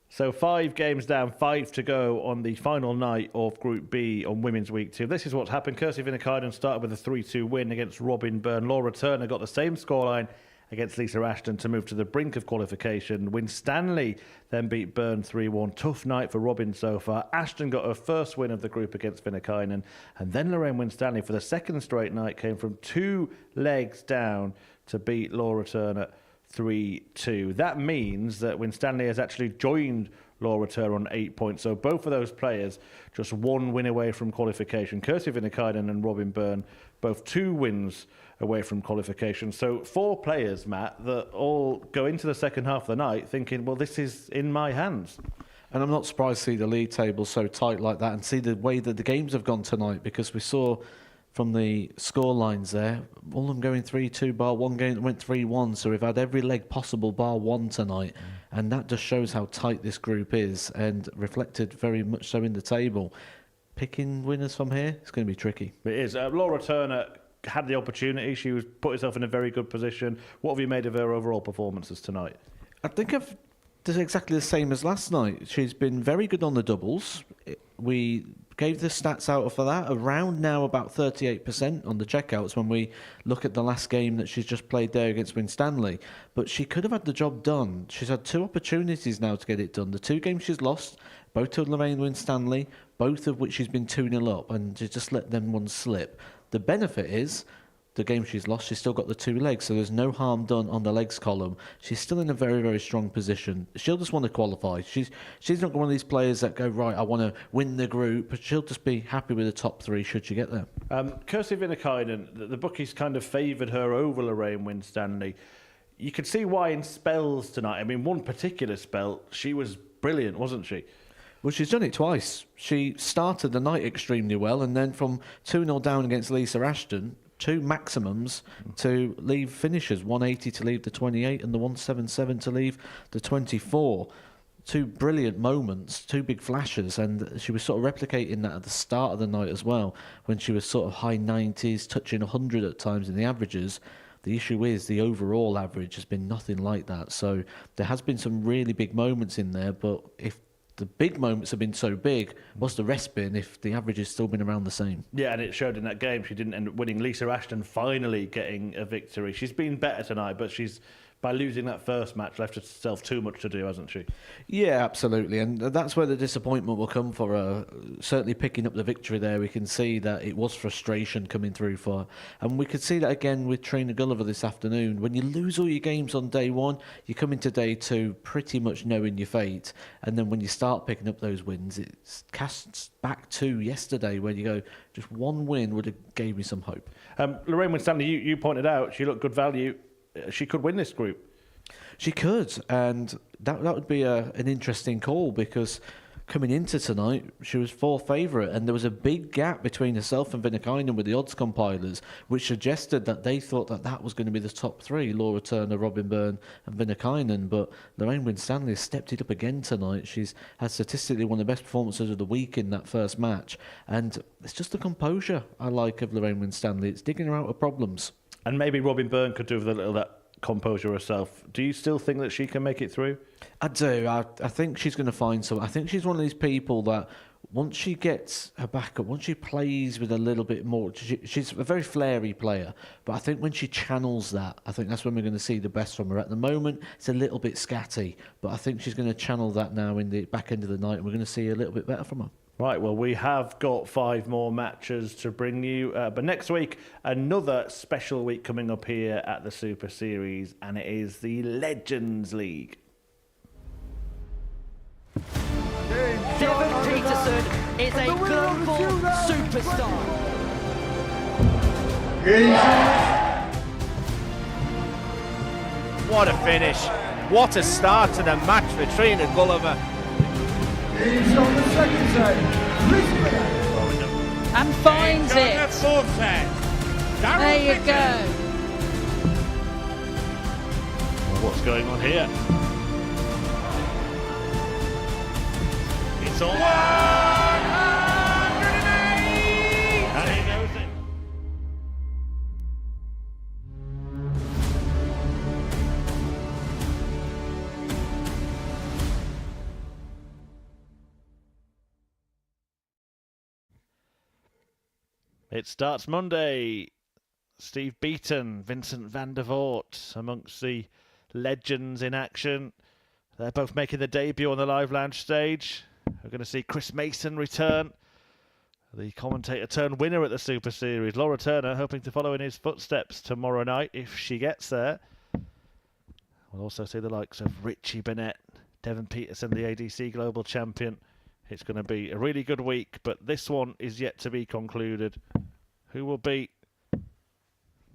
So 5 games down, 5 to go on the final night of Group B on Women's Week 2. This is what's happened. Kirsty Viinikainen started with a 3-2 win against Robin Byrne. Laura Turner got the same scoreline against Lisa Ashton to move to the brink of qualification. Winstanley then beat Byrne 3-1. Tough night for Robin so far. Ashton got her first win of the group against Viinikainen. And then Lorraine Winstanley, for the second straight night, came from 2 legs down to beat Laura Turner 3-2. That means that Winstanley has actually joined Laura Turner on 8 points. So both of those players just 1 win away from qualification. Kirsty Viinikainen and Robin Byrne, both 2 wins away from qualification. So 4 players, Matt, that all go into the second half of the night thinking, well, this is in my hands. And I'm not surprised to see the league table so tight like that and see the way that the games have gone tonight, because we saw from the score lines there. All of them going 3-2, bar one game that went 3-1. So we've had every leg possible, bar one tonight. And that just shows how tight this group is and reflected very much so in the table. Picking winners from here, it's going to be tricky. It is. Laura Turner had the opportunity. She was put herself in a very good position. What have you made of her overall performances tonight? I think it's exactly the same as last night. She's been very good on the doubles. We gave the stats out for that. Around now about 38% on the checkouts when we look at the last game that she's just played there against Winstanley. But she could have had the job done. She's had 2 opportunities now to get it done. The 2 games she's lost, both to Lorraine Winstanley, both of which she's been 2-0 up, and she just let them ones slip. The benefit is the game she's lost, she's still got the 2 legs, so there's no harm done on the legs column. She's still in a very, very strong position. She'll just want to qualify. She's not one of these players that go, right, I want to win the group, but she'll just be happy with the top 3 should she get there. Kirsty Viinikainen, the bookies kind of favoured her over Lorraine Winstanley. You could see why in spells tonight. I mean, one particular spell, she was brilliant, wasn't she? Well, she's done it twice. She started the night extremely well, and then from 2-0 down against Lisa Ashton, 2 maximums to leave finishers, 180 to leave the 28 and the 177 to leave the 24. 2 brilliant moments, 2 big flashes, and she was sort of replicating that at the start of the night as well, when she was sort of high 90s, touching 100 at times in the averages. The issue is the overall average has been nothing like that. So there has been some really big moments in there, but if the big moments have been so big, what's the rest been if the average has still been around the same? Yeah, and it showed in that game. She didn't end up winning. Lisa Ashton finally getting a victory. She's been better tonight, but she's, by losing that first match, left herself too much to do, hasn't she? Yeah, absolutely. And that's where the disappointment will come for her. Certainly picking up the victory there, we can see that it was frustration coming through for her. And we could see that again with Trina Gulliver this afternoon. When you lose all your games on day 1, you come into day 2 pretty much knowing your fate. And then when you start picking up those wins, it casts back to yesterday where you go, just 1 win would have gave me some hope. Lorraine Winstanley, you pointed out, she looked good value. She could win this group. She could, and that would be an interesting call because coming into tonight, she was 4th favourite, and there was a big gap between herself and Viinikainen with the odds compilers, which suggested that they thought that was going to be the top 3, Laura Turner, Robin Byrne and Viinikainen, but Lorraine Winstanley has stepped it up again tonight. She's had statistically one of the best performances of the week in that first match, and it's just the composure I like of Lorraine Winstanley. It's digging her out of problems. And maybe Robin Byrne could do with a little of that composure herself. Do you still think that she can make it through? I do. I think she's going to find some. I think she's one of these people that once she gets her back up, once she plays with a little bit more, she's a very flary player, but I think when she channels that, I think that's when we're going to see the best from her. At the moment, it's a little bit scatty, but I think she's going to channel that now in the back end of the night, and we're going to see a little bit better from her. Right, well, we have got 5 more matches to bring you. But next week, another special week coming up here at the Super Series, and it is the Legends League. Devon Peterson is a global superstar. What a finish. What a start to the match for Trina Gulliver. He's on the second set. And finds it. There you go. What's going on here? It's all 180! And he knows it. It starts Monday. Steve Beaton, Vincent van der Voort amongst the legends in action. They're both making their debut on the Live Lounge stage. We're going to see Chris Mason return, the commentator turned winner at the Super Series. Laura Turner hoping to follow in his footsteps tomorrow night if she gets there. We'll also see the likes of Richie Burnett, Devon Peterson, the ADC Global Champion. It's going to be a really good week, but this one is yet to be concluded. Who will be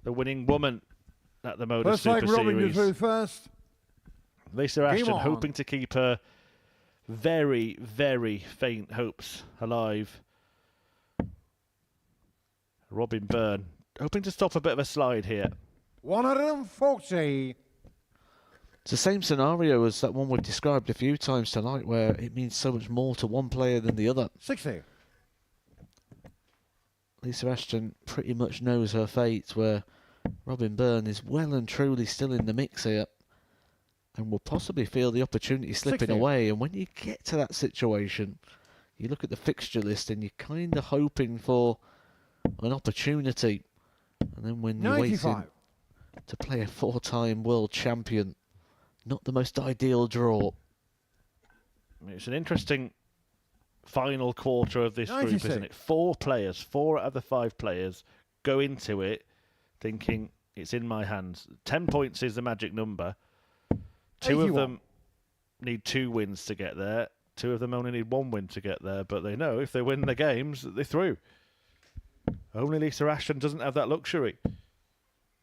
the winning woman at the Modus Super Series? First. Lisa Ashton hoping to keep her very, very faint hopes alive. Robin Byrne hoping to stop a bit of a slide here. 140. It's the same scenario as that one we've described a few times tonight, where it means so much more to one player than the other. 60. Lisa Ashton pretty much knows her fate, where Robin Byrne is well and truly still in the mix here and will possibly feel the opportunity slipping 60. away. And when you get to that situation, you look at the fixture list and you're kind of hoping for an opportunity. And then when you're 95. waiting to play a 4-time world champion, not the most ideal draw. It's an interesting final quarter of this 96. group, isn't it? 4 players, 4 out of the 5 players go into it thinking it's in my hands. 10 points is the magic number. 2 of them need 2 wins to get there. 2 of them only need 1 win to get there, but they know if they win the games, they're through. Only Lisa Ashton doesn't have that luxury.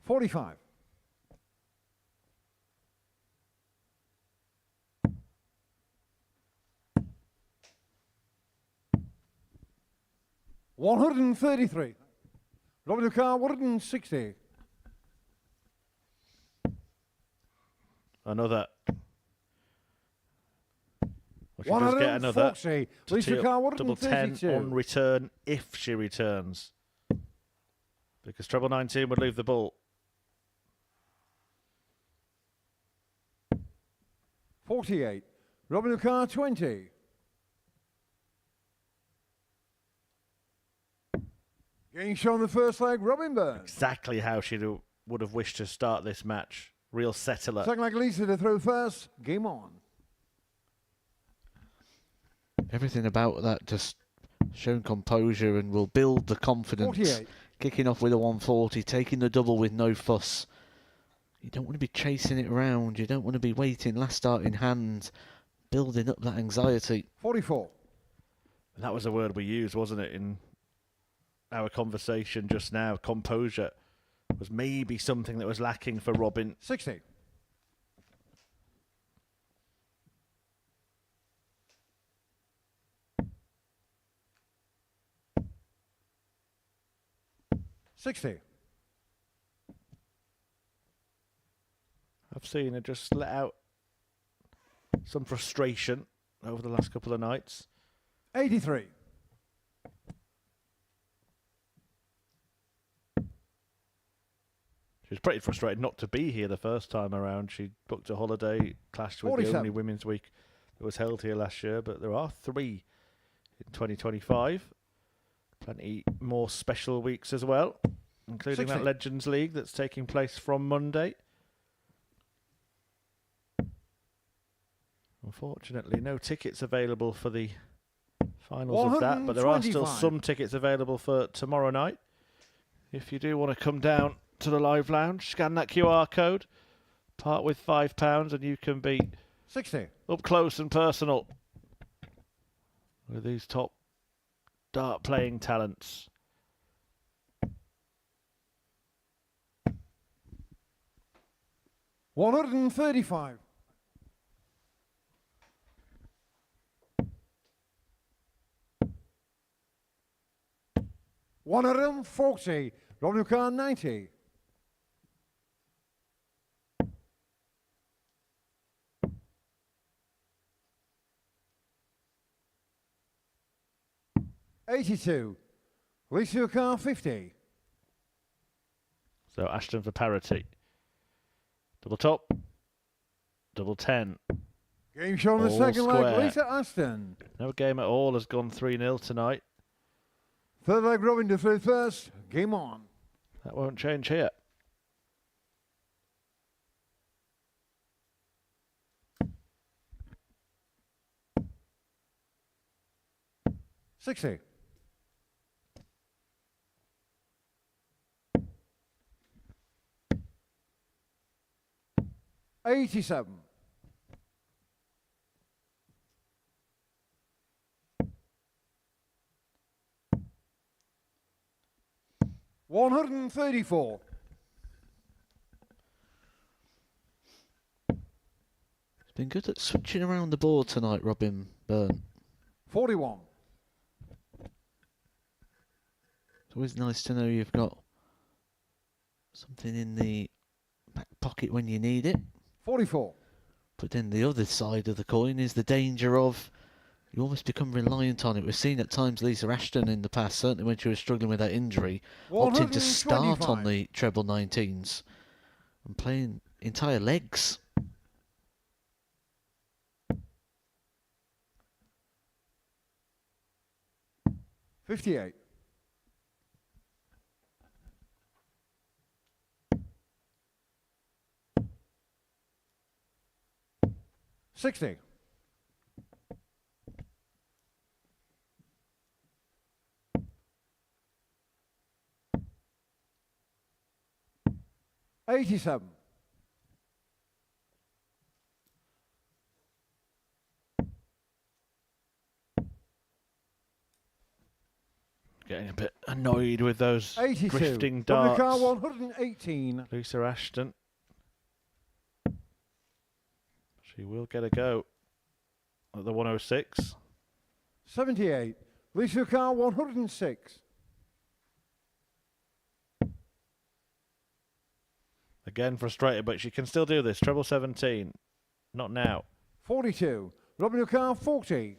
45. $133. Robin Lucar, 160. Another. Well, she does get another. 140. Lisa Lucar, Double 10 132. on return if she returns. Because treble 19 would leave the ball. 48. Robin Lucar, 20. Getting shown the first leg, Robin Byrne. Exactly how she would have wished to start this match. Real settler. Second leg, Lisa to throw first. Game on. Everything about that just showing composure and will build the confidence. 48. Kicking off with a 140, taking the double with no fuss. You don't want to be chasing it around. You don't want to be waiting last start in hand, building up that anxiety. 44. And that was a word we used, wasn't it, in our conversation just now. Composure was maybe something that was lacking for Robin. 60. I've seen her just let out some frustration over the last couple of nights. 83. She was pretty frustrated not to be here the first time around. She booked a holiday, clashed with 47. the only Women's Week that was held here last year, but there are 3 in 2025. Plenty more special weeks as well, including 60. that Legends League that's taking place from Monday. Unfortunately, no tickets available for the finals of that, but there are still 125. some tickets available for tomorrow night. If you do want to come down to the live lounge, scan that QR code, part with £5, and you can be 60. up close and personal with these top dart playing talents. $135. $140. Robin Lucar, 90. $82. Lisa Lucar, 50. So Ashton for parity. Double top, double 10. Game shown in the All second square. leg, Lisa Ashton. No game at all has gone 3-0 tonight. Third leg, Robin to throw first. Game on. That won't change here. $60. $87. $134. He's been good at switching around the board tonight, Robin Byrne. 41. It's always nice to know you've got something in the back pocket when you need it. 44. But then the other side of the coin is the danger of you almost become reliant on it. We've seen at times Lisa Ashton in the past, certainly when she was struggling with that injury, opting to start on the treble 19s and playing entire legs. $58. $60. $87. Getting a bit annoyed with those 82. drifting From the car, darts. 118. Lisa Ashton. She will get a go at the 106. 78. Lisa Carr, 106. Again frustrated, but she can still do this. Treble 17. Not now. 42. Robin Carr, 40.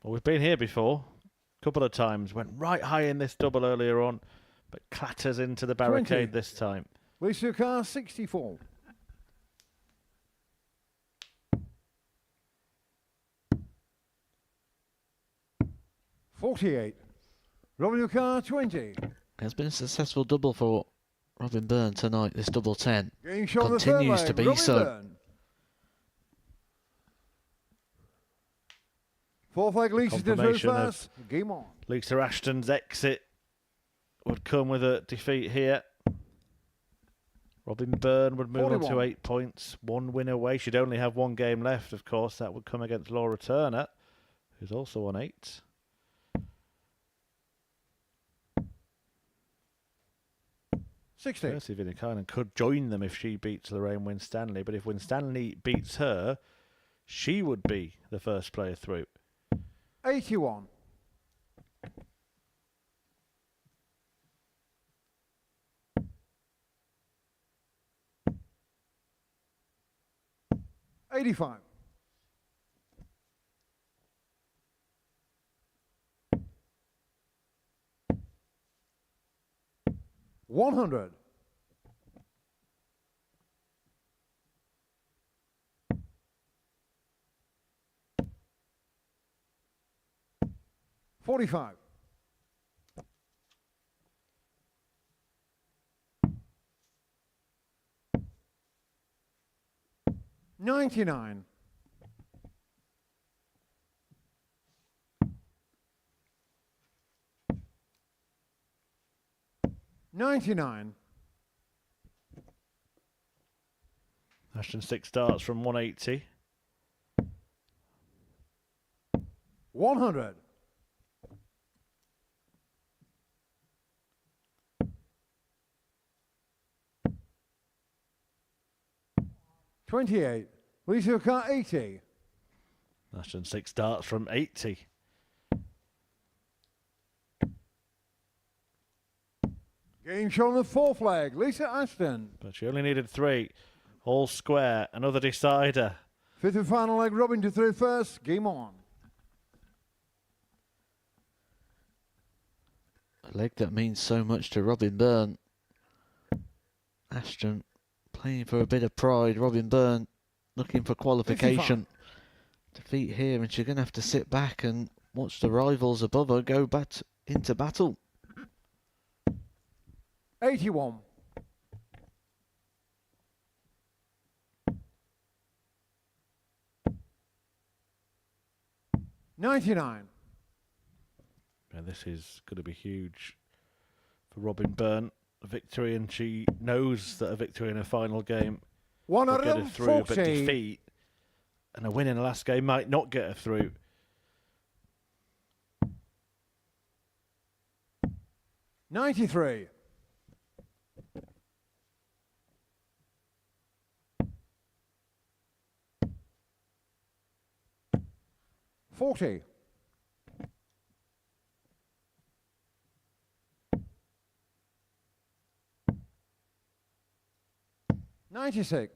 Well, we've been here before. A couple of times. Went right high in this double earlier on, but clatters into the barricade 20. this time. Lisa Carr, 64. $48. Robin Carr, 20. It's been a successful double for Robin Byrne tonight, this double 10. Getting shot Continues the to be Robin so. Byrne. Fourth leg, Lisa did her Confirmation of first. Game on. Lisa Ashton's exit would come with a defeat here. Robin Byrne would move on 41. to 8 points. 1 win away. She'd only have 1 game left, of course. That would come against Laura Turner, who's also on 8. Percy Viinikainen could join them if she beats Lorraine Winstanley, but if Winstanley beats her, she would be the first player through. 81. $85. $100. $45. $99. $99. Ashton 6 starts from 180. 100. $28. Lisa Carr, 80. Ashton 6 starts from 80. Game show on the fourth leg. Lisa Ashton. But she only needed 3. All square. Another decider. Fifth and final leg. Robin to through first. Game on. A leg that means so much to Robin Byrne. Ashton playing for a bit of pride. Robin Byrne looking for qualification. 55. Defeat here, and she's going to have to sit back and watch the rivals above her go back into battle. 81. $99. And this is going to be huge for Robin Byrne. A victory, and she knows that a victory in a final game will get her through, but 140. defeat and a win in the last game might not get her through. $93. 40. $96.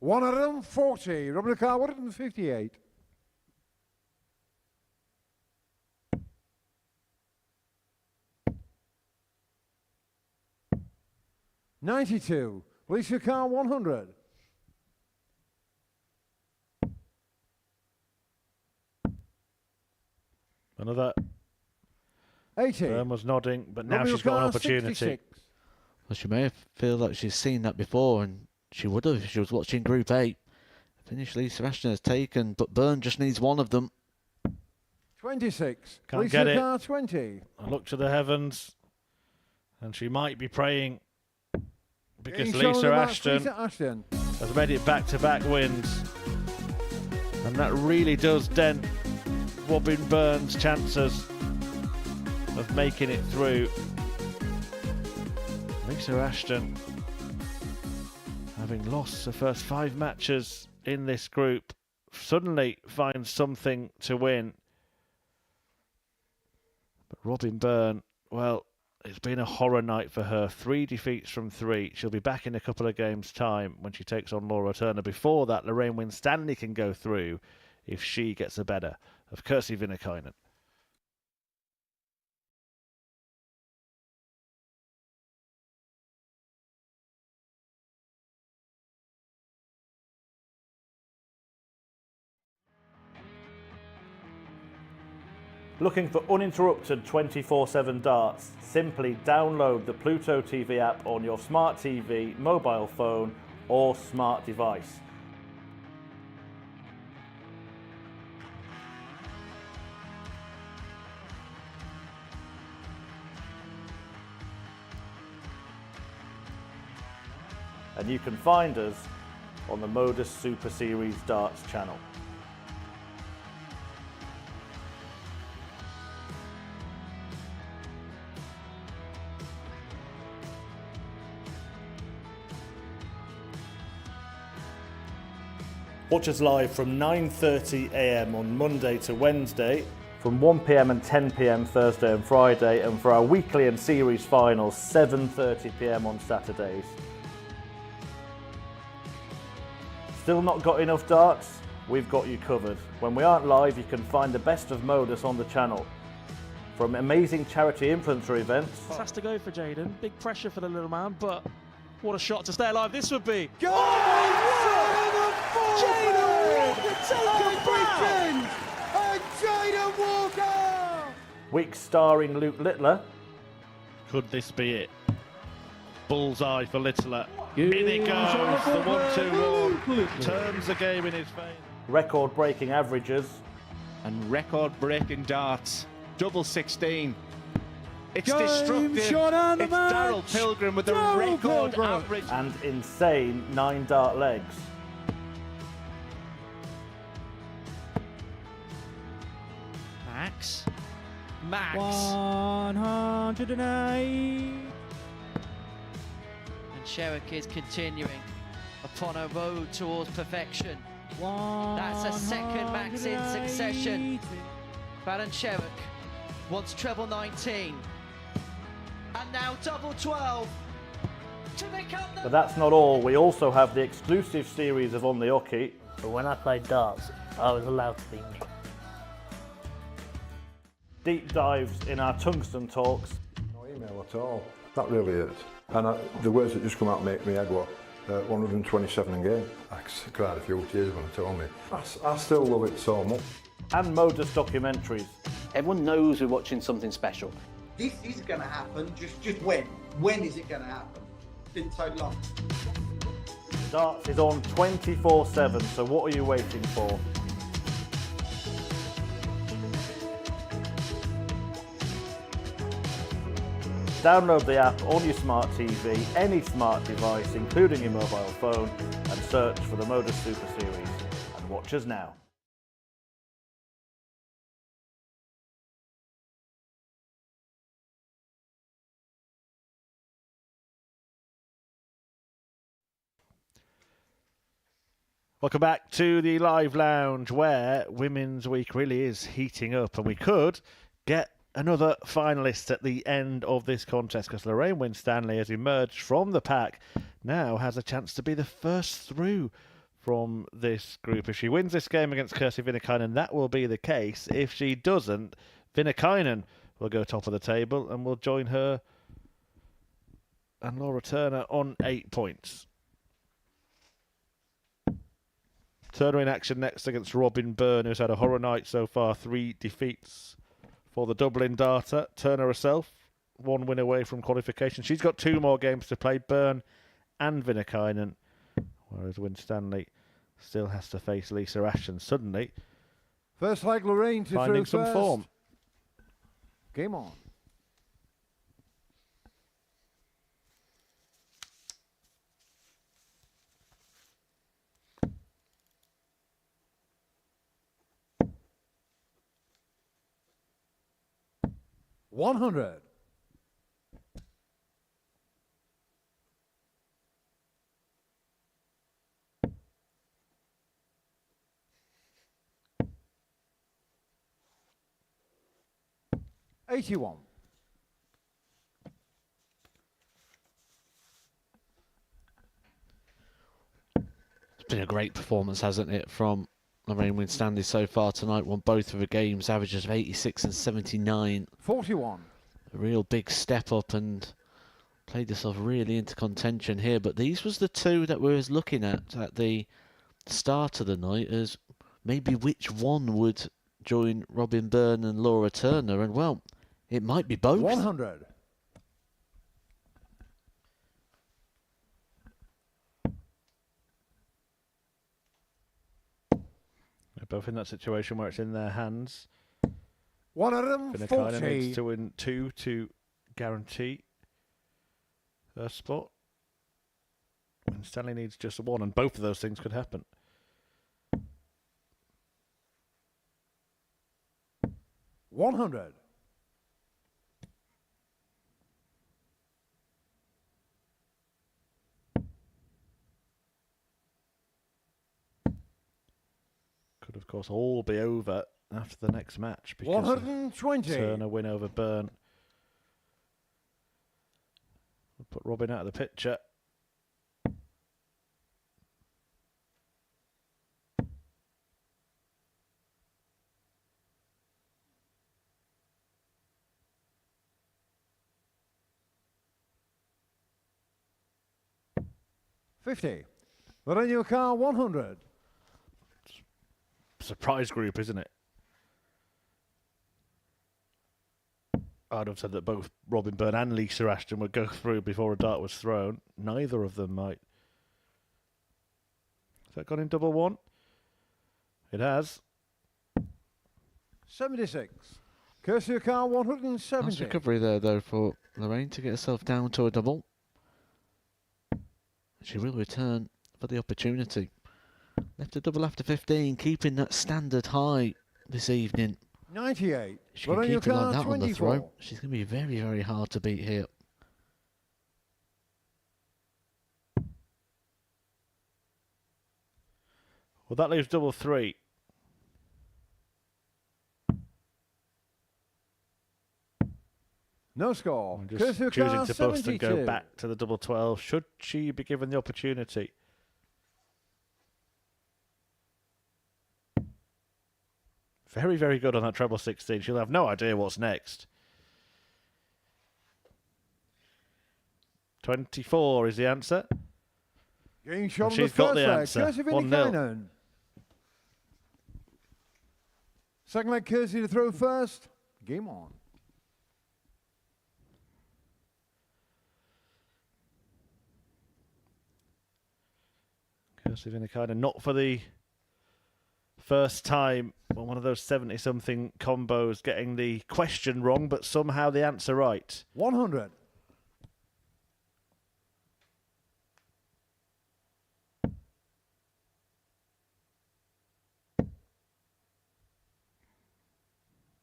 $140. Rubbing car, 158. $92. Police your car, 100. Another. 80. Byrne was nodding, but now Rubbing she's got an car, opportunity. 66. Well, she may feel like she's seen that before, and she would have if she was watching Group 8. Finish Lee Sebastian has taken, but Byrne just needs one of them. 26. Can't Police get your it. car, 20. I look to the heavens, and she might be praying because Getting shown Lisa the match, Ashton Lisa Ashton. has made it back-to-back wins, and that really does dent Robin Byrne's chances of making it through. Lisa Ashton, having lost the first 5 matches in this group, suddenly finds something to win. But Robin Byrne, well, it's been a horror night for her. 3 defeats from 3. She'll be back in a couple of games' time when she takes on Laura Turner. Before that, Lorraine Winstanley can go through if she gets the better of Kirsi Viinikainen. Looking for uninterrupted 24/7 darts? Simply download the Pluto TV app on your smart TV, mobile phone or smart device. And you can find us on the Modus Super Series Darts channel. Watch us live from 9:30 AM on Monday to Wednesday, from 1 PM and 10 PM Thursday and Friday, and for our weekly and series finals, 7:30 PM on Saturdays. Still not got enough darts? We've got you covered. When we aren't live, you can find the best of Modus on the channel. From amazing charity influencer events. Has to go for Jaden. Big pressure for the little man, but what a shot to stay alive this would be. Go! Jaden Walker taking Britain! And Jaden Walker! Week starring Luke Littler. Could this be it? Bullseye for Littler. In it goes, the 1-2-1. Turns the game in his favour. Record-breaking averages. And record-breaking darts. Double 16. It's Game destructive. shot on the It's match. Daryl Pilgrim with the Daryl record Pilgrim. average. And insane 9 dart legs. Max. Max. 108. And Sherrick is continuing upon a road towards perfection. That's a second max in succession. Baron Sherrick wants treble 19. And now double 12 to become the... But that's not all. We also have the exclusive series of On the Hockey. But when I played darts, I was allowed to be me. Deep dives in our tungsten talks. No email at all. That really is. And the words that just come out make me head what? 127 in game. I cried a few tears when they told me. I still love it so much. And Modus documentaries. Everyone knows we're watching something special. This is going to happen, just when? When is it going to happen? Been so long. Darts is on 24/7, so what are you waiting for? Download the app on your smart TV, any smart device, including your mobile phone, and search for the Modus Super Series. And watch us now. Welcome back to the live lounge where Women's Week really is heating up, and we could get another finalist at the end of this contest because Lorraine Winstanley has emerged from the pack, now has a chance to be the first through from this group. If she wins this game against Kirsty Viinikainen, that will be the case. If she doesn't, Viinikainen will go top of the table and will join her and Laura Turner on 8 points. Turner in action next against Robin Byrne, who's had a horror night so far. 3 defeats for the Dublin Darter. Turner herself, 1 win away from qualification. She's got 2 more games to play, Byrne and Viinikainen, whereas Winstanley still has to face Lisa Ashton. Suddenly, first leg, Lorraine to finding throw some first. form. Game on. $100. $81. It's been a great performance, hasn't it, from Lorraine Winstanley so far tonight. Won both of her games, averages of 86 and 79. 41. A real big step up and played herself really into contention here. But these was the 2 that we was looking at the start of the night as maybe which one would join Robin Byrne and Laura Turner. And, well, it might be both. 100. They're both in that situation where it's in their hands. $140. needs to win 2 to guarantee her spot. Winstanley needs just 1, and both of those things could happen. $100. Could, of course, all be over after the next match because 120. Turner win over Byrne. We'll put Robin out of the picture. $50. But on your car, 100. Surprise group, isn't it? I'd have said that both Robin Byrne and Lisa Ashton would go through before a dart was thrown. Neither of them might. Has that gone in double 1? It has. 76. Kirsty car, 170. Nice recovery there, though, for Lorraine to get herself down to a double. She will return for the opportunity. Left a double after 15, keeping that standard high this evening. 98. She can keep it like that on the throw. She's going to be very, very hard to beat here. Well, that leaves double 3. No score. I'm just Kirsty choosing car, to bust and go 72. back to the double 12. Should she be given the opportunity? Very, very good on that treble 16. She'll have no idea what's next. 24 is the answer. Getting shot And on the she's got the first leg. answer. Kirsty 1-0. Viinikainen. Second leg, Kirsty to throw first. Game on. Kirsty Viinikainen, not for the first time on one of those 70-something combos getting the question wrong, but somehow the answer right. 100.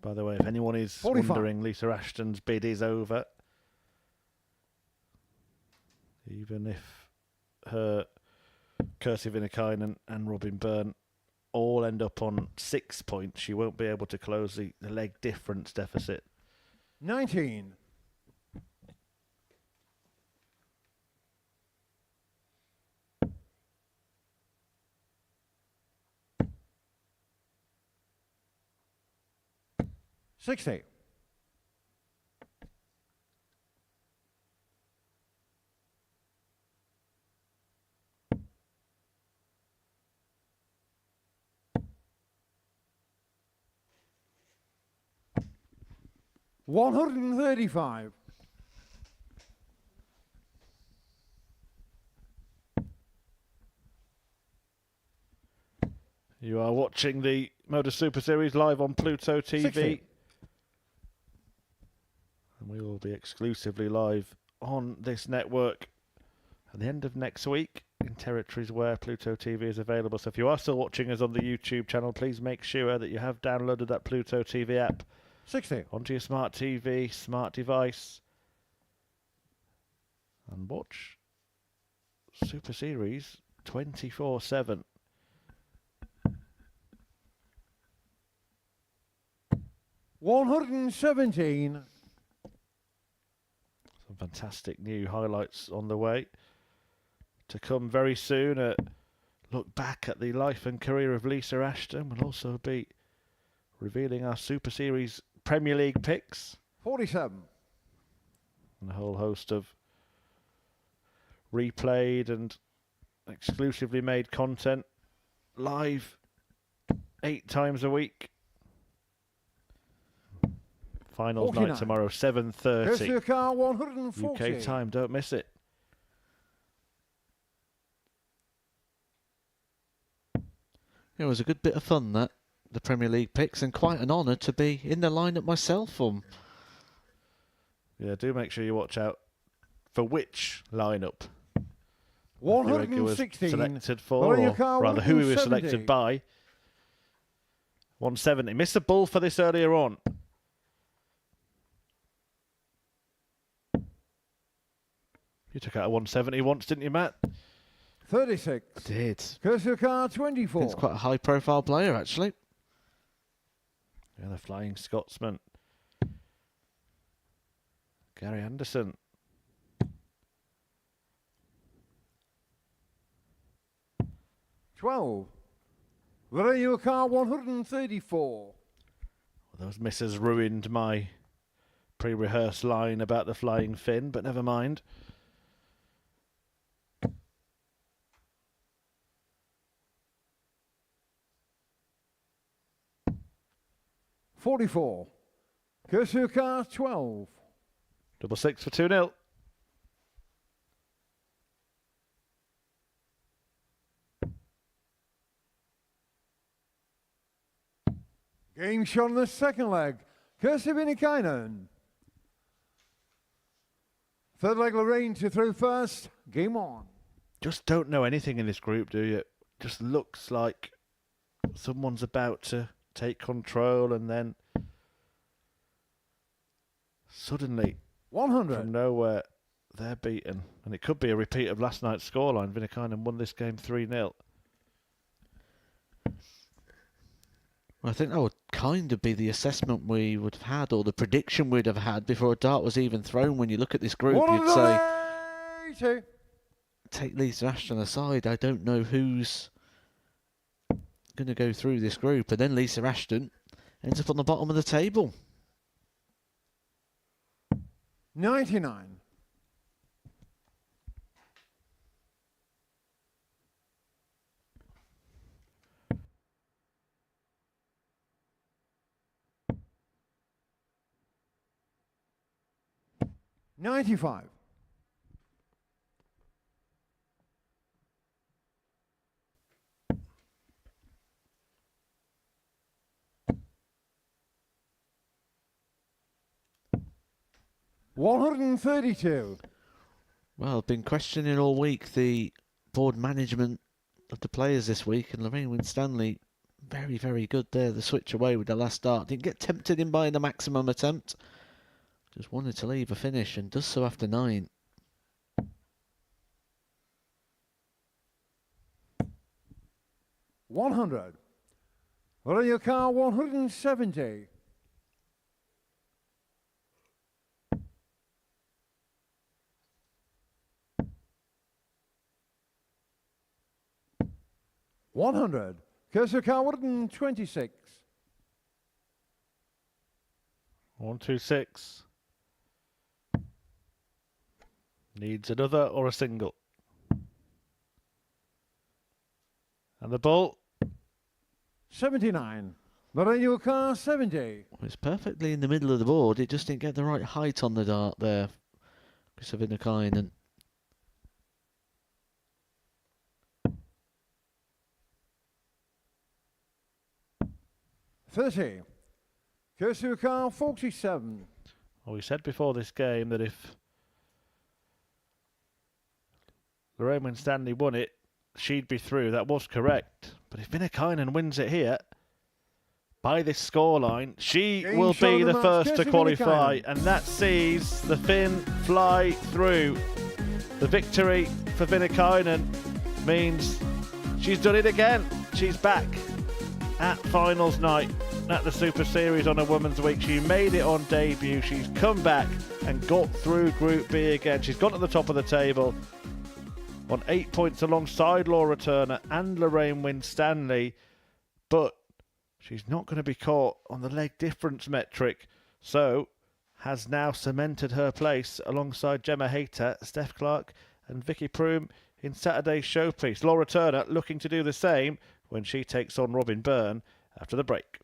By the way, if anyone is 45. wondering, Lisa Ashton's bid is over. Even if her Kirsty Viinikainen and Robin Byrne all end up on 6 points. She won't be able to close the leg difference deficit. 19. $60. $135. You are watching the Modus Super Series live on Pluto TV. 60. And we will be exclusively live on this network at the end of next week in territories where Pluto TV is available. So if you are still watching us on the YouTube channel, please make sure that you have downloaded that Pluto TV app 60. onto your smart TV, smart device, and watch Super Series 24/7. $117. Some fantastic new highlights on the way to come very soon. A look back at the life and career of Lisa Ashton. We'll also be revealing our Super Series Premier League picks. 47. And a whole host of replayed and exclusively made content live 8 times a week. Finals 49. night tomorrow, 7:30 $140. UK time. Don't miss it. It was a good bit of fun, that, the Premier League picks, and quite an honour to be in the lineup myself. Yeah, do make sure you watch out for which lineup 116. selected for, or rather who he was selected by. 170. Missed the ball for this earlier on. You took out a 170 once, didn't you, Matt? 36. I did. Cursor car 24. It's quite a high-profile player, actually. Yeah, the Flying Scotsman. Gary Anderson. $12. Lorraine car 134. Well, those misses ruined my pre-rehearsed line about the flying fin, but never mind. $44. Cursor car 12. Double six for 2-0. Game shot on the second leg. Kirsty Viinikainen. Third leg, Lorraine to throw first. Game on. Just don't know anything in this group, do you? Just looks like someone's about to take control and then suddenly 100 from nowhere they're beaten. And it could be a repeat of last night's scoreline. Viinikainen won this game 3-0. Well, I think that would kind of be the assessment we would have had, or the prediction we'd have had before a dart was even thrown. When you look at this group, you'd say, take Lisa Ashton aside, I don't know who's going to go through this group. And then Lisa Ashton ends up on the bottom of the table. 99. $95. $132. Well, I've been questioning all week the board management of the players this week, and Lorraine Winstanley, very, very good there. The switch away with the last start. Didn't get tempted in by the maximum attempt. Just wanted to leave a finish, and does so after 9. 100. On your car, 170. $100. Cursor car 126. 126. Needs another or a single. And the ball. 79. Moreno car 70. It's perfectly in the middle of the board. It just didn't get the right height on the dart there. Viinikainen. $30. Cursor car 47. Well, we said before this game that if Lorraine Winstanley won it, she'd be through. That was correct. But if Viinikainen wins it here, by this scoreline, she will be the first to qualify, and that sees the Finn fly through. The victory for Viinikainen means she's done it again. She's back at finals night at the Super Series on a Women's Week. She made it on debut. She's come back and got through Group B again. She's got to the top of the table on 8 points alongside Laura Turner and Lorraine Winstanley, but she's not going to be caught on the leg difference metric, so has now cemented her place alongside Gemma Hayter, Steph Clark and Vicky Proom in Saturday's showpiece. Laura Turner looking to do the same when she takes on Robin Byrne after the break.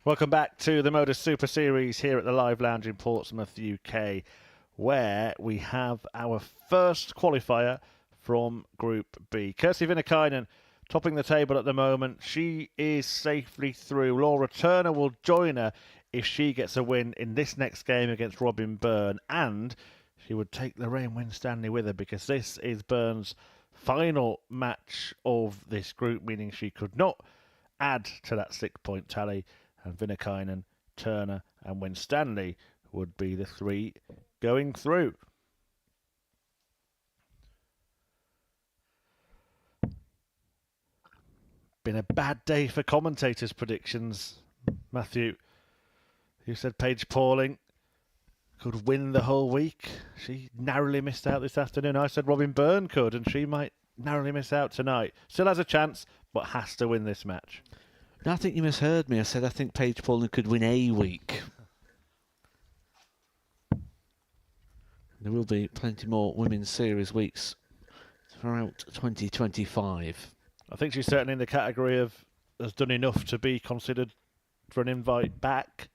Welcome back to the Modus Super Series here at the Live Lounge in Portsmouth, UK, where we have our first qualifier from Group B. Kirsty Viinikainen topping the table at the moment. She is safely through. Laura Turner will join her if she gets a win in this next game against Robin Byrne, and she would take Lorraine Winstanley with her because this is Byrne's final match of this group, meaning she could not add to that 6-point tally, and Viinikainen, Turner and Winstanley would be the three going through. Been a bad day for commentators' predictions, Matthew. You said Paige Pauling could win the whole week. She narrowly missed out this afternoon. I said Robin Byrne could, and she might narrowly miss out tonight. Still has a chance, but has to win this match. No, I think you misheard me. I said I think Paige Pauling could win a week. There will be plenty more Women's Series weeks throughout 2025. I think she's certainly in the category of has done enough to be considered for an invite back.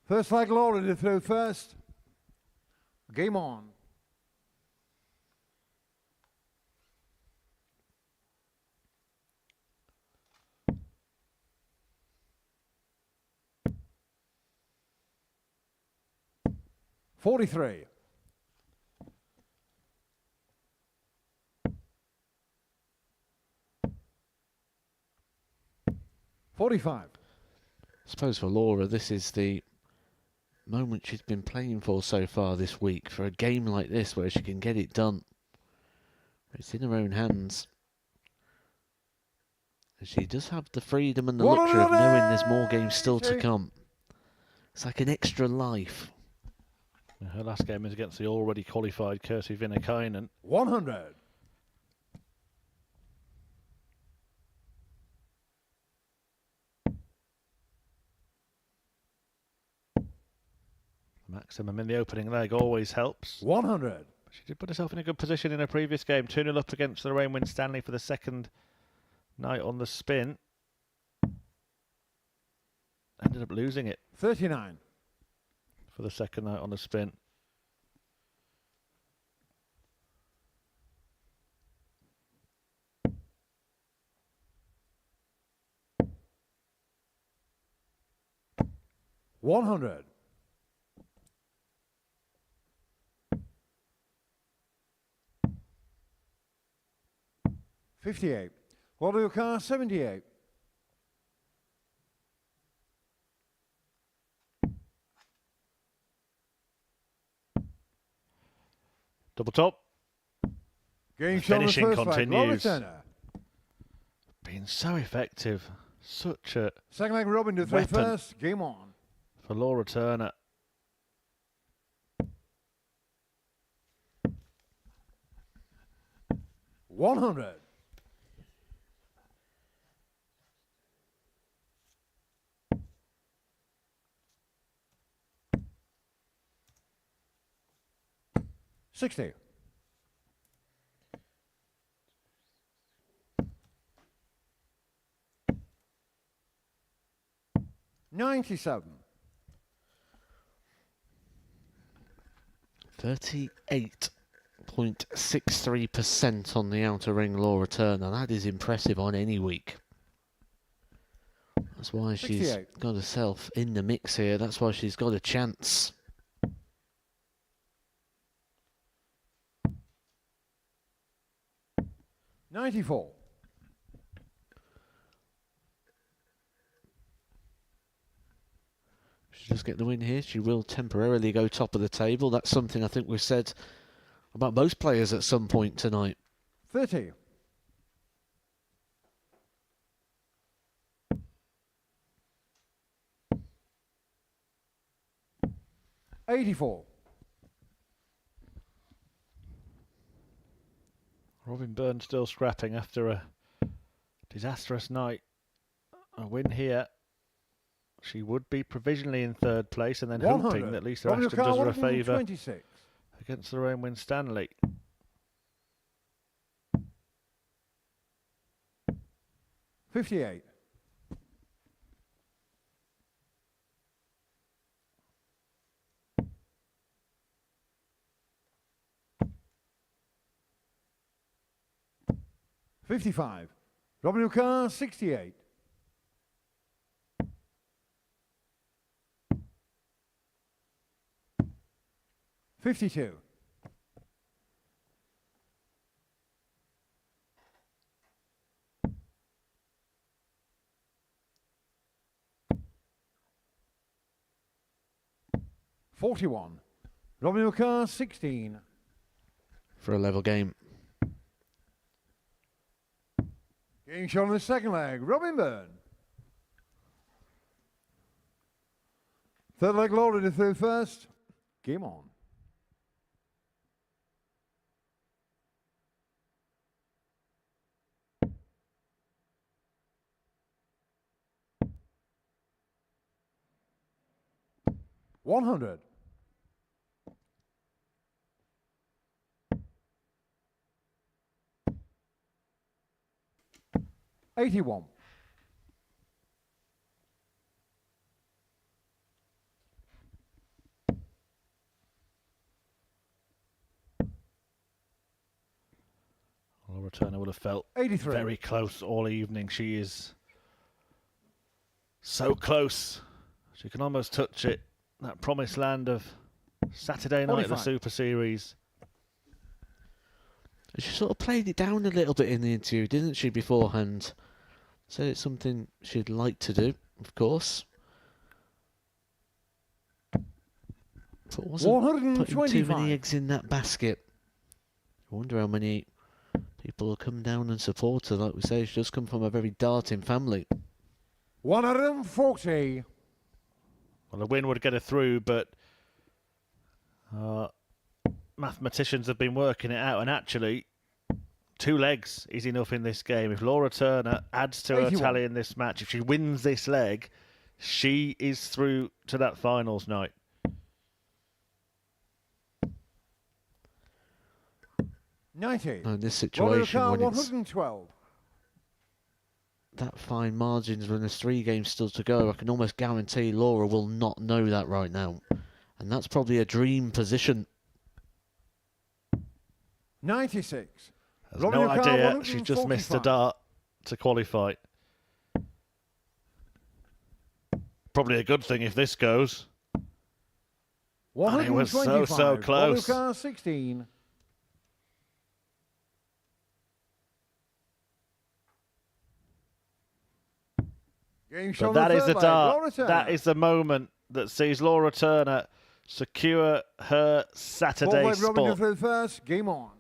First flag Laura to throw first. Game on. .43. .45. I suppose for Laura, this is the moment she's been playing for so far this week, for a game like this where she can get it done. It's in her own hands. And she does have the freedom and the luxury of knowing there's more games still to come. It's like an extra life. Her last game is against the already qualified Kirsty Viinikainen. 100. Maximum in the opening leg always helps. 100. She did put herself in a good position in her previous game. 2-0 up against Lorraine Winstanley for the second night on the spin. Ended up losing it. 39. For the second night on the spin. $100. $58. What are your cars? 78. Double top. Game finishing continues. Turner. Being so effective. Such a second leg Robin to throw first. Game on. For Laura Turner. $100. $60. $97. 38.63% on the outer ring, Laura Turner. That is impressive on any week. That's why she's 68. got herself in the mix here. That's why she's got a chance. $94. She does get the win here. She will temporarily go top of the table. That's something I think we've said about most players at some point tonight. 30. $84. Robin Byrne still scrapping after a disastrous night. A win here. She would be provisionally in third place and then hoping that Lisa Ashton does her a favour against Lorraine Winstanley. $58. 55. Robin your car, 68. $52. $41. Robin your car, 16. For a level game. Game shot on the second leg, Robin Byrne. Third leg loaded to third first. Game on. $100. $81. Laura Turner would have felt 83. very close all evening. She is so close. She can almost touch it. That promised land of Saturday night of the 45. Super Series. She sort of played it down a little bit in the interview, didn't she, beforehand? Said it's something she'd like to do, of course. But wasn't putting too many eggs in that basket. I wonder how many people will come down and support her. Like we say, she does come from a very darting family. 140. Well, a win would get her through, but mathematicians have been working it out, and actually 2 legs is enough in this game. If Laura Turner adds to her 81. tally in this match, if she wins this leg, she is through to that finals night. $90. Now in this situation, when it's 112. that fine margins when there's 3 games still to go, I can almost guarantee Laura will not know that right now. And that's probably a dream position. 96. Has no idea she's just missed a dart to qualify. Probably a good thing if this goes. And it was so close. Car 16. But that is the dart. That is the moment that sees Laura Turner secure her Saturday spot. First, game on.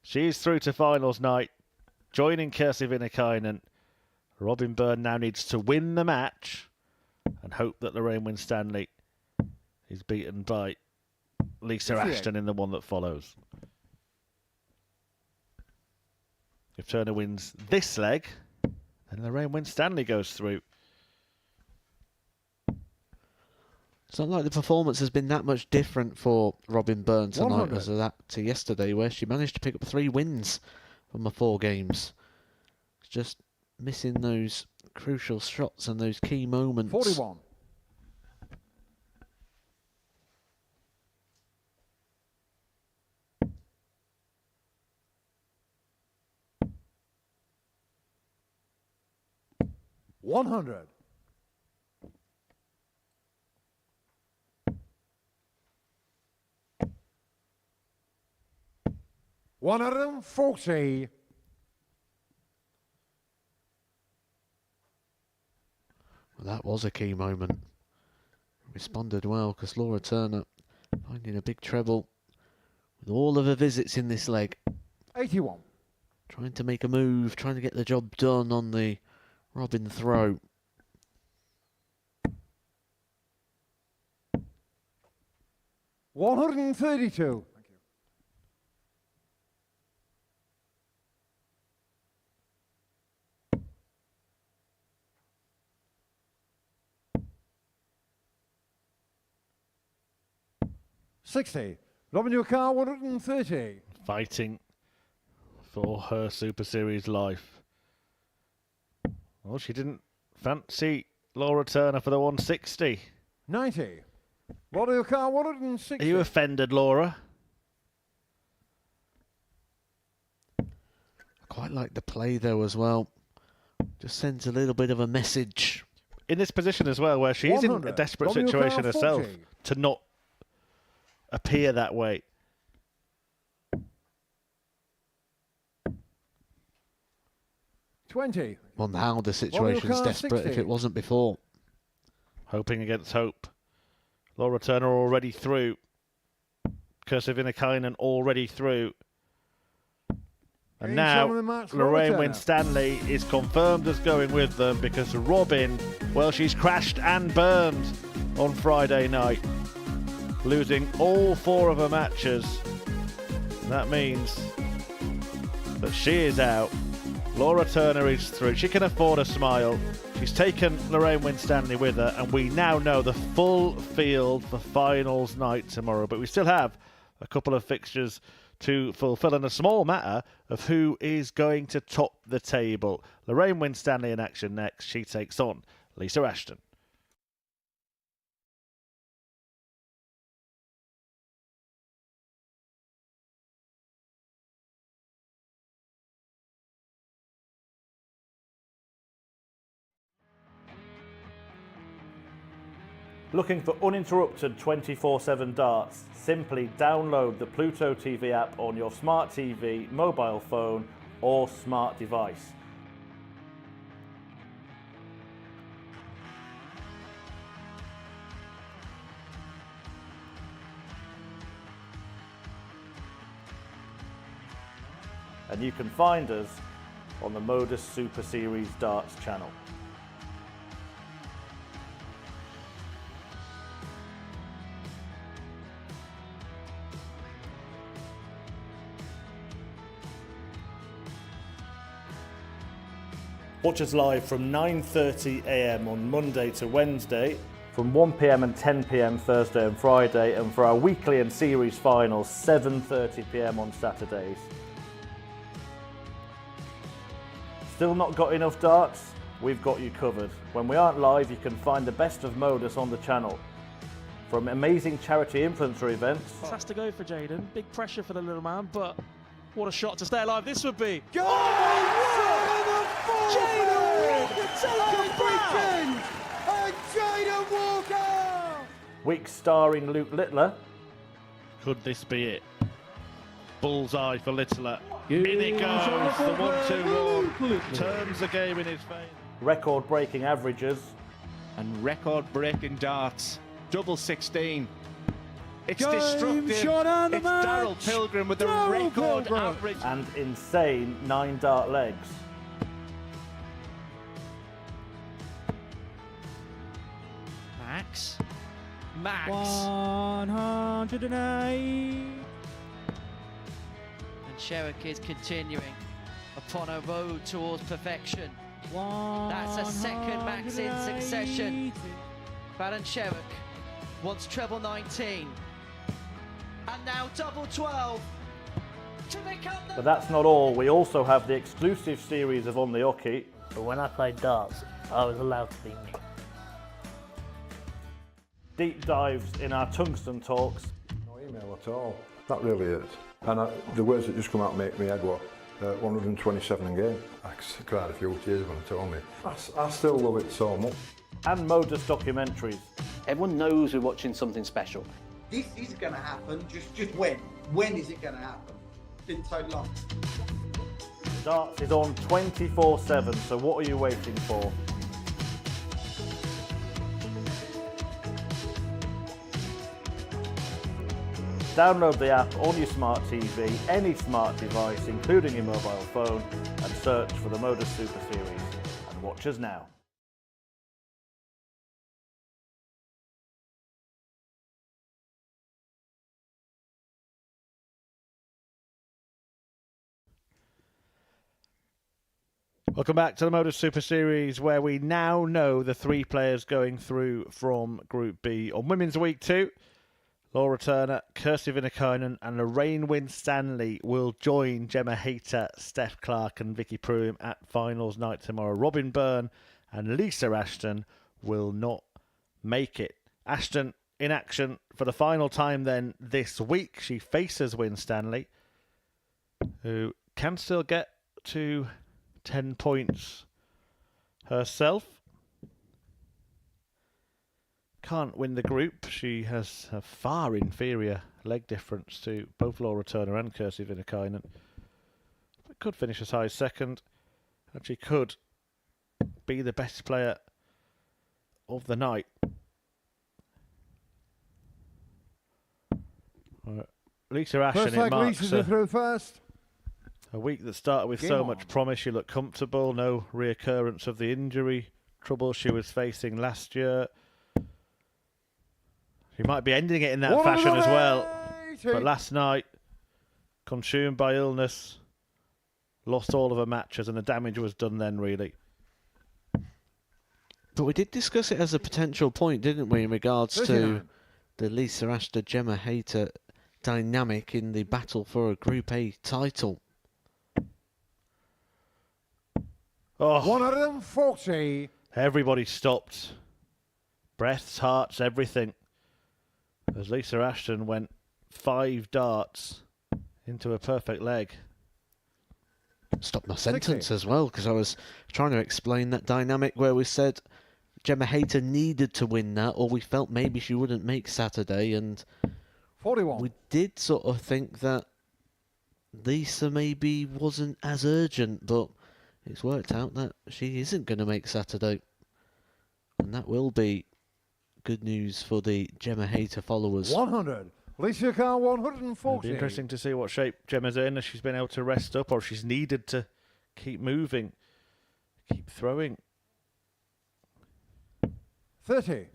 She's through to finals night, joining Kirsty Viinikainen. Robin Byrne now needs to win the match and hope that Lorraine Winstanley is beaten by Lisa Ashton in the one that follows. If Turner wins this leg, then Lorraine Winstanley goes through. It's not like the performance has been that much different for Robin Byrne tonight as that to yesterday, where she managed to pick up 3 wins from the 4 games. It's just missing those crucial shots and those key moments. 41. $100. $140. Well, that was a key moment. Responded well because Laura Turner finding a big treble with all of her visits in this leg. 81. Trying to make a move, trying to get the job done on the Robin throw. $132. Thank you. $60. Robin your car, 130. Fighting for her Super Series life. Well, she didn't fancy Laura Turner for the 160. 90. Robin your car, 160. Are you offended, Laura? Quite like the play though as well. Just sends a little bit of a message. In this position as well, where she is in a desperate situation herself, to not appear that way. Well, now the situation's desperate if it wasn't before. Hoping against hope. Laura Turner already through. Viinikainen already through. And now Lorraine Winstanley is confirmed as going with them because Robin, well, she's crashed and burned on Friday night, losing all 4 of her matches. That means that she is out. Laura Turner is through. She can afford a smile. She's taken Lorraine Winstanley with her, and we now know the full field for finals night tomorrow. But we still have a couple of fixtures to fulfill, and a small matter of who is going to top the table. Lorraine Winstanley in action next. She takes on Lisa Ashton. Looking for uninterrupted 24/7 darts? Simply download the Pluto TV app on your smart TV, mobile phone or smart device. And you can find us on the Modus Super Series Darts channel. Watch us live from 9:30 AM on Monday to Wednesday, from 1 PM and 10 PM Thursday and Friday, and for our weekly and series finals, 7:30 PM on Saturdays. Still not got enough darts? We've got you covered. When we aren't live, you can find the best of Modus on the channel. From amazing charity influencer events. This has to go for Jaden. Big pressure for the little man, but what a shot to stay alive this would be. Week starring Luke Littler. Could this be it? Bullseye for Littler. In it goes, the 1-2-1. Turns the game in his favour. Record-breaking averages. And record-breaking darts. Double 16. It's destructive. It's Daryl Pilgrim with the record average. And insane 9 dart legs. Max. 108. And Sherrick is continuing upon a road towards perfection. That's a second max in succession. Byrne Sherrick wants treble 19. And now double 12 to become the... But that's not all. We also have the exclusive series of On the Hockey. But when I played darts, I was allowed to be me. Deep dives in our tungsten talks. No email at all. That really is. And the words that just come out make me head what? 127 in game. I cried a few tears when they told me. I still love it so much. And Modus documentaries. Everyone knows we're watching something special. This is going to happen, just when? When is it going to happen? Didn't take long. Darts is on 24/7, so what are you waiting for? Download the app on your smart TV, any smart device, including your mobile phone, and search for the Modus Super Series. And watch us now. Welcome back to the Modus Super Series, where we now know the 3 players going through from Group B. On Women's Week 2, Laura Turner, Viinikainen and Lorraine Winstanley will join Gemma Hayter, Steph Clark and Vicky Pruitt at finals night tomorrow. Robin Byrne and Lisa Ashton will not make it. Ashton in action for the final time then this week. She faces Winstanley, who can still get to 10 points herself. Can't win the group. She has a far inferior leg difference to both Laura Turner and Kirsty Viinikainen. But could finish as high as second. And she could be the best player of the night. Lisa Ashton, it marks a week that started with so much promise. She looked comfortable, no reoccurrence of the injury trouble she was facing last year. She might be ending it in that fashion as well. But last night, consumed by illness, lost all of her matches, and the damage was done then, really. But we did discuss it as a potential point, didn't we, in regards to the Lisa Ashton, Gemma Hayter dynamic in the battle for a Group A title. Oh, 140. Everybody stopped. Breaths, hearts, everything. As Lisa Ashton went 5 darts into a perfect leg. Stopped my sentence as well, because I was trying to explain that dynamic where we said Gemma Hayter needed to win that, or we felt maybe she wouldn't make Saturday, and 41. We did sort of think that Lisa maybe wasn't as urgent, but it's worked out that she isn't going to make Saturday. And that will be good news for the Gemma Hayter followers. 100. Lisa Carr, 140. It'll be interesting to see what shape Gemma's in, as she's been able to rest up, or she's needed to keep moving, keep throwing. 30.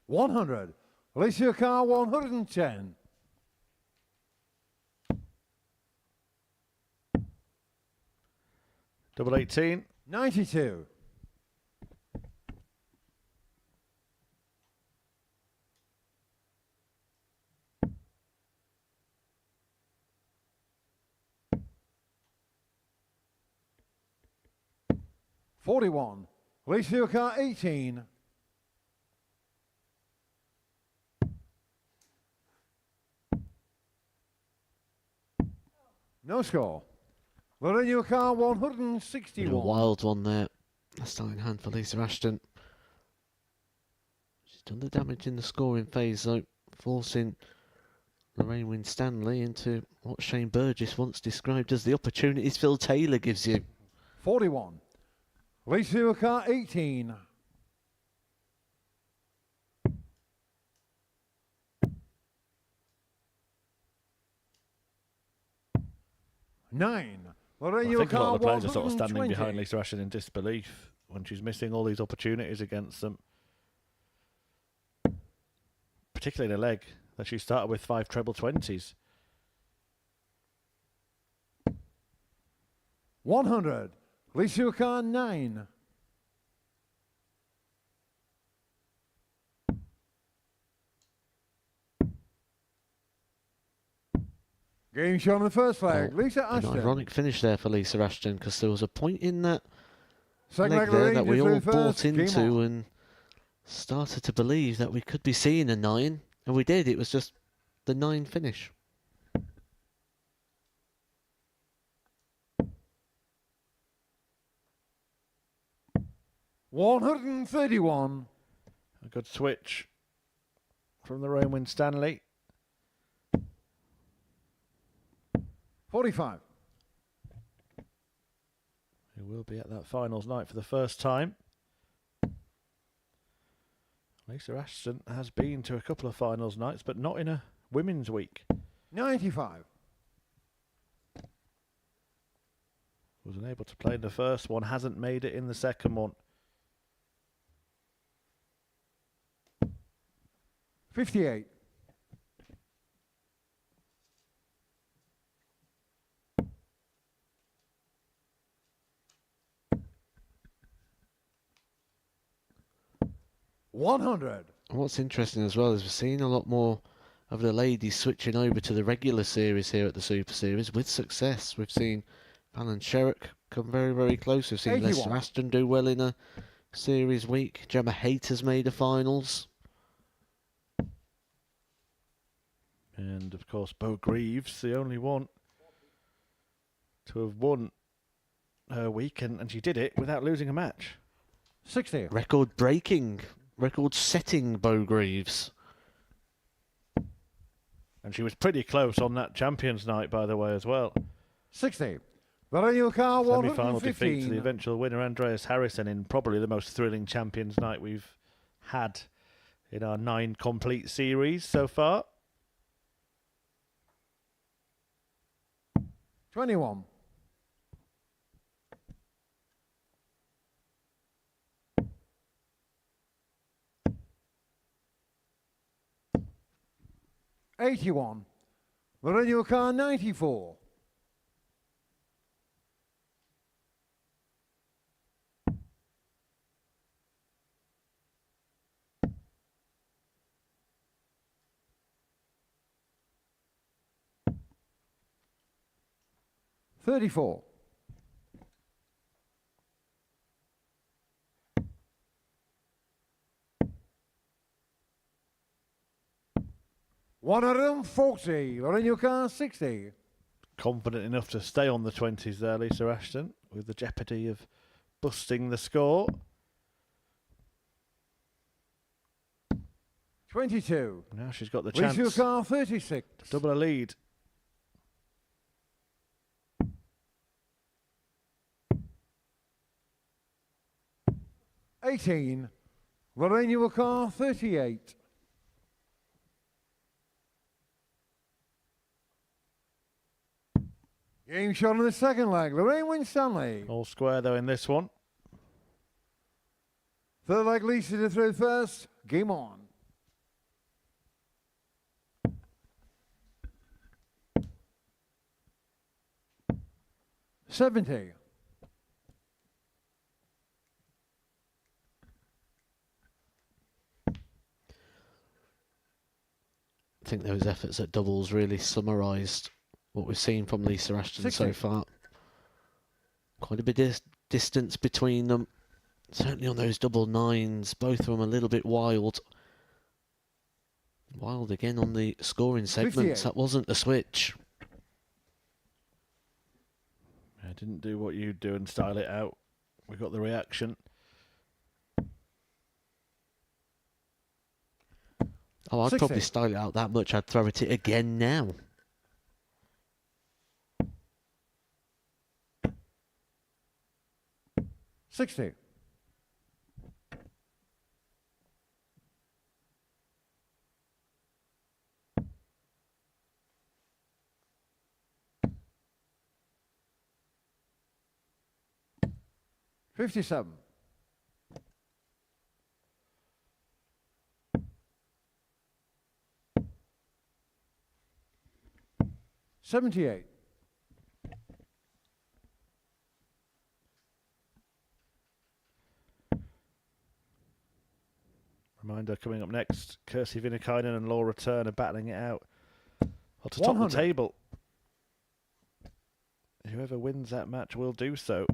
$100. Alicia Carr, 110. Double 18. 92. $41. Alicia Carr, 18. No score. Lorena Carr, 161. A wild one there. A starting hand for Lisa Ashton. She's done the damage in the scoring phase, though, forcing Lorraine Winstanley into what Shane Burgess once described as the opportunities Phil Taylor gives you. 41. Lisa Carr, 18. $9. I think a lot of the players are sort of standing behind Lisa Ashton in disbelief when she's missing all these opportunities against them. Particularly in the leg that she started with 5 treble 20s. 100. Lisa Carr, 9. Game shot on the first leg. Lisa Ashton. An ironic finish there for Lisa Ashton, because there was a point in that Second leg there that we all bought first. into and started to believe that we could be seeing a 9, and we did. It was just the 9 finish. $131. A good switch from the Lorraine Winstanley. 45. Who will be at that finals night for the first time. Lisa Ashton has been to a couple of finals nights, but not in a women's week. 95. Was unable to play in the first one, hasn't made it in the second one. 58. $100. What's interesting as well is we're seeing a lot more of the ladies switching over to the regular series here at the Super Series with success. We've seen Fallon Sherrock come very, very close. We've seen 81. Lester Ashton do well in a series week. Gemma Hayter's made the finals. And, of course, Bo Greaves, the only one to have won her week, and she did it without losing a match. 60. Record-breaking, record-setting Bo Greaves. And she was pretty close on that Champions Night, by the way, as well. 60. Veronica Semi-final defeat to the 115. eventual winner, Andreas Harrison, in probably the most thrilling Champions Night we've had in our 9 complete series so far. 21. $81. Veronica 94. 34. 140. Veronica 60. Confident enough to stay on the 20s there, Lisa Ashton, with the jeopardy of busting the score. 22. Now she's got the chance Veronica 36. to double a lead. 18. Veronica 38. Game shot in the second leg. Lorraine Winstanley. All square, though, in this one. Third leg, Lisa to throw first. Game on. $70. I think those efforts at doubles really summarised what we've seen from Lisa Ashton 60. so far. Quite a bit of distance between them. Certainly on those double nines, both of them a little bit wild. Wild again on the scoring segments. 58. That wasn't a switch. I didn't do what you do and style it out. We got the reaction. Oh, I'd 60. probably style it out that much. I'd throw at it again now. $60. $57. $78. Reminder coming up next, Kirsty Viinikainen and Laura Turner battling it out to top the 100. table. Whoever wins that match will do so.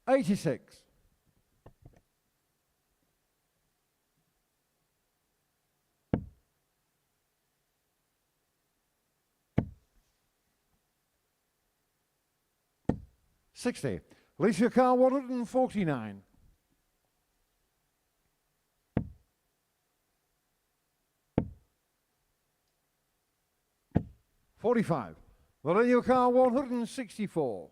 $86. $60. Lisa Carr 149. $45. Valeria Carr 164.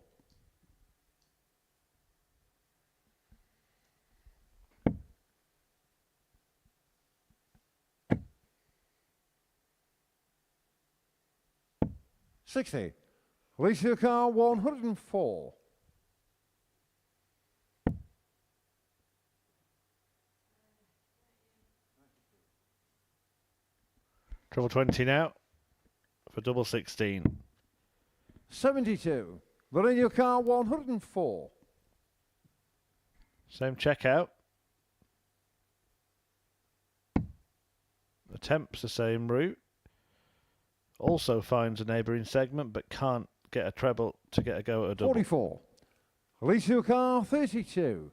$60. Lisa Carr 104. Treble 20 now for double 16. 72. Valeria Carr 104. Same checkout. Attempts the same route. Also finds a neighbouring segment, but can't get a treble to get a go at a double. 44. Release your car, 32.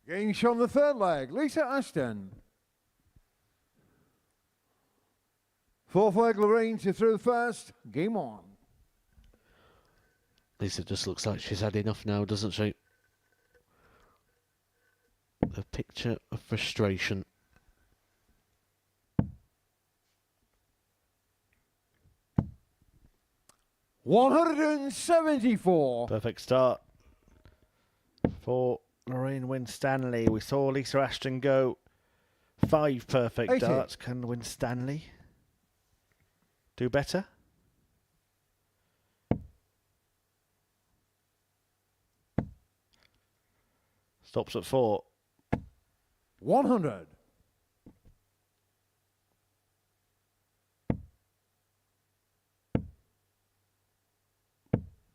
Getting shot on the third leg, Lisa Ashton. Fourth leg, Lorraine to through first. Game on. Lisa just looks like she's had enough now, doesn't she? A picture of frustration. $174. Perfect start for Lorraine Winstanley. We saw Lisa Ashton go 5 perfect 80. darts. Can Winstanley do better? Stops at 4. 100.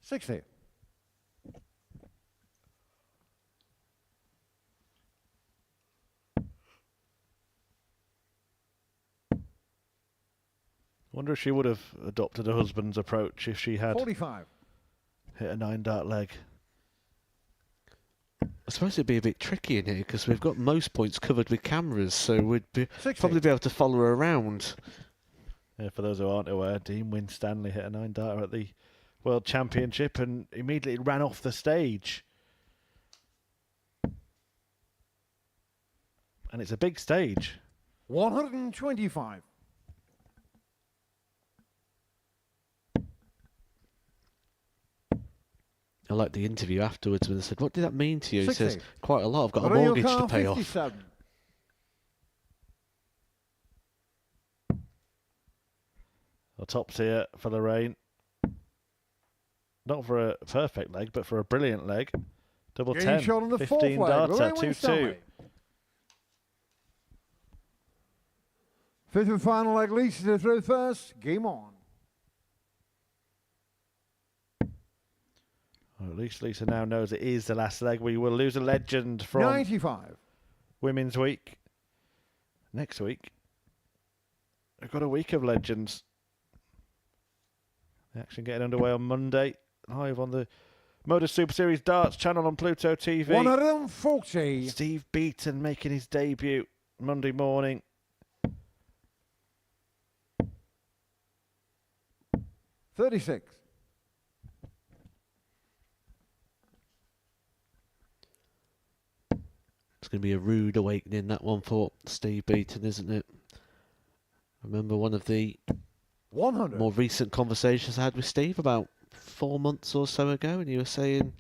$60. Wonder if she would have adopted her husband's approach if she had 45. hit a 9-dart leg. I suppose it'd be a bit tricky in here because we've got most points covered with cameras, so we'd be 60. probably be able to follow her around. Yeah, for those who aren't aware, Dean Winstanley hit a 9-darter at the World Championship and immediately ran off the stage. And it's a big stage. 125. I liked the interview afterwards when they said, "What did that mean to you?" He 60. says, "Quite a lot. I've got a Real mortgage car, to pay off." 57. The tops here for Lorraine. Not for a perfect leg, but for a brilliant leg. Double Getting 10. shot on the 15 fourth leg, darter, Lorraine 2-2. Winstanley. Fifth and final leg, Lisa to throw first. Game on. Well, at least Lisa now knows it is the last leg. We will lose a legend from 95. Women's Week. Next week, we've got a week of legends. The action getting underway on Monday, live on the Modus Super Series Darts channel on Pluto TV. 140. Steve Beaton making his debut Monday morning. $36. It's going to be a rude awakening, that one, for Steve Beaton, isn't it? I remember one of the 100. more recent conversations I had with Steve about 4 months or so ago, and he was saying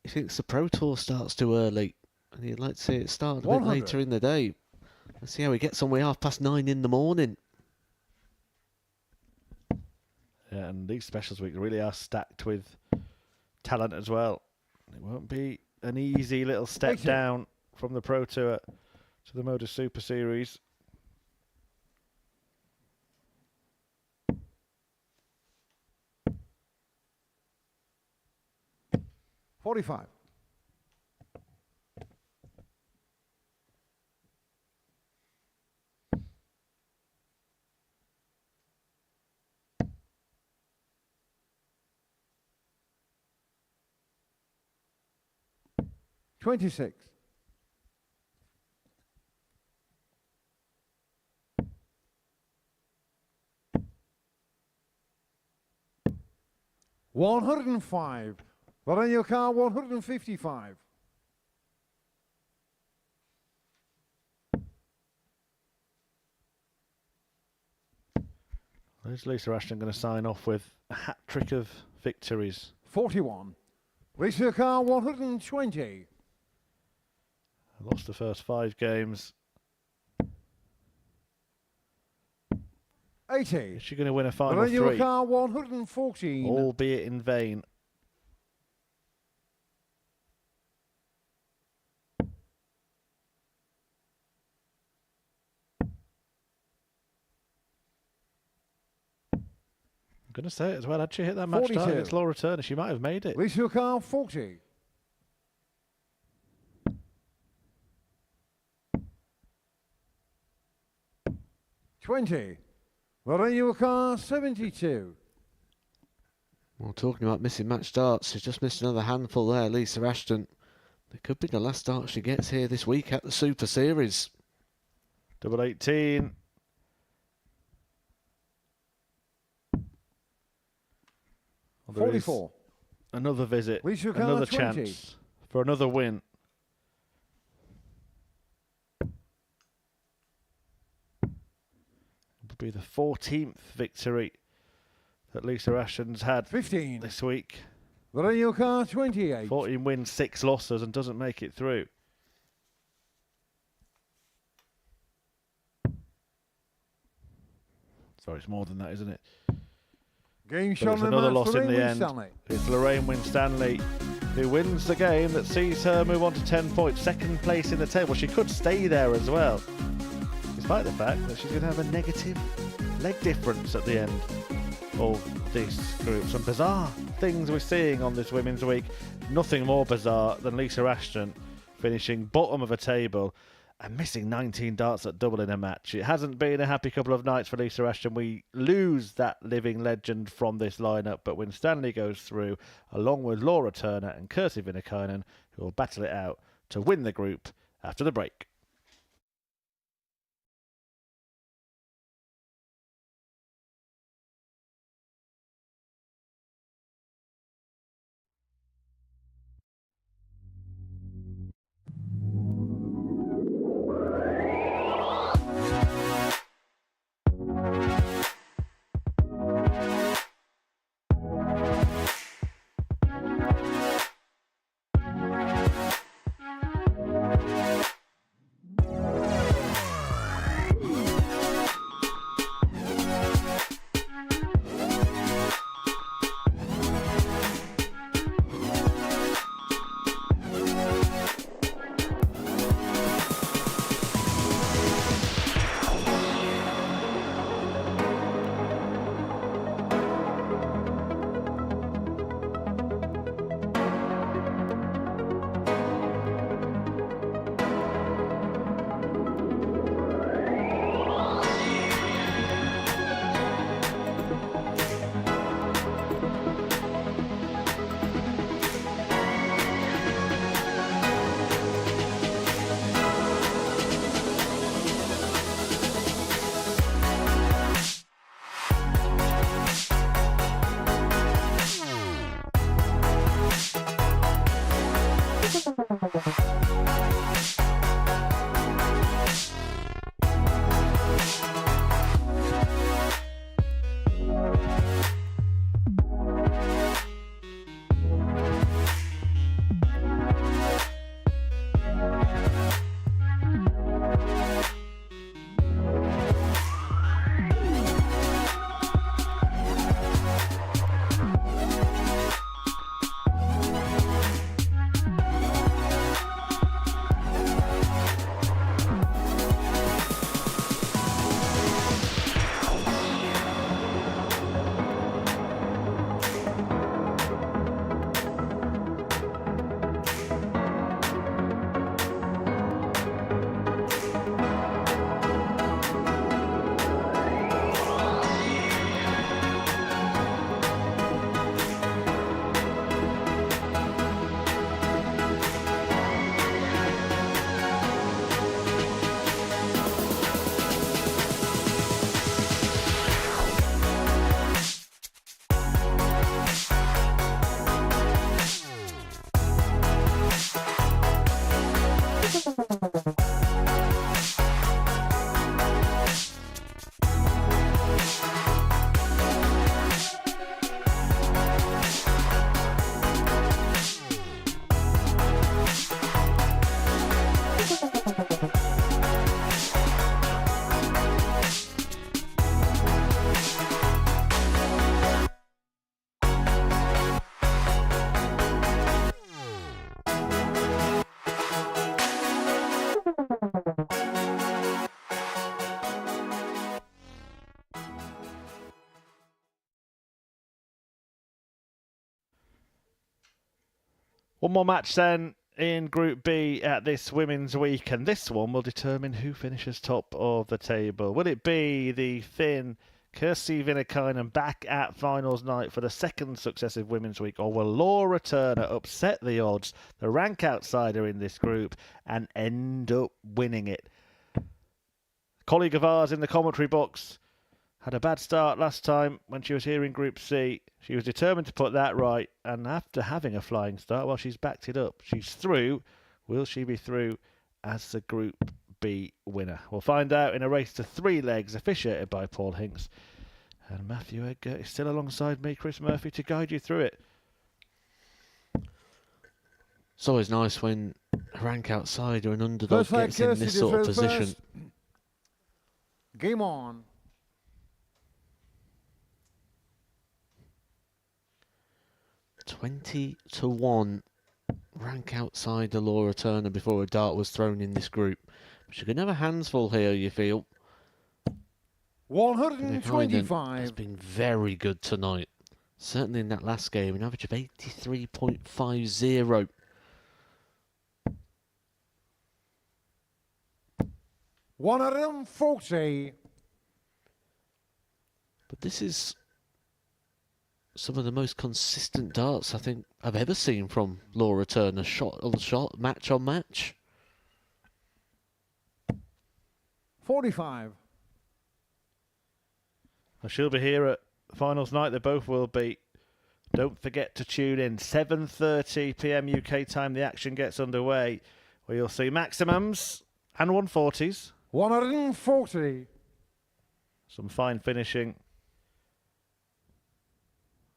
he thinks the Pro Tour starts too early, and he'd like to see it start a bit 100. later in the day. Let's see how he gets on with 9:30 in the morning. Yeah, and these specials weeks really are stacked with talent as well. It won't be an easy little step down from the Pro Tour to the Modus Super Series. $45. $26. $105. Well, on your car, 155. There's Lisa Ashton going to sign off with a hat-trick of victories. 41. Lisa car, 120. Lost the first 5 games. 80. Is she going to win a final Well, on your 3? car, 114. Albeit in vain. I'm going to say it as well. Had she hit that match 42. start against Laura Turner, she might have made it. Lisa car, 40. 20. The red yellow card, 72. Well, talking about missing match starts, she's just missed another handful there, Lisa Ashton. It could be the last start she gets here this week at the Super Series. Double 18. Well, 44. Another visit, Lisa another 20. chance for another win. It'll be the 14th victory that Lisa Ashton's had 15. this week. The red yellow card, 28. 14 wins, 6 losses, and doesn't make it through. Sorry, it's more than that, isn't it? Game So shot it's on the another match, loss in Lorraine the end. Winstanley. It's Lorraine Winstanley who wins the game that sees her move on to 10 points, second place in the table. She could stay there as well, despite the fact that she's going to have a negative leg difference at the end of this group. Some bizarre things we're seeing on this Women's Week. Nothing more bizarre than Lisa Ashton finishing bottom of a table and missing 19 darts at double in a match. It hasn't been a happy couple of nights for Lisa Ashton. We lose that living legend from this lineup, but Winstanley goes through, along with Laura Turner and Kirsty Viinikainen, who will battle it out to win the group after the break. One more match then in Group B at this Women's Week, and this one will determine who finishes top of the table. Will it be the Finn Kirsty Viinikainen back at finals night for the second successive Women's Week, or will Laura Turner upset the odds, the rank outsider in this group, and end up winning it? A colleague of ours in the commentary box had a bad start last time when she was here in Group C. She was determined to put that right, and after having a flying start, well, she's backed it up. She's through. Will she be through as the Group B winner? We'll find out in a race to 3 legs, officiated by Paul Hinks. And Matthew Edgar is still alongside me, Chris Murphy, to guide you through it. It's always nice when a rank outsider and underdog gets in this sort of position. First. Game on. 20-1 rank outsider Laura Turner before a dart was thrown in this group. But she can have a handsful here, you feel. 125. Has been very good tonight. Certainly in that last game, an average of 83.50. 140. But this is some of the most consistent darts I think I've ever seen from Laura Turner. Shot on shot, match on match. 45. Well, she'll be here at finals night. They both will be. Don't forget to tune in. 7:30 p.m. UK time, the action gets underway, where you'll see maximums and 140s. 140. Some fine finishing.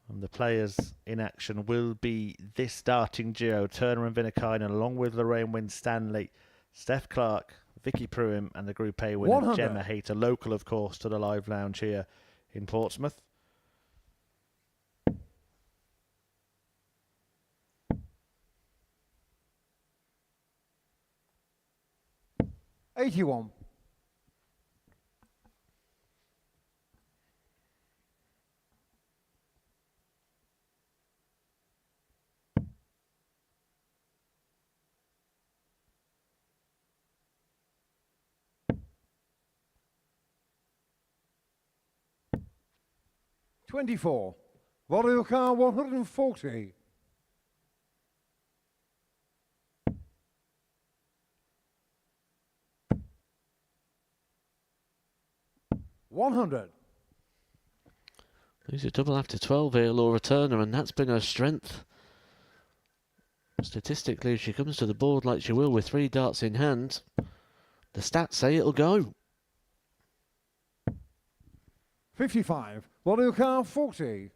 And the players in action will be this starting duo, Turner and Viinikainen, along with Lorraine Winstanley, Steph Clark, Vicky Pruitt, and the Group A winner, 100. Gemma Hayter, local, of course, to the live lounge here in Portsmouth. $81. $24. Volley car 140. $100. There's a double after 12 here, Laura Turner, and that's been her strength. Statistically, if she comes to the board like she will with 3 darts in hand, the stats say it'll go. 55. Volley car 40.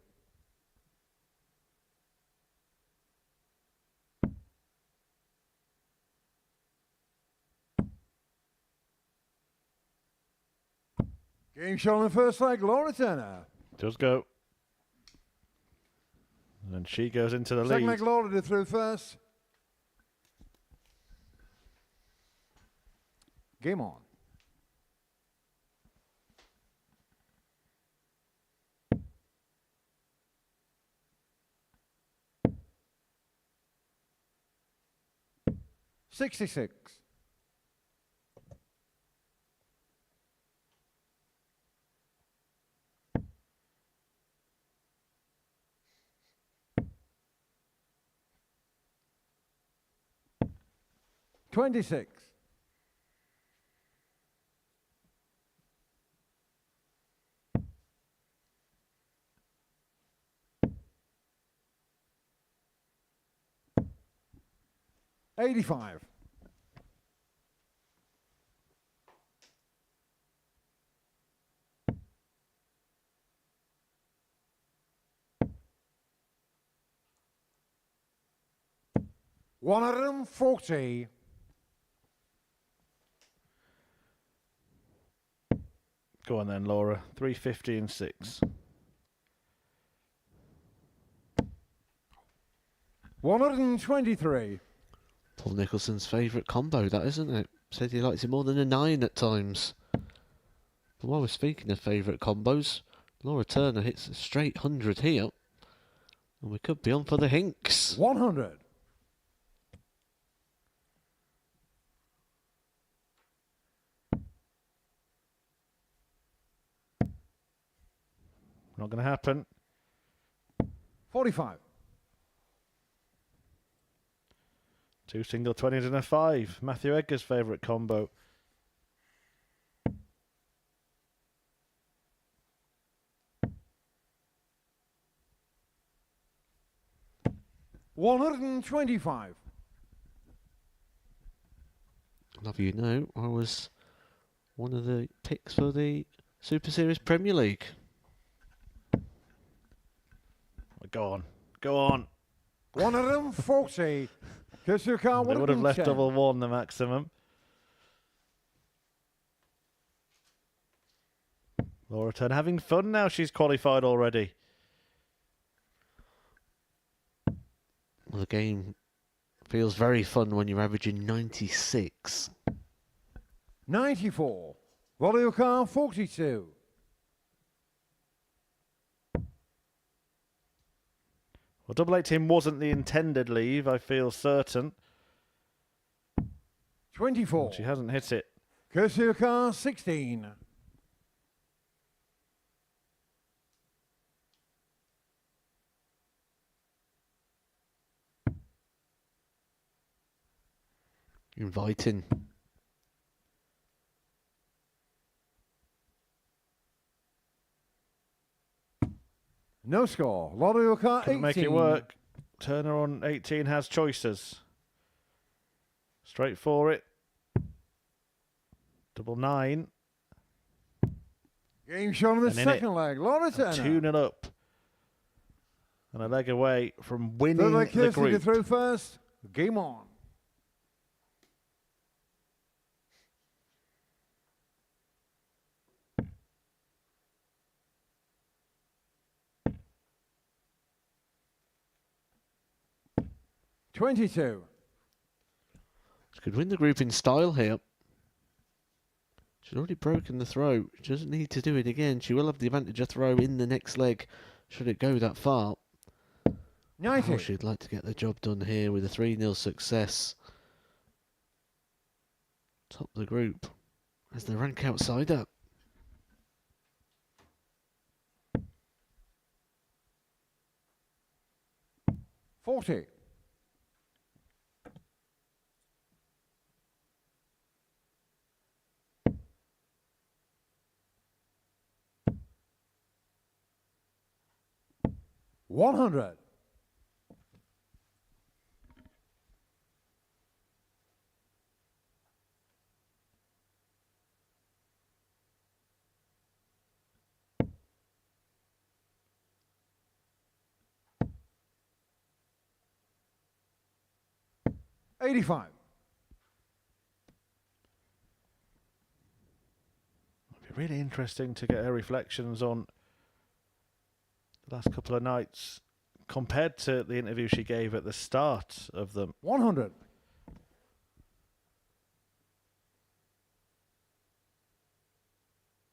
Game shot on the first leg, Laura Turner. Does go. And she goes into the Second lead. leg, Laura did through first. Game on. $66. $26. $85. $140. Go on then, Laura. 350 and 6. $123. Paul Nicholson's favourite combo, that isn't it? Said he likes it more than a 9 at times. But while we're speaking of favourite combos, Laura Turner hits a straight 100 here. And we could be on for the Hinks. 100. Not going to happen. 45. 2 single 20s and a 5. Matthew Edgar's favourite combo. $125. Love you know, I was one of the picks for the Super Series Premier League. Go on. Go on. 140. Kusuka, They would have left double 1 the maximum. Laura Turn having fun now. She's qualified already. Well, the game feels very fun when you're averaging 96. 94. Voluka, 42. Well, double 18 wasn't the intended leave, I feel certain. 24. She hasn't hit it. Kusuka, 16. Inviting. No score. Lorioka, 18. Couldn't make it work. Turner on 18 has choices. Straight for it. Double 9. Game shown in the second leg. Laura Turner. 2-0 up. And a leg away from winning the group. Through first. Game on. $22. She could win the group in style here. She's already broken the throw. She doesn't need to do it again. She will have the advantage of throw in the next leg, should it go that far. 90. Oh, she'd like to get the job done here with a 3-0 success. Top the group as the rank outsider. $40. $100. $85. It'd be really interesting to get her reflections on the last couple of nights compared to the interview she gave at the start of them. 100.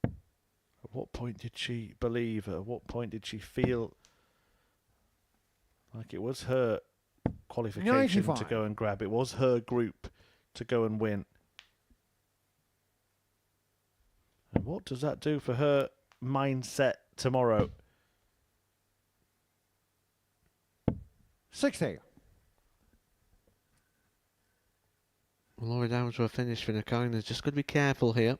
At what point did she believe? At what point did she feel like it was her qualification 95. to go and grab? It was her group to go and win. And what does that do for her mindset tomorrow? 60. Laura down to a finish. Viinikainen just got to be careful here.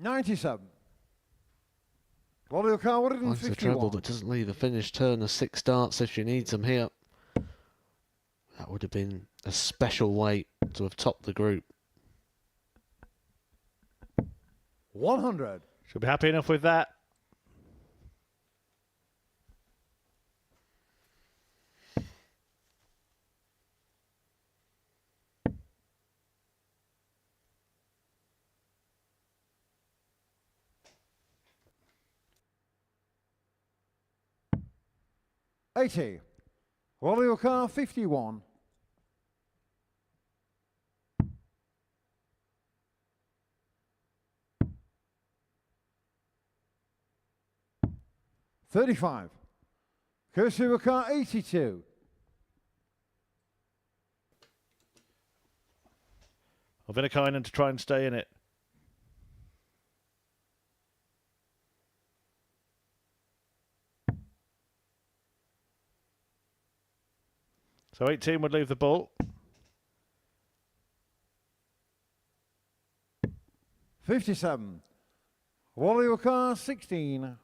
$97. Finds the treble but doesn't leave a finish. Turner 6 starts if she needs them here. That would have been a special way to have topped the group. 100. She'll be happy enough with that. $80. Car 51. $35. Car 82. Or Viinikainen to try and stay in it. So 18 would leave the ball. 57. Wally car 16.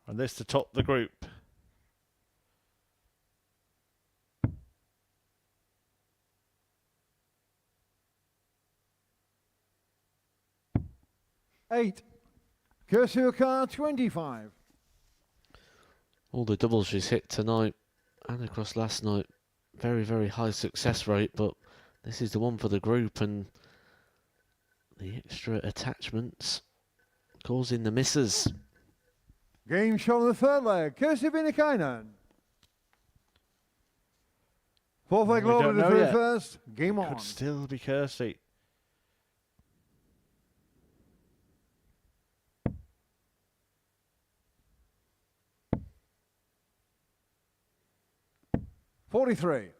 And this to top the group. Eight. Cursive car 25. All the doubles she's hit tonight and across last night, very, very high success rate, but this is the one for the group, and the extra attachments causing the misses. Game shot on the third leg. Cursive Viinikainen. Fourth leg loaded know through yet. first. Game on. Could still be Kersey. $43.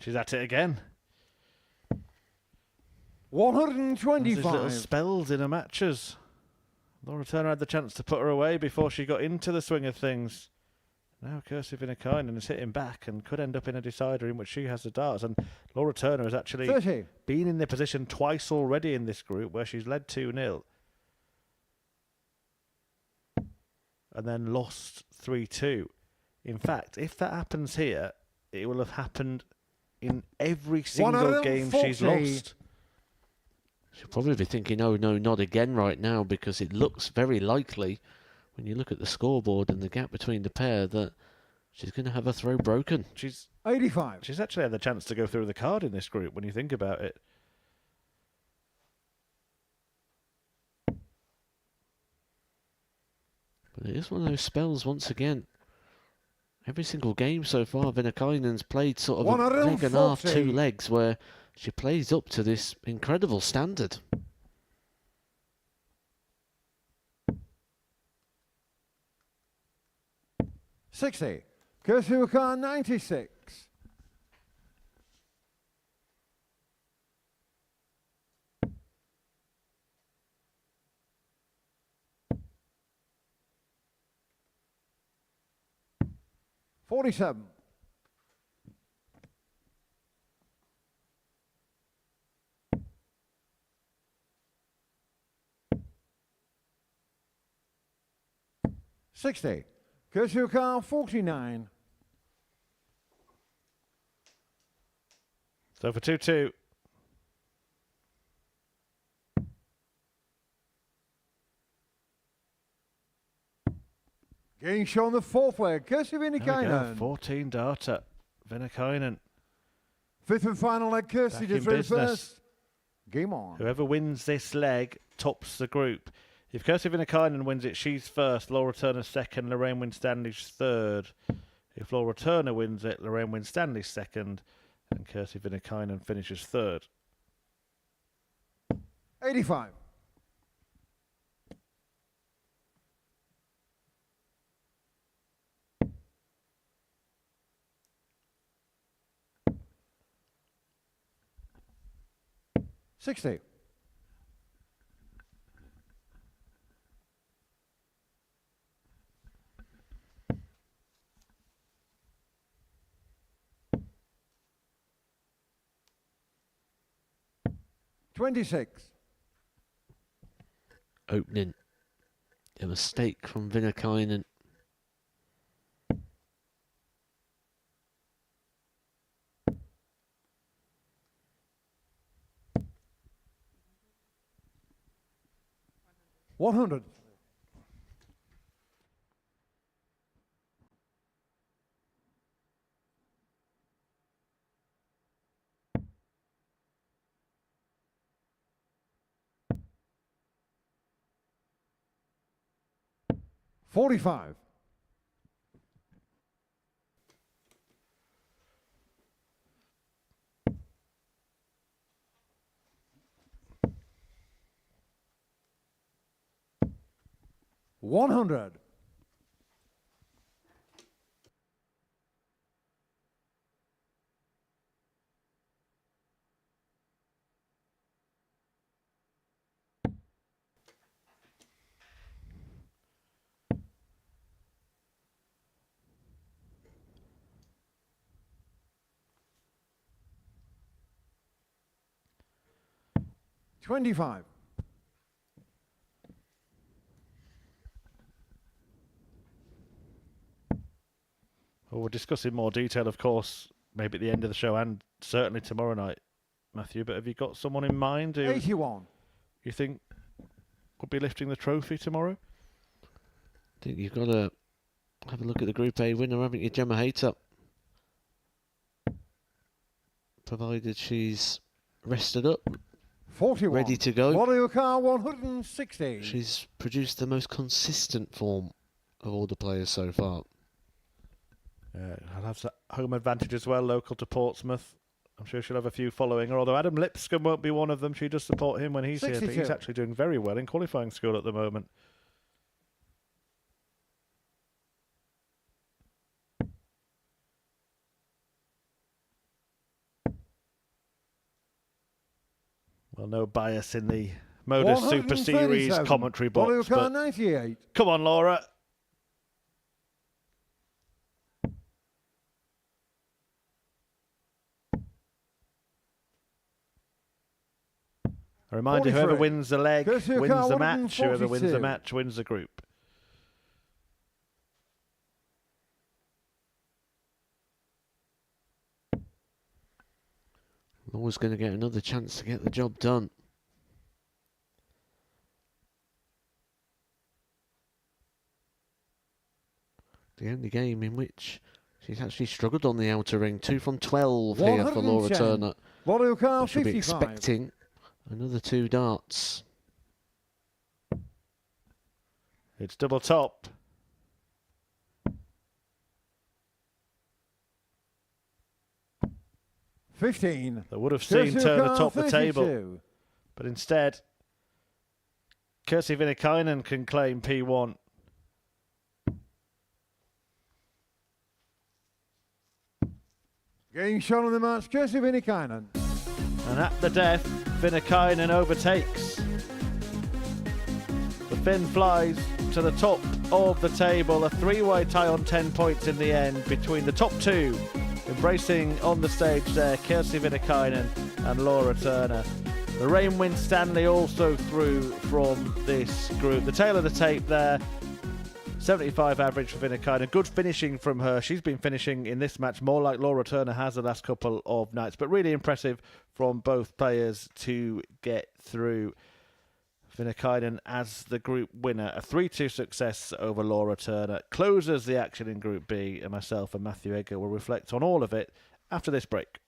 She's at it again. 125. These little spells in her matches. Laura Turner had the chance to put her away before she got into the swing of things. Now Kirsty Viinikainen is hitting back and could end up in a decider in which she has the darts. And Laura Turner has actually 30. been in the position twice already in this group where she's led 2-0 and then lost 3-2. In fact, if that happens here, it will have happened in every single game she's lost. She'll probably be thinking, oh no, not again right now, because it looks very likely, when you look at the scoreboard and the gap between the pair, that she's going to have a throw broken. She's 85. She's actually had the chance to go through the card in this group when you think about it. But it is one of those spells once again. Every single game so far, Viinikainen's played sort of a leg and a half, 2 legs, where she plays up to this incredible standard. $60. Kursuka 96. $47. $60. Kursuka 49. So for 2-2. Getting shown the fourth leg. Kirsty Viinikainen. 14 darter. Viinikainen. Fifth and final leg. Kirsty Back to in through business. first. Game on. Whoever wins this leg tops the group. If Kirsty Viinikainen wins it, she's first. Laura Turner second. Lorraine Winstanley's third. If Laura Turner wins it, Lorraine Winstanley's second. And Kirsty Viinikainen finishes third. 85. $60. $26. Opening. A mistake from Viinikainen. $100. $45. 100. $25. Well, we'll discuss in more detail, of course, maybe at the end of the show and certainly tomorrow night, Matthew. But have you got someone in mind who 81. you think could be lifting the trophy tomorrow? I think you've got to have a look at the Group A winner, haven't you, Gemma Hayter? Provided she's rested up, 41. ready to go. Warrior car 160. She's produced the most consistent form of all the players so far. I'll have that home advantage as well, local to Portsmouth. I'm sure she'll have a few following her, although Adam Lipscomb won't be one of them. She does support him when he's here, but he's actually doing very well in qualifying school at the moment. Well, no bias in the Modus Super Series commentary box. But 98. Come on, Laura. A reminder, whoever wins the leg wins the match. Whoever wins the match wins the group. Always going to get another chance to get the job done. The only game in which she's actually struggled on the outer ring. 2 from 12 here for Laura Turner. She'll be expecting another 2 darts. It's double top. $15. That would have seen Turner top the table. But instead, Kirsi Viinikainen can claim P1. Game shot on the match, Kirsi Viinikainen. And at the death, Viinikainen overtakes. The Finn flies to the top of the table. A 3-way tie on 10 points in the end between the top 2. Embracing on the stage there, Kirsi Viinikainen and Laura Turner. Lorraine Winstanley also through from this group. The tail of the tape there, 75 average for Viinikainen. Good finishing from her. She's been finishing in this match more like Laura Turner has the last couple of nights. But really impressive from both players to get through. Viinikainen as the group winner. A 3-2 success over Laura Turner. Closes the action in Group B, and myself and Matthew Egger will reflect on all of it after this break.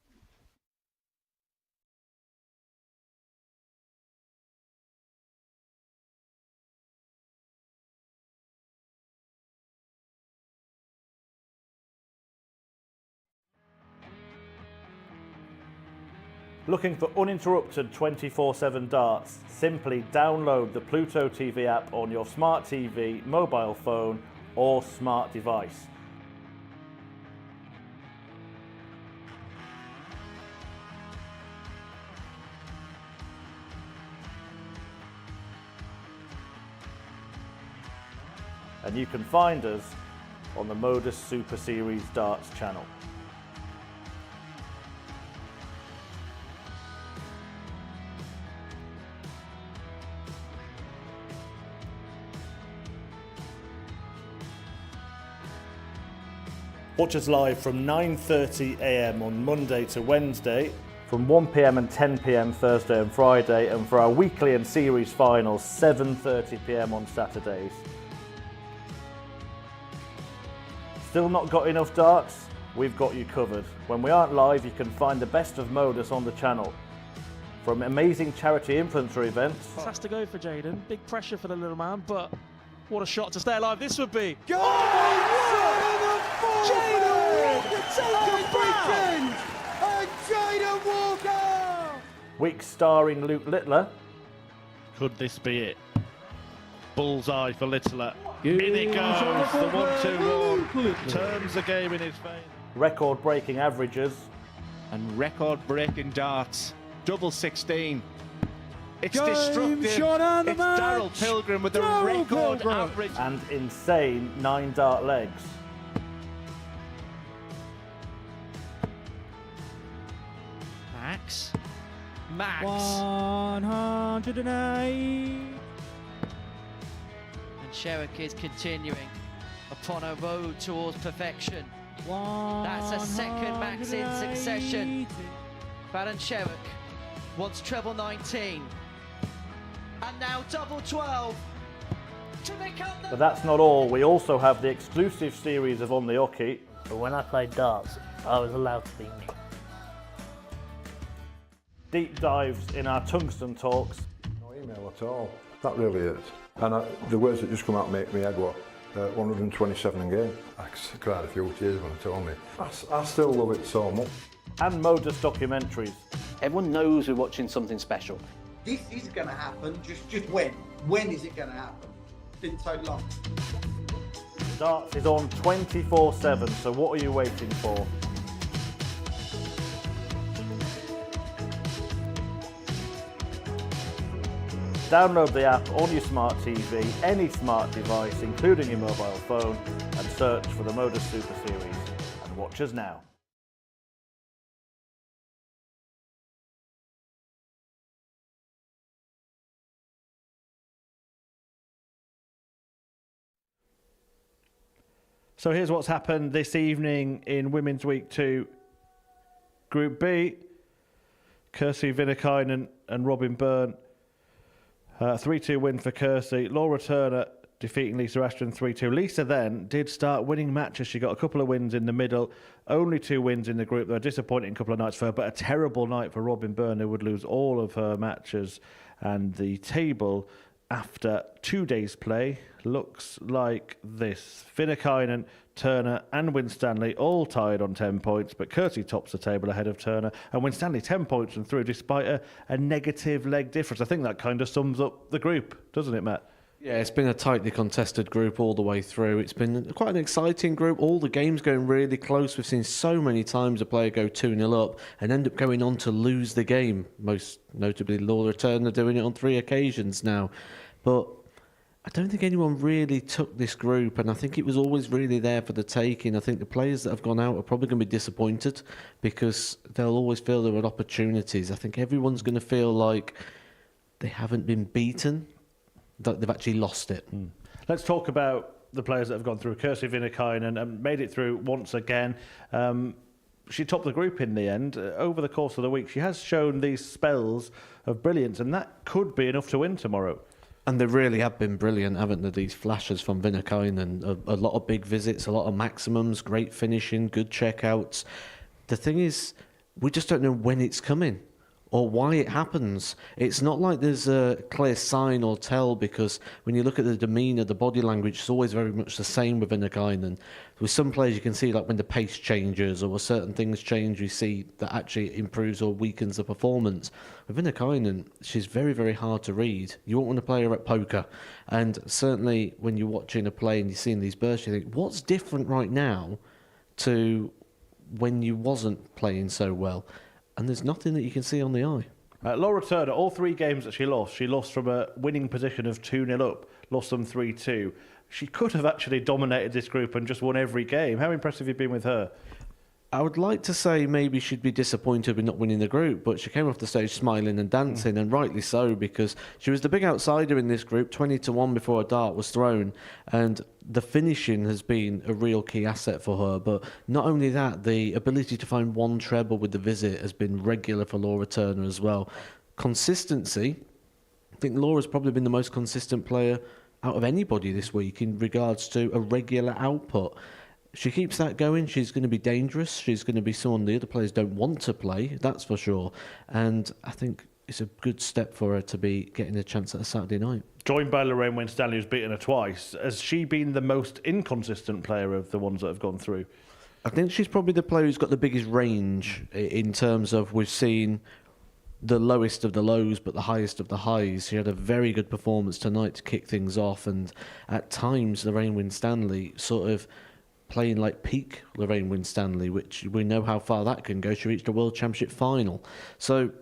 Looking for uninterrupted 24/7 darts? Simply download the Pluto TV app on your smart TV, mobile phone or smart device. And you can find us on the Modus Super Series Darts channel. Watch us live from 9:30 AM on Monday to Wednesday, from 1 PM and 10 PM Thursday and Friday, and for our weekly and series finals, 7:30 PM on Saturdays. Still not got enough darts? We've got you covered. When we aren't live, you can find the best of Modus on the channel. From amazing charity infantry events. This has to go for Jaden. Big pressure for the little man, but what a shot to stay alive this would be. Week starring Luke Littler. Could this be it? bullseye for Littler. In it goes, the 1-2-1. Turns the game in his favour. Record-breaking averages. And record-breaking darts. Double 16. It's Game destructive. shot on the It's match. Darryl Pilgrim with the Darryl record Pilgrim. average. And insane 9-dart legs. Max. Max. 108. And Sherrick is continuing upon a road towards perfection. That's a second max in succession. Byrne Sherrick wants treble 19. And now double 12 to become the... But that's not all. We also have the exclusive series of On the Hockey. But when I played darts, I was allowed to be me. Deep dives in our tungsten talks. No email at all. That really is. And the words that just come out make me head what? 127 in game. I cried a few tears when it told me. I still love it so much. And Modus documentaries. Everyone knows we're watching something special. This is going to happen. Just when? When is it going to happen? Didn't take long. Darts is on 24/7, so what are you waiting for? Download the app on your smart TV, any smart device, including your mobile phone, and search for the Modus Super Series. And watch us now. So here's what's happened this evening in Women's Week 2 Group B. Kirsty Viinikainen and Robin Byrne. 3-2 win for Kirsty. Laura Turner defeating Lisa Ashton 3-2. Lisa then did start winning matches. She got a couple of wins in the middle. Only 2 wins in the group. They were a disappointing couple of nights for her, but a terrible night for Robin Byrne, who would lose all of her matches. And the table, after 2 days' play, looks like this. Viinikainen, Turner and Winstanley all tied on 10 points, but Kirsty tops the table ahead of Turner, and Winstanley 10 points and through despite a negative leg difference. I think that kind of sums up the group, doesn't it, Matt? Yeah, it's been a tightly contested group all the way through. It's been quite an exciting group. All the games going really close. We've seen so many times a player go 2-0 up and end up going on to lose the game. Most notably Laura Turner doing it on 3 occasions now. But I don't think anyone really took this group, and I think it was always really there for the taking. I think the players that have gone out are probably going to be disappointed because they'll always feel there were opportunities. I think everyone's going to feel like they haven't been beaten, that they've actually lost it. Let's talk about the players that have gone through. Kirsty Viinikainen and made it through once again. She topped the group in the end. Over the course of the week, she has shown these spells of brilliance, and that could be enough to win tomorrow. And they really have been brilliant, haven't they? These flashes from Viinikainen, a lot of big visits, a lot of maximums, great finishing, good checkouts. The thing is, we just don't know when it's coming or why it happens. It's not like there's a clear sign or tell, because when you look at the demeanour, the body language, it's always very much the same with Viinikainen. With some players you can see, like when the pace changes or when certain things change, you see that actually improves or weakens the performance. With Viinikainen, she's very, very hard to read. You won't want to play her at poker. And certainly when you're watching a play and you're seeing these bursts, you think, what's different right now to when you wasn't playing so well? And there's nothing that you can see on the eye. Laura Turner, all 3 games that she lost from a winning position of 2-0 up, lost them 3-2. She could have actually dominated this group and just won every game. How impressive have you been with her? I would like to say maybe she'd be disappointed with not winning the group, but she came off the stage smiling and dancing, and rightly so, because she was the big outsider in this group, 20-1 before a dart was thrown, and the finishing has been a real key asset for her. But not only that, the ability to find 1 treble with the visit has been regular for Laura Turner as well. Consistency, I think Laura's probably been the most consistent player out of anybody this week in regards to a regular output. She keeps that going, she's going to be dangerous. She's going to be someone the other players don't want to play, that's for sure. And I think it's a good step for her to be getting a chance at a Saturday night. Joined by Lorraine Winstanley, who's beaten her twice. Has she been the most inconsistent player of the ones that have gone through? I think she's probably the player who's got the biggest range in terms of we've seen the lowest of the lows but the highest of the highs. She had a very good performance tonight to kick things off, and at times Lorraine Winstanley sort of playing like peak Lorraine Winstanley, which we know how far that can go. She reached a World Championship final. So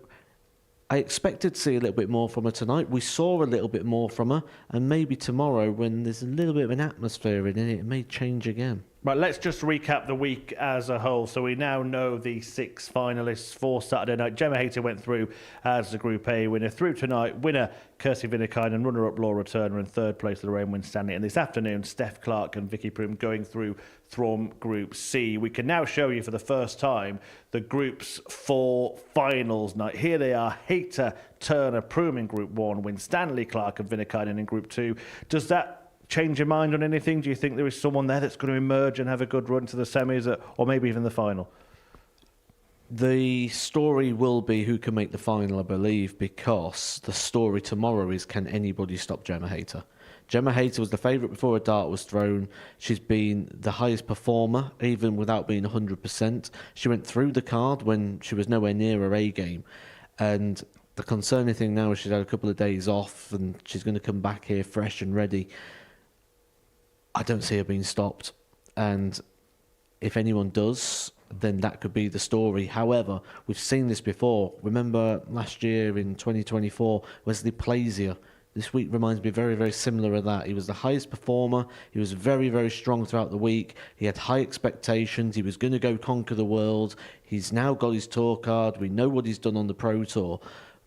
I expected to see a little bit more from her tonight. We saw a little bit more from her, and maybe tomorrow, when there's a little bit of an atmosphere in it, it may change again. Right, let's just recap the week as a whole. So we now know the 6 finalists for Saturday night. Gemma Hayter went through as the Group A winner. Through tonight, winner Kirsty Viinikainen, runner-up Laura Turner, and third place Lorraine Winstanley. And this afternoon, Steph Clark and Vicky Broom going through from Group C. We can now show you for the first time the Group's 4 finals night. Here they are: Hayter, Turner, Broom in Group 1, Winstanley, Clark and Viinikainen in Group 2. Does that change your mind on anything? Do you think there is someone there that's going to emerge and have a good run to the semis, or maybe even the final? The story will be who can make the final, I believe, because the story tomorrow is, can anybody stop Gemma Hayter? Gemma Hayter was the favourite before a dart was thrown. She's been the highest performer, even without being 100%. She went through the card when she was nowhere near her A game. And the concerning thing now is she's had a couple of days off and she's going to come back here fresh and ready. I don't see her being stopped. And if anyone does, then that could be the story. However, we've seen this before. Remember last year in 2024, Wesley Plazier. This week reminds me very, very similar of that. He was the highest performer. He was very, very strong throughout the week. He had high expectations. He was going to go conquer the world. He's now got his tour card. We know what he's done on the Pro Tour.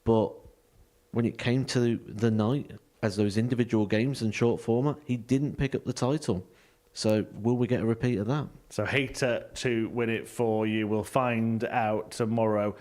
But when it came to the night, as those individual games and short format, he didn't pick up the title. So will we get a repeat of that? So Hayter to win it for you. We'll find out tomorrow.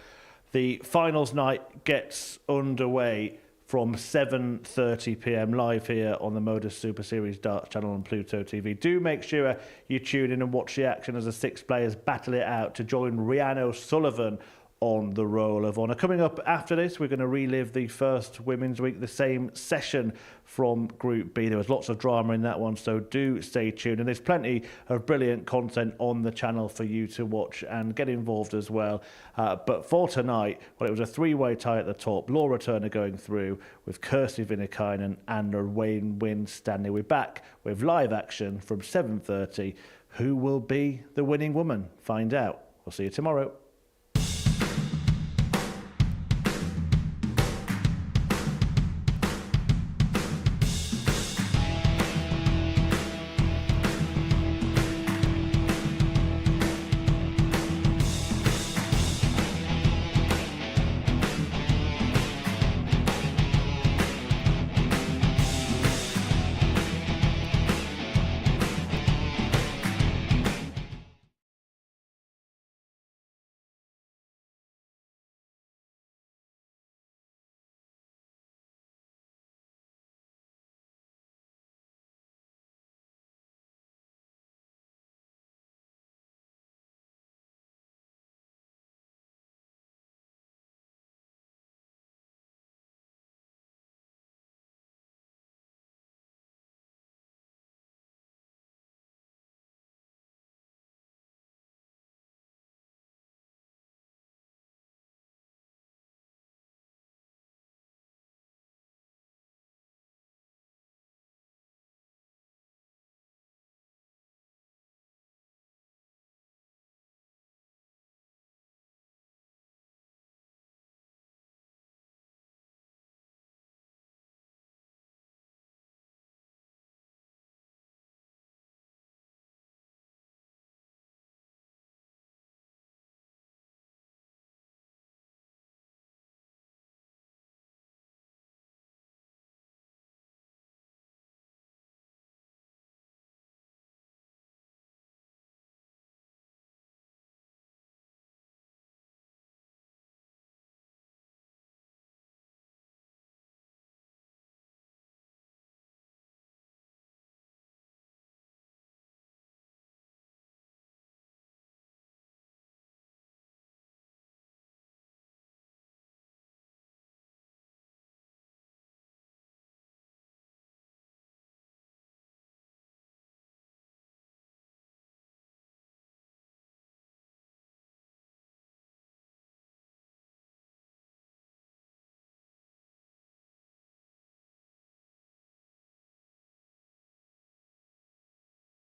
The finals night gets underway from 7:30 p.m. live here on the Modus Super Series Darts channel on Pluto TV. Do make sure you tune in and watch the action as the 6 players battle it out to join Rhiannon O'Sullivan on the Roll of Honour. Coming up after this, we're going to relive the first Women's Week, the same session from Group B. There was lots of drama in that one, so do stay tuned. And there's plenty of brilliant content on the channel for you to watch and get involved as well. But for tonight, well, it was a 3-way tie at the top. Laura Turner going through with Kirsty Viinikainen and Lorraine Winstanley. We're back with live action from 7:30. Who will be the winning woman? Find out. We'll see you tomorrow.